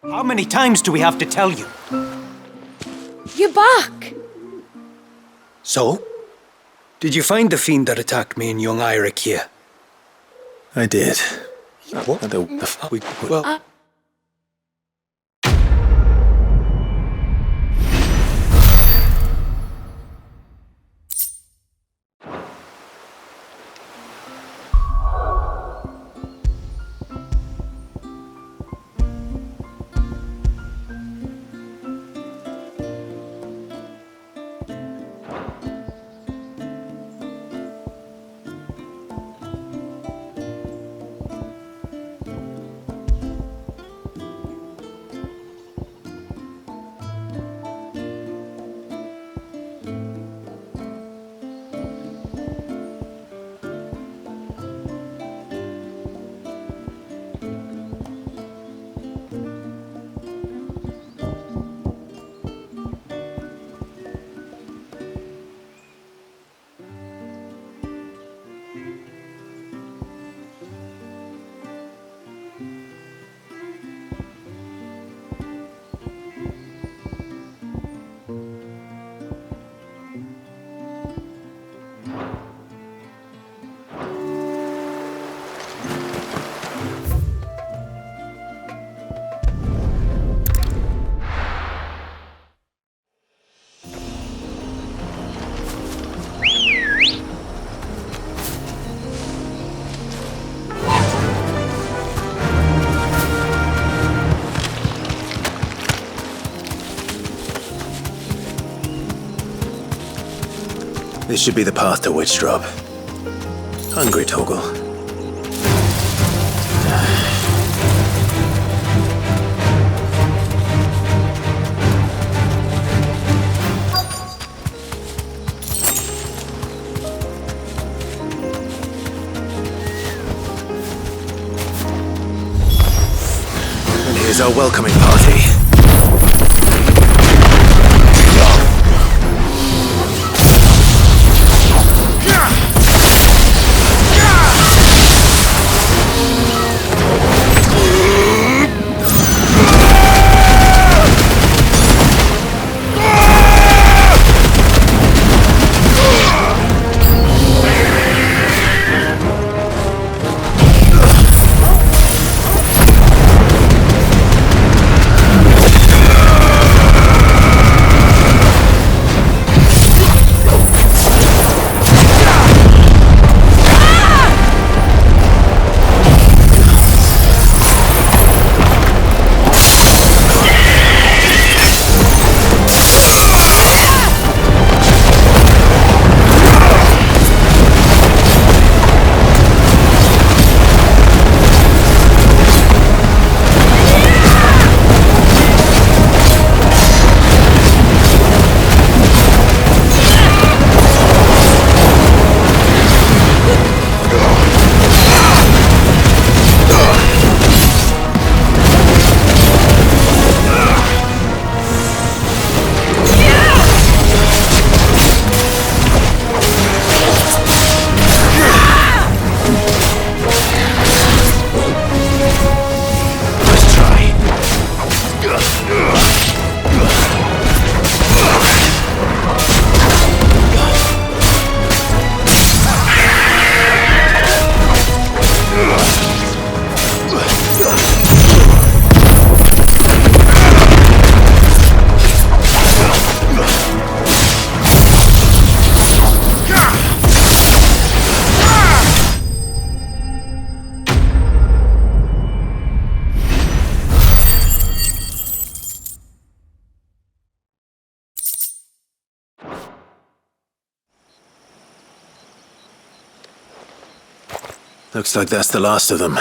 How many times do we have to tell you? You're back! So? Did you find the fiend that attacked me and young Aire here? I did. What? This should be the path to Witchdrop. Hungry, Torgal? And here's our welcoming party. Looks like that's the last of them.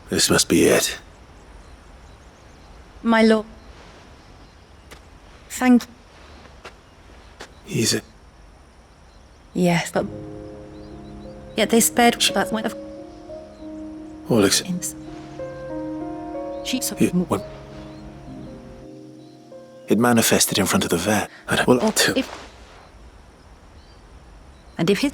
This must be it. My lord. Thank you. Easy. Yes, but yet they spared that one of Alex. What? It manifested in front of the vet. And if his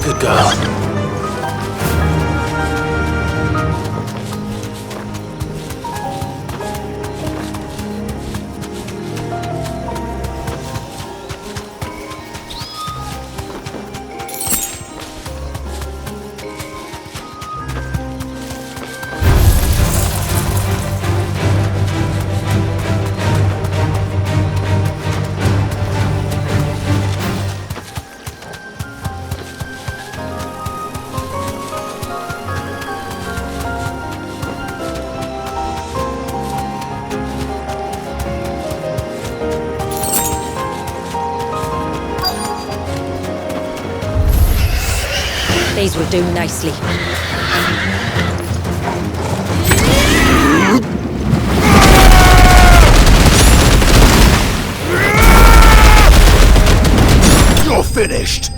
Good girl. These will do nicely. finished?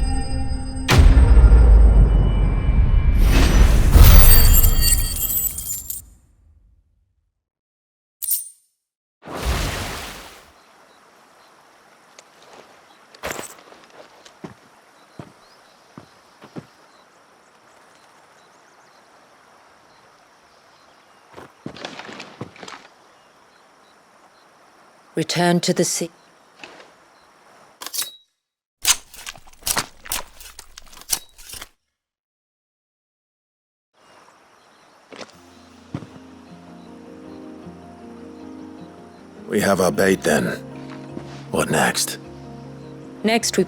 Return to the sea. We have our bait then. What next? Next we...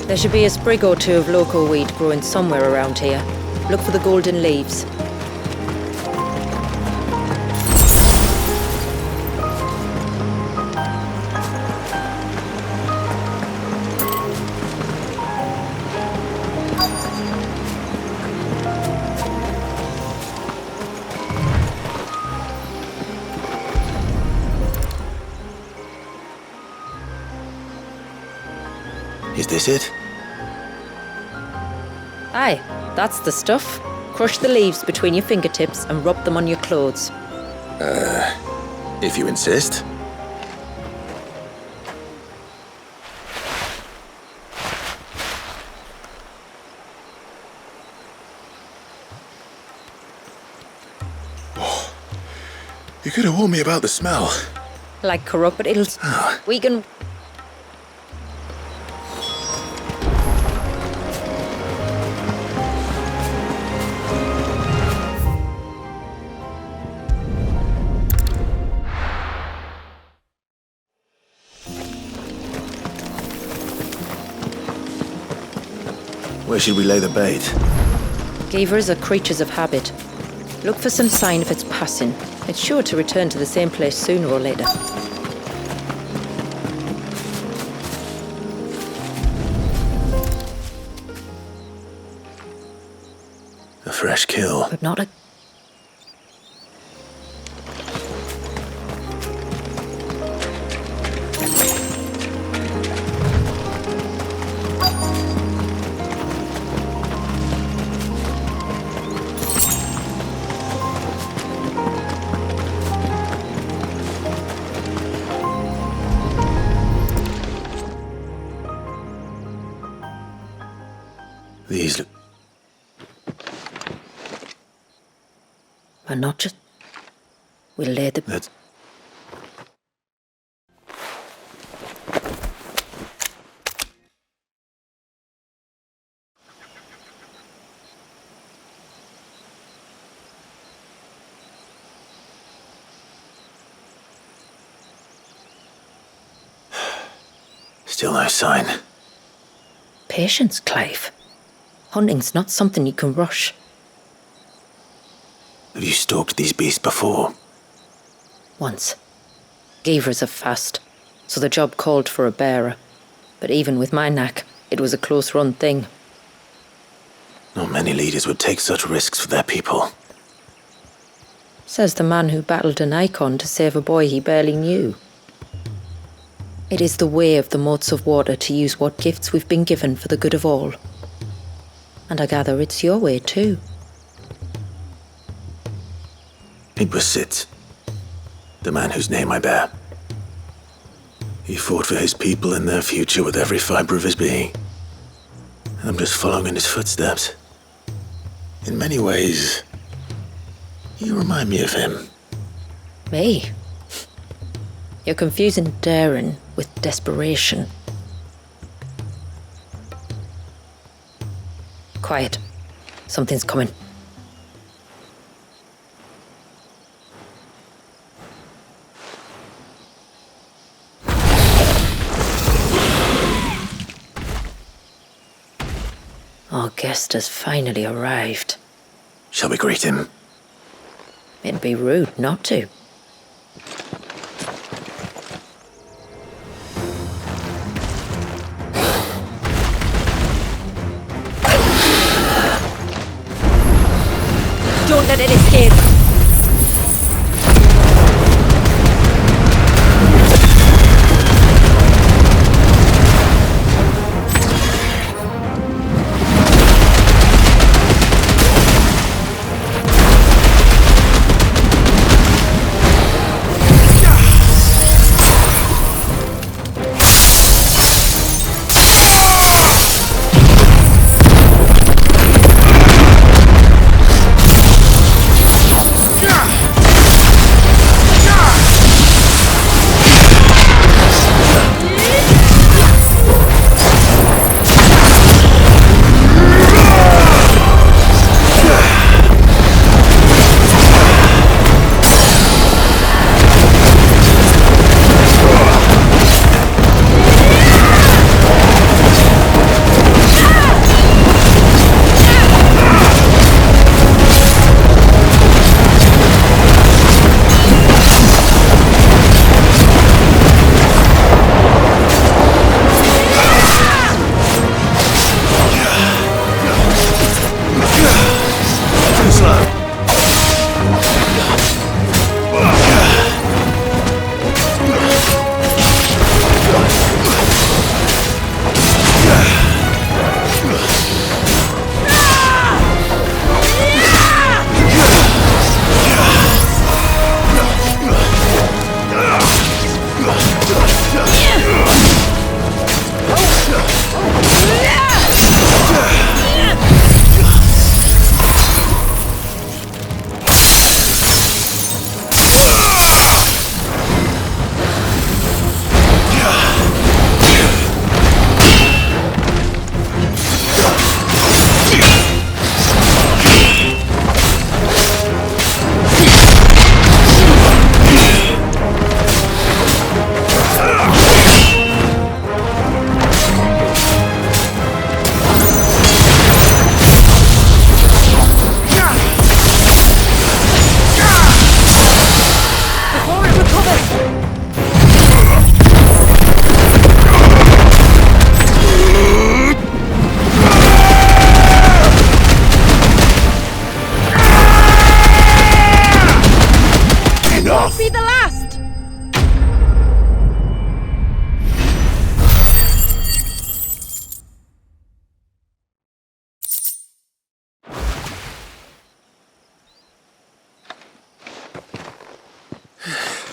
There should be a sprig or two of local weed growing somewhere around here. Look for the golden leaves. Is this it? Aye, that's the stuff. Crush the leaves between your fingertips and rub them on your clothes. If you insist. Oh, you could have warned me about the smell. Like corrupted, we can... Where should we lay the bait? Gavers are creatures of habit. Look for some sign of its passing. It's sure to return to the same place sooner or later. A fresh kill. But not a... These look... But not just... We'll lay the... That's... Still no sign. Patience, Clive. Hunting's not something you can rush. Have you stalked these beasts before? Once. Gavers are fast, so the job called for a bearer. But even with my knack, it was a close-run thing. Not many leaders would take such risks for their people. Says the man who battled an icon to save a boy he barely knew. It is the way of the moats of water to use what gifts we've been given for the good of all. And I gather it's your way too. It was Sid, the man whose name I bear. He fought for his people and their future with every fibre of his being. I'm just following in his footsteps. In many ways, you remind me of him. Me? You're confusing daring with desperation. Quiet. Something's coming. Our guest has finally arrived. Shall we greet him? It'd be rude not to. Don't let it escape.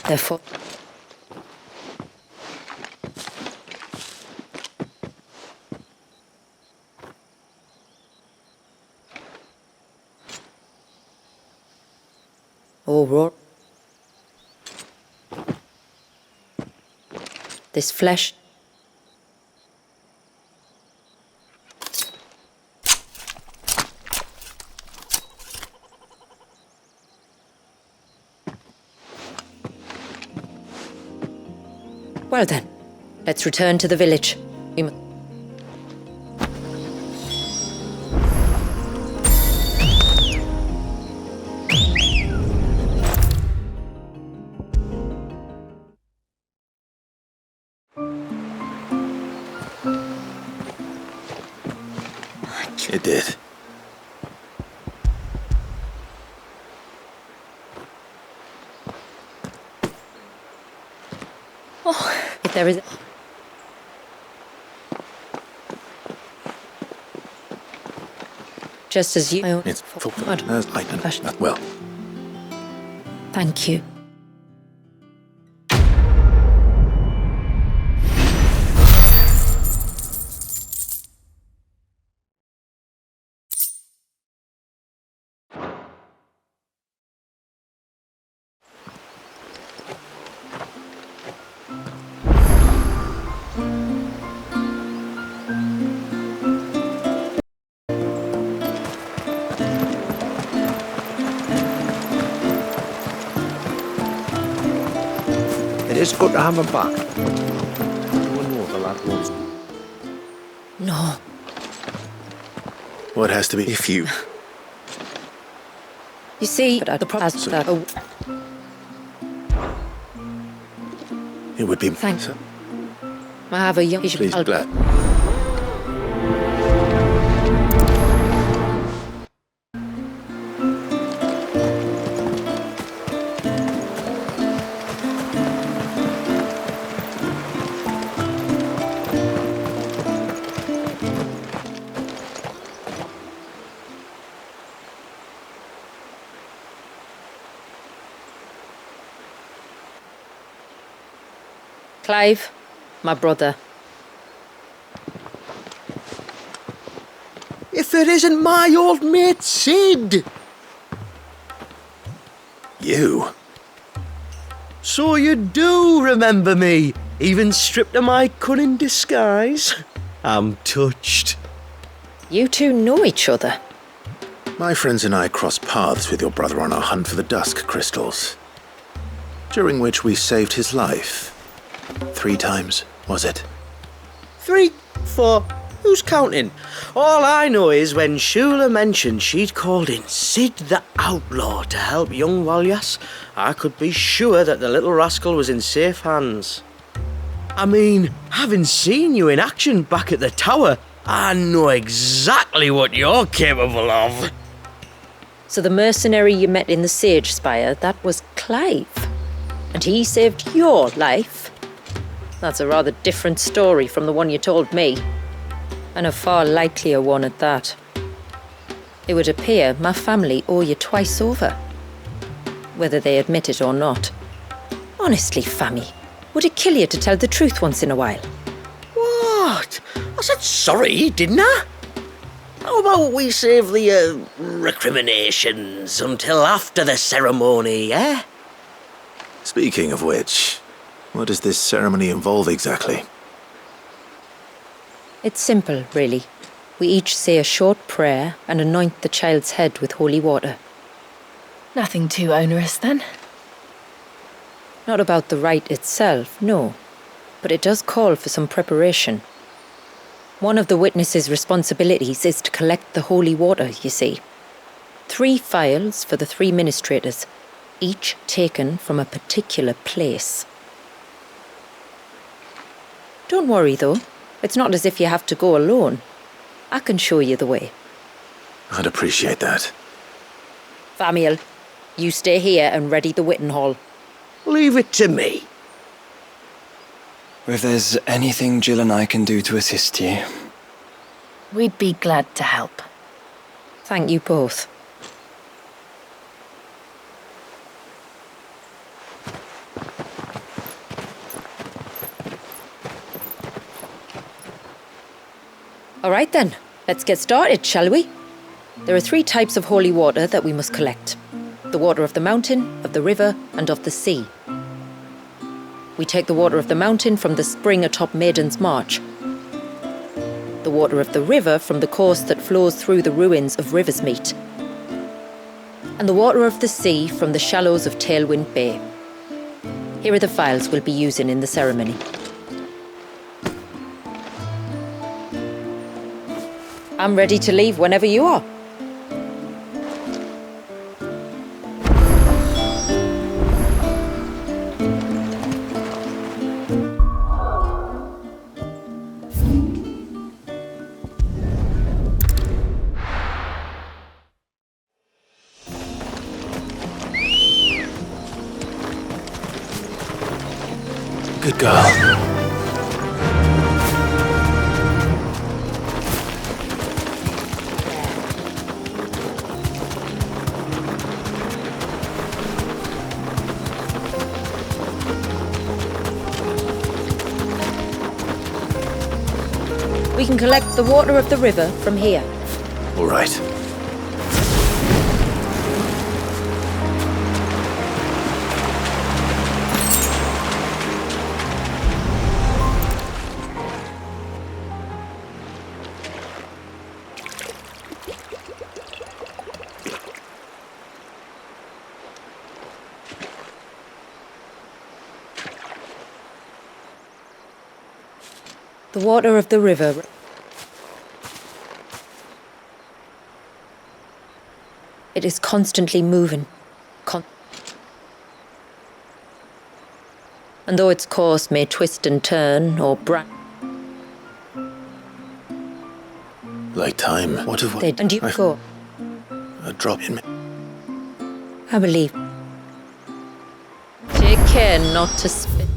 Therefore, Aurora, this flesh. Well then, let's return to the village. We must... It did. If there is... Just as you... It's forward as lightning. Well. Thank you. It's good to have him back. You know the lad was. No. What has to be if you... You see, the problem is that... It would be... Thanks. I have a young... Please, glad. Clive, my brother. If it isn't my old mate Sid! You? So you do remember me, even stripped of my cunning disguise? I'm touched. You two know each other. My friends and I crossed paths with your brother on our hunt for the dusk crystals, during which we saved his life. 3 times, was it? 3, 4, who's counting? All I know is when Shula mentioned she'd called in Sid the Outlaw to help young Walyas, I could be sure that the little rascal was in safe hands. I mean, having seen you in action back at the tower, I know exactly what you're capable of. So the mercenary you met in the Sage Spire, that was Clive. And he saved your life. That's a rather different story from the one you told me. And a far likelier one at that. It would appear my family owe you twice over. Whether they admit it or not. Honestly, Fammy, would it kill you to tell the truth once in a while? What? I said sorry, didn't I? How about we save the, recriminations until after the ceremony, eh? Speaking of which, what does this ceremony involve exactly? It's simple, really. We each say a short prayer and anoint the child's head with holy water. Nothing too onerous, then? Not about the rite itself, no. But it does call for some preparation. One of the witness's responsibilities is to collect the holy water, you see. 3 phials for the 3 ministrators, each taken from a particular place. Don't worry, though. It's not as if you have to go alone. I can show you the way. I'd appreciate that. Famiel, you stay here and ready the Witten Hall. Leave it to me. If there's anything Jill and I can do to assist you... We'd be glad to help. Thank you both. All right then, let's get started, shall we? There are 3 types of holy water that we must collect. The water of the mountain, of the river, and of the sea. We take the water of the mountain from the spring atop Maiden's March. The water of the river from the course that flows through the ruins of Riversmeet. And the water of the sea from the shallows of Tailwind Bay. Here are the phials we'll be using in the ceremony. I'm ready to leave whenever you are. Good girl. We can collect the water of the river from here. All right. The water of the river. It is constantly moving. And though its course may twist and turn or Like time. What if and you go. A drop in me. I believe. Take care not to spit.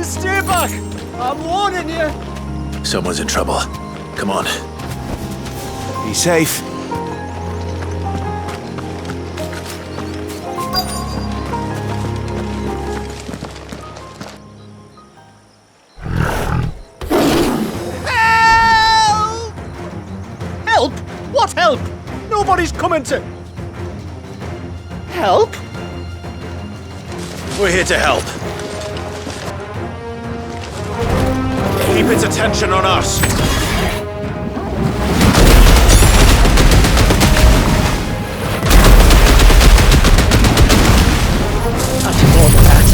Stay back! I'm warning you! Someone's in trouble. Come on. Be safe. Help! Help? What help? Nobody's coming to... Help? We're here to help. Keep its attention on us. That's more than that.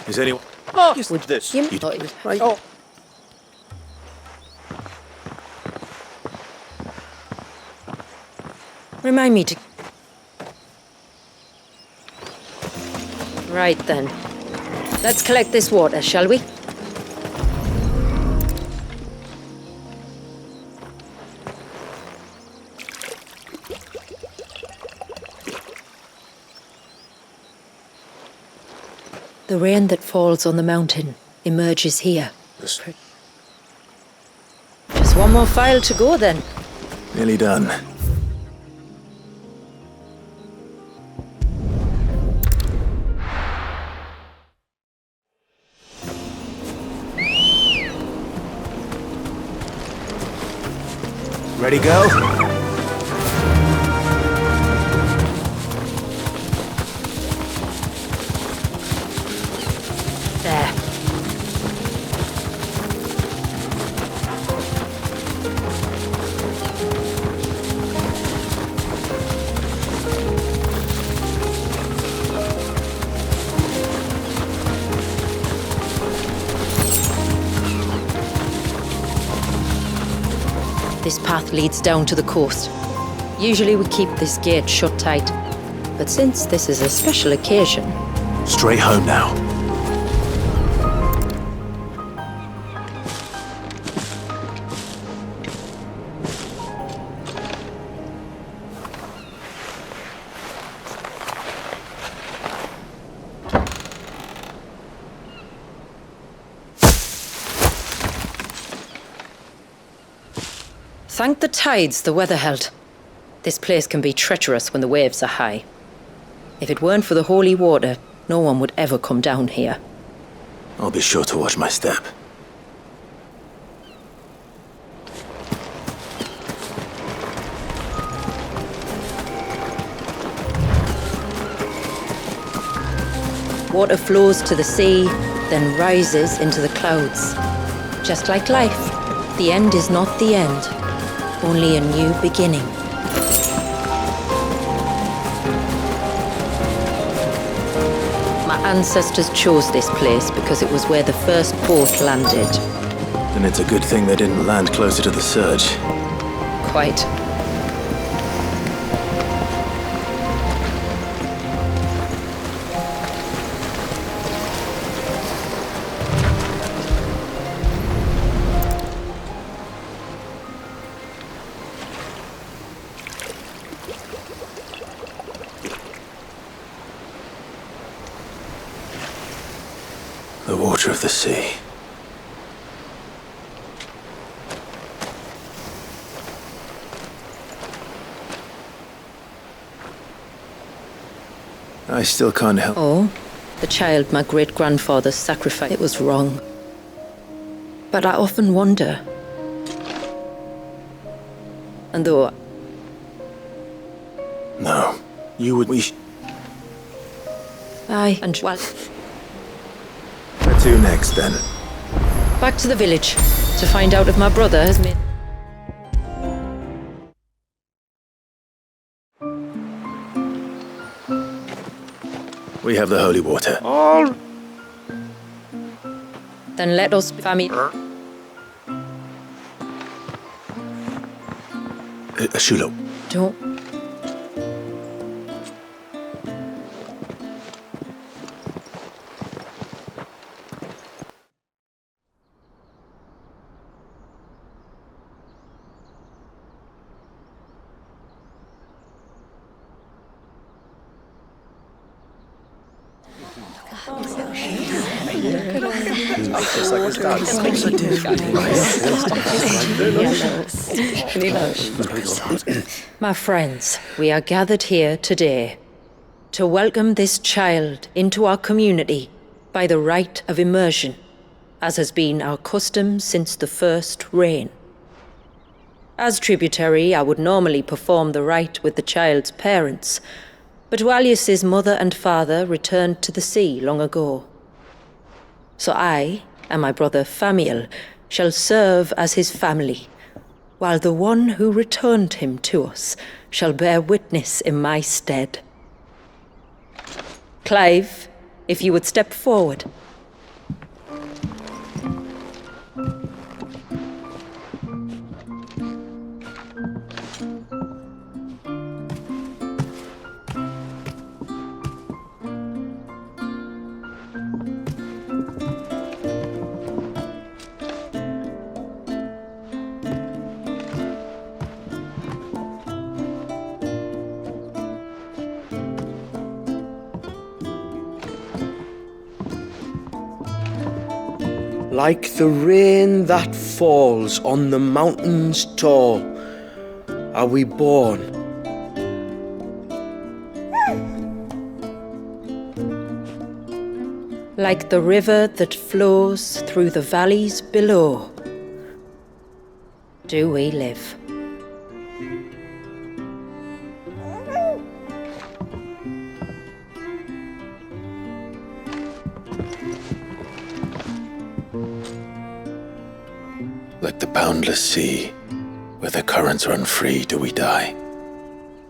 Is anyone... With this. Right. Oh. Remind me to... Right then. Let's collect this water, shall we? The The rain that falls on the mountain emerges here. Just one more file to go then. Nearly done. Ready, go? There. This path leads down to the coast. Usually we keep this gate shut tight, but since this is a special occasion... Straight home now. Thank the tides the weather held. This place can be treacherous when the waves are high. If it weren't for the holy water, no one would ever come down here. I'll be sure to watch my step. Water flows to the sea, then rises into the clouds. Just like life, the end is not the end. Only a new beginning. My ancestors chose this place because it was where the first boat landed. Then it's a good thing they didn't land closer to the surge. Quite. The water of the sea. I still can't help. Oh, the child my great-grandfather sacrificed. It was wrong. But I often wonder. And though... No, you would... Aye, and well... Where to next, then? Back to the village, to find out if my brother has made... We have the holy water. Then let us... family... Shulo. Don't... My friends, we are gathered here today to welcome this child into our community by the rite of immersion, as has been our custom since the first reign. As tributary, I would normally perform the rite with the child's parents, but Valius's mother and father returned to the sea long ago. So I and my brother Famiel shall serve as his family, while the one who returned him to us shall bear witness in my stead. Clive, if you would step forward. like the rain that falls on the mountains tall, are we born. Like the river that flows through the valleys below, do we live. Like the boundless sea, where the currents run free, do we die,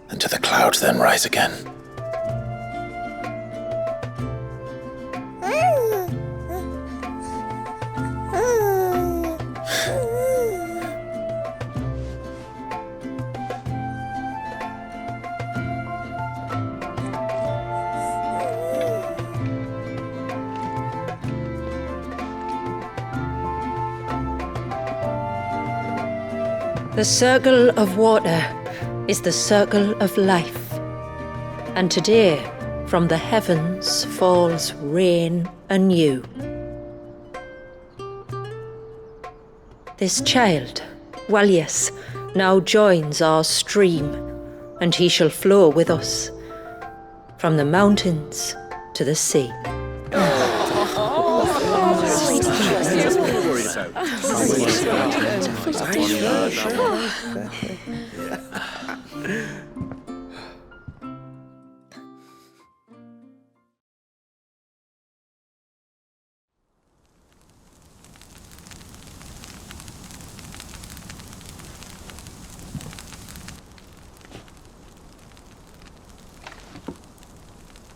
and to the clouds then rise again. The circle of water is the circle of life, and today from the heavens falls rain anew. This child, Walias, now joins our stream, and he shall flow with us from the mountains to the sea.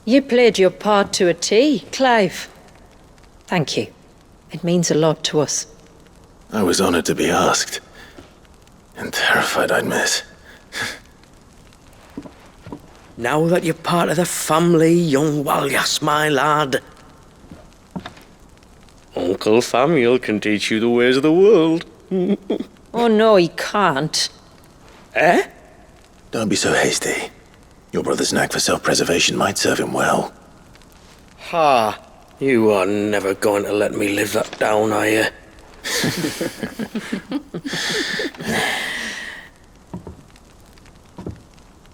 You played your part to a T, Clive. Thank you. It means a lot to us. I was honored to be asked, and terrified I'd miss. Now that you're part of the family, young Walias, my lad, Uncle Samuel can teach you the ways of the world. Oh no, he can't. Eh? Don't be so hasty. Your brother's knack for self-preservation might serve him well. Ha! You are never going to let me live that down, are you?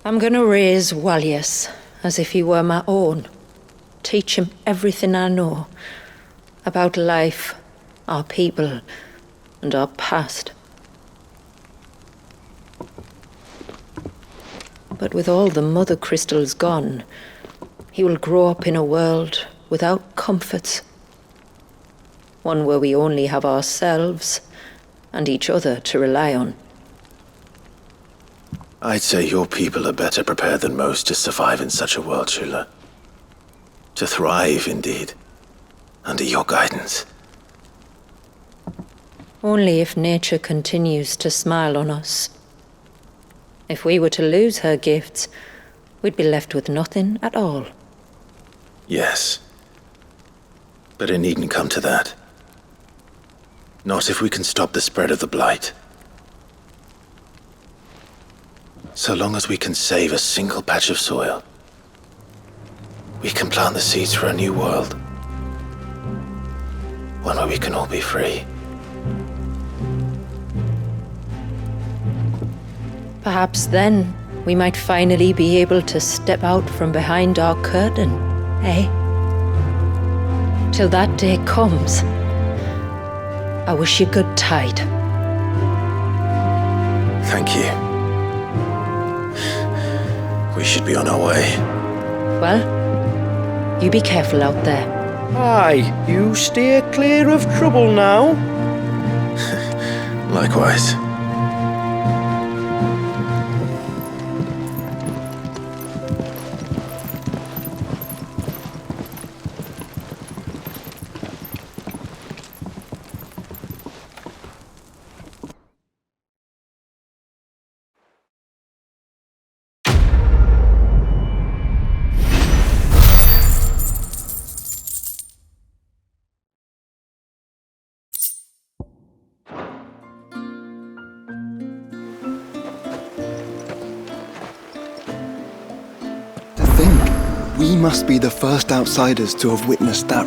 I'm gonna raise Walias as if he were my own. Teach him everything I know about life, our people, and our past. But with all the mother crystals gone, he will grow up in a world without comforts. One where we only have ourselves and each other to rely on. I'd say your people are better prepared than most to survive in such a world, Shula. To thrive, indeed, under your guidance. Only if nature continues to smile on us. If we were to lose her gifts, we'd be left with nothing at all. Yes. But it needn't come to that. Not if we can stop the spread of the blight. So long as we can save a single patch of soil, we can plant the seeds for a new world. One where we can all be free. Perhaps then we might finally be able to step out from behind our curtain, eh? Till that day comes, I wish you good tide. Thank you. We should be on our way. Well, you be careful out there. Aye, you steer clear of trouble now. Likewise. We must be the first outsiders to have witnessed that